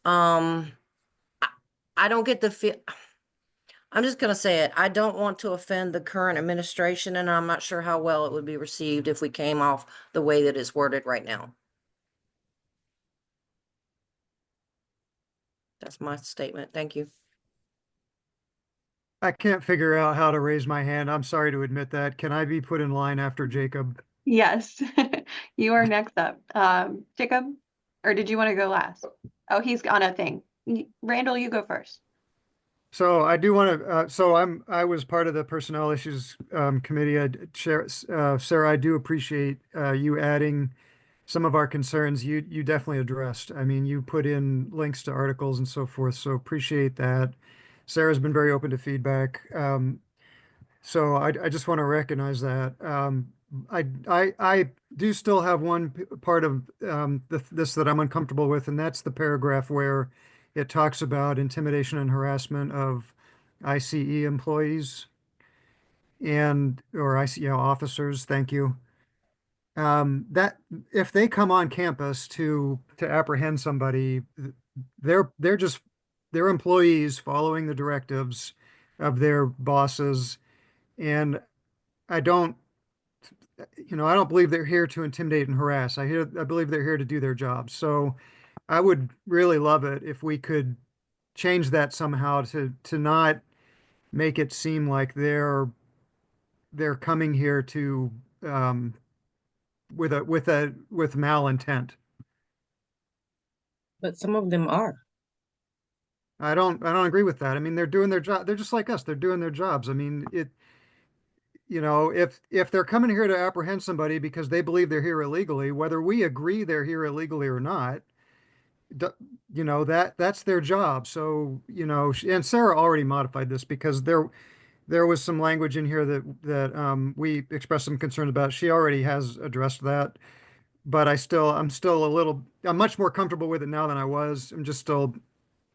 I don't get the feel, I'm just gonna say it, I don't want to offend the current administration, and I'm not sure how well it would be received if we came off the way that it's worded right now. That's my statement. Thank you.
I can't figure out how to raise my hand. I'm sorry to admit that. Can I be put in line after Jacob?
Yes, you are next up. Jacob, or did you want to go last? Oh, he's on a thing. Randall, you go first.
So I do want to, I was part of the Personnel Issues Committee. Sarah, I do appreciate you adding some of our concerns you definitely addressed. I mean, you put in links to articles and so forth, so appreciate that. Sarah's been very open to feedback. So I just want to recognize that. I do still have one part of this that I'm uncomfortable with, and that's the paragraph where it talks about intimidation and harassment of ICE employees or ICE, officers. Thank you. That if they come on campus to apprehend somebody, they're employees following the directives of their bosses, and I don't believe they're here to intimidate and harass. I believe they're here to do their job. So I would really love it if we could change that somehow to not make it seem like they're coming here to with malintent.
But some of them are.
I don't agree with that. I mean, they're doing their job. They're just like us. They're doing their jobs. I mean, if they're coming here to apprehend somebody because they believe they're here illegally, whether we agree they're here illegally or not, that's their job. So, and Sarah already modified this because there was some language in here that we expressed some concerns about. She already has addressed that, but I'm much more comfortable with it now than I was. I'm just still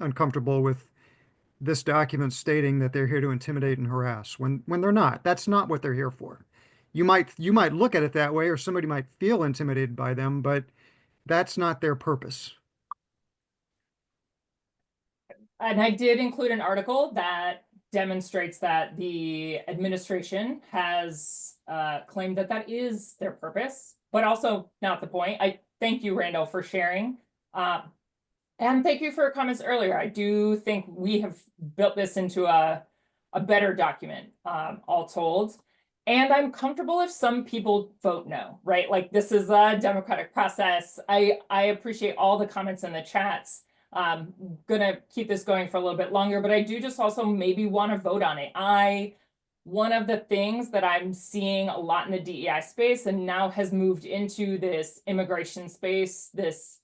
uncomfortable with this document stating that they're here to intimidate and harass when they're not. That's not what they're here for. You might look at it that way, or somebody might feel intimidated by them, but that's not their purpose.
And I did include an article that demonstrates that the administration has claimed that is their purpose, but also not the point. I thank you, Randall, for sharing. And thank you for your comments earlier. I do think we have built this into a better document, all told. And I'm comfortable if some people vote no, right? Like, this is a democratic process. I appreciate all the comments in the chats. Gonna keep this going for a little bit longer, but I do just also maybe want to vote on it. One of the things that I'm seeing a lot in the DEI space and now has moved into this immigration space, this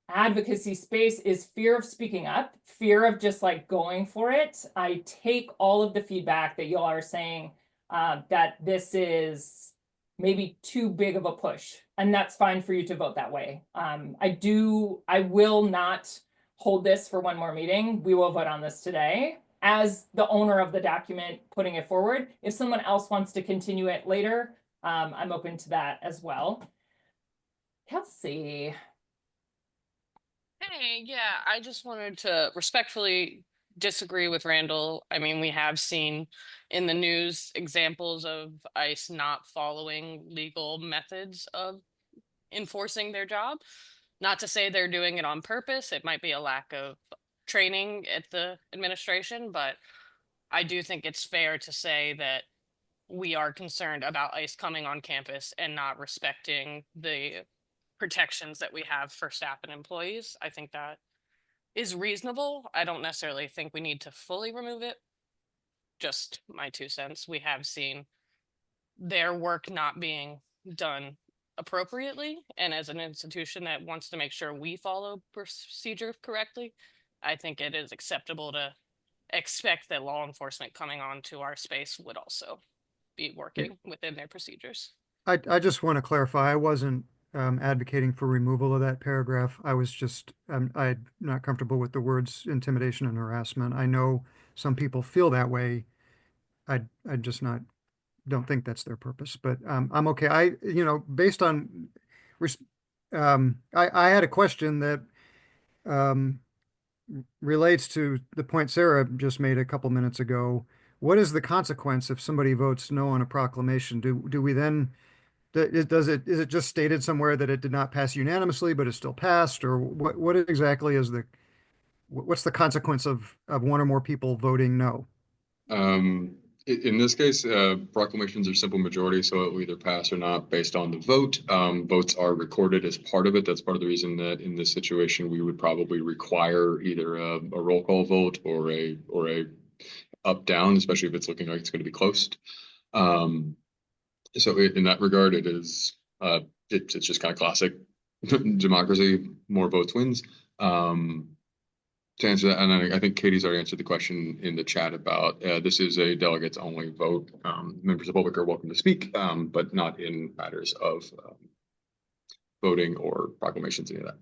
advocacy space, is fear of speaking up, fear of just like going for it. I take all of the feedback that y'all are saying that this is maybe too big of a push, and that's fine for you to vote that way. I will not hold this for one more meeting. We will vote on this today as the owner of the document putting it forward. If someone else wants to continue it later, I'm open to that as well. Kelsey.
Hey, yeah, I just wanted to respectfully disagree with Randall. I mean, we have seen in the news examples of ICE not following legal methods of enforcing their job. Not to say they're doing it on purpose. It might be a lack of training at the administration, but I do think it's fair to say that we are concerned about ICE coming on campus and not respecting the protections that we have for staff and employees. I think that is reasonable. I don't necessarily think we need to fully remove it. Just my 2 cents. We have seen their work not being done appropriately, and as an institution that wants to make sure we follow procedure correctly, I think it is acceptable to expect that law enforcement coming onto our space would also be working within their procedures.
I just want to clarify, I wasn't advocating for removal of that paragraph. I was just, I'm not comfortable with the words intimidation and harassment. I know some people feel that way. I just don't think that's their purpose, but I'm okay. Based on, I had a question that relates to the point Sarah just made a couple minutes ago. What is the consequence if somebody votes no on a proclamation? Do we then, is it just stated somewhere that it did not pass unanimously, but it still passed? Or what exactly is what's the consequence of one or more people voting no?
In this case, proclamations are simple majority, so it will either pass or not based on the vote. Votes are recorded as part of it. That's part of the reason that in this situation, we would probably require either a roll call vote or a up down, especially if it's looking like it's going to be close. So in that regard, it's just kind of classic democracy. More votes wins. To answer that, and I think Katie's already answered the question in the chat about this is a delegates only vote. Members of the public are welcome to speak, but not in matters of voting or proclamations, any of that.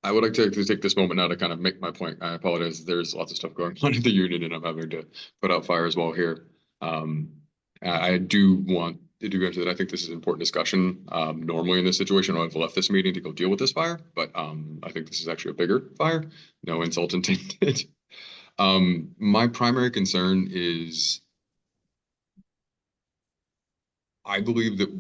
I would like to take this moment now to kind of make my point. I apologize. There's lots of stuff going on in the union, and I'm having to put out fires while here. I do want to go into that. I think this is an important discussion. Normally in this situation, I've left this meeting to go deal with this fire, but I think this is actually a bigger fire. No insult intended. My primary concern is I believe that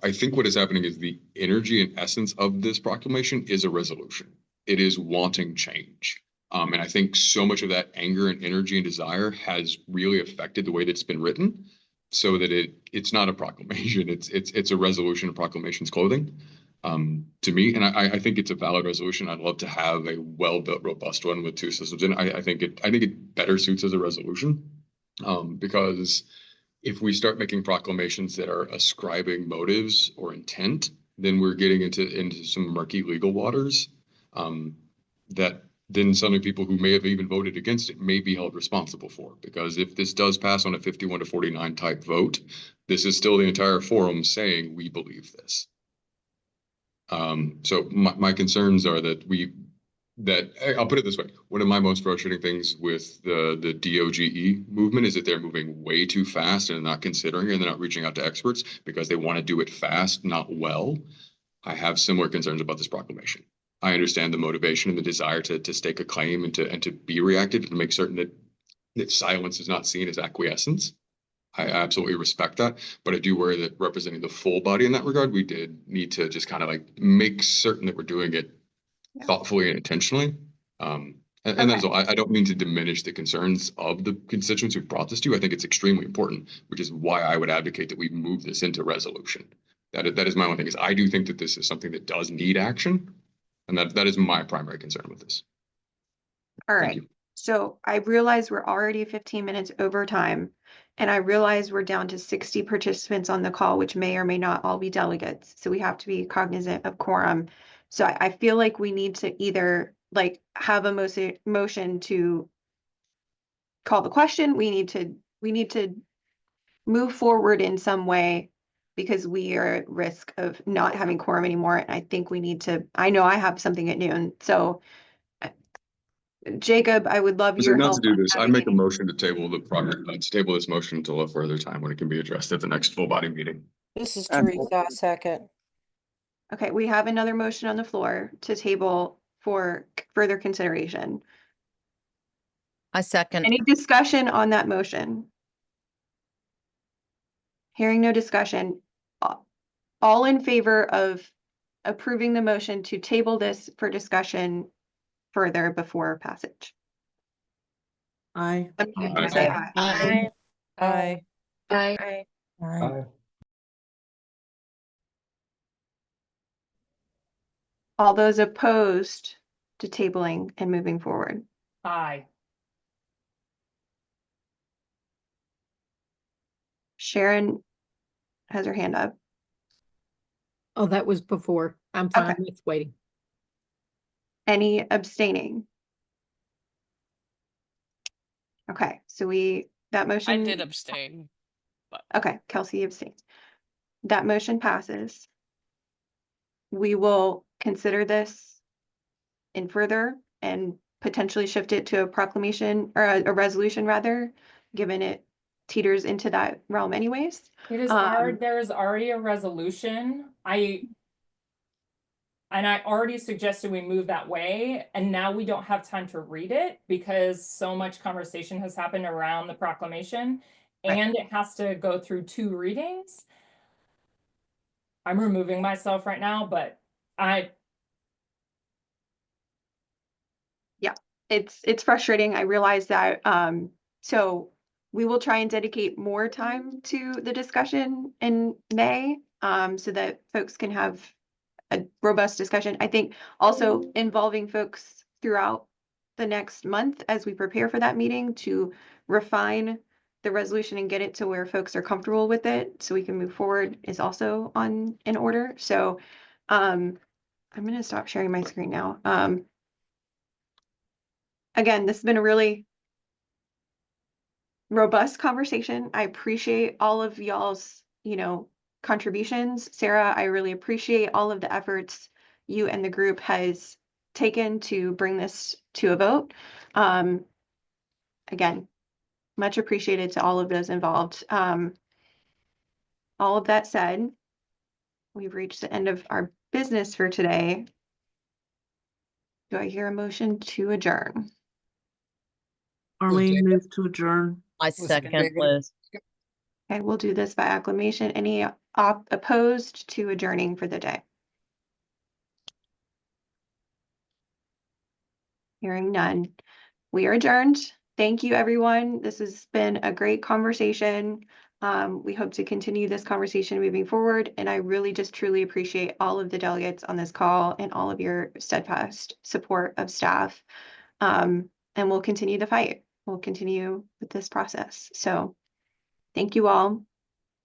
I think what is happening is the energy and essence of this proclamation is a resolution. It is wanting change. And I think so much of that anger and energy and desire has really affected the way that it's been written, so that it's not a proclamation. It's a resolution of proclamation's clothing, to me. And I think it's a valid resolution. I'd love to have a well-built, robust one with two systems in it. I think it better suits as a resolution, because if we start making proclamations that are ascribing motives or intent, then we're getting into some murky legal waters, that then suddenly people who may have even voted against it may be held responsible for. Because if this does pass on a 51-49 type vote, this is still the entire forum saying we believe this. So my concerns are that I'll put it this way. One of my most frustrating things with the DOGE movement is that they're moving way too fast and not considering it, and they're not reaching out to experts because they want to do it fast, not well. I have similar concerns about this proclamation. I understand the motivation and the desire to stake a claim and to be reactive and to make certain that silence is not seen as acquiescence. I absolutely respect that, but I do worry that representing the full body in that regard, we did need to just kind of like make certain that we're doing it thoughtfully and intentionally. And that's all. I don't mean to diminish the concerns of the constituents who brought this to you. I think it's extremely important, which is why I would advocate that we move this into resolution. That is my only thing, is I do think that this is something that does need action. And that is my primary concern with this.
All right. So I realize we're already 15 minutes over time, and I realize we're down to 60 participants on the call, which may or may not all be delegates. So we have to be cognizant of quorum. So I feel like we need to either like have a motion to call the question. We need to move forward in some way, because we are at risk of not having quorum anymore. And I think we need to, I know I have something at noon. So Jacob, I would love your
Not
help.
to do this, I make a motion to table this motion until a further time when it can be addressed at the next full body meeting.
This is Teresa, second.
Okay, we have another motion on the floor to table for further consideration.
I second.
Any discussion on that motion? Hearing no discussion, all in favor of approving the motion to table this for discussion further before passage?
Aye.
Say aye.
Aye.
Aye.
All those opposed to tabling and moving forward?
Aye.
Sharon has her hand up.
Oh, that was before. I'm fine
Okay.
with waiting.
Any abstaining? Okay, so that motion.
I did abstain. But
Okay, Kelsey abstains. that motion passes, we will consider this in further and potentially shift it to a proclamation or a resolution rather, given it teeters into that realm anyways.
It is there is already a resolution. I already suggested we move that way, and now we don't have time to read it because so much conversation has happened around the proclamation, and it has to go through 2 readings. I'm removing myself right now, but
yeah, it's frustrating. I realize that. So we will try and dedicate more time to the discussion in May, so that folks can have a robust discussion. I think also involving folks throughout the next month as we prepare for that meeting to refine the resolution and get it to where folks are comfortable with it so we can move forward is also in order. So I'm going to stop sharing my screen now. Again, this has been a really robust conversation. I appreciate all of y'all's, contributions. Sarah, I really appreciate all of the efforts you and the group has taken to bring this to a vote. Again, much appreciated to all of those involved. All of that said, we've reached the end of our business for today. Do I hear a motion to adjourn?
Arlene moved to adjourn.
I second, Liz.
Okay, we'll do this by acclamation. Any opposed to adjourning for the day? Hearing none. We are adjourned. Thank you, everyone. This has been a great conversation. We hope to continue this conversation moving forward, and I really just truly appreciate all of the delegates on this call and all of your steadfast support of staff. And we'll continue the fight. We'll continue with this process. So thank you all.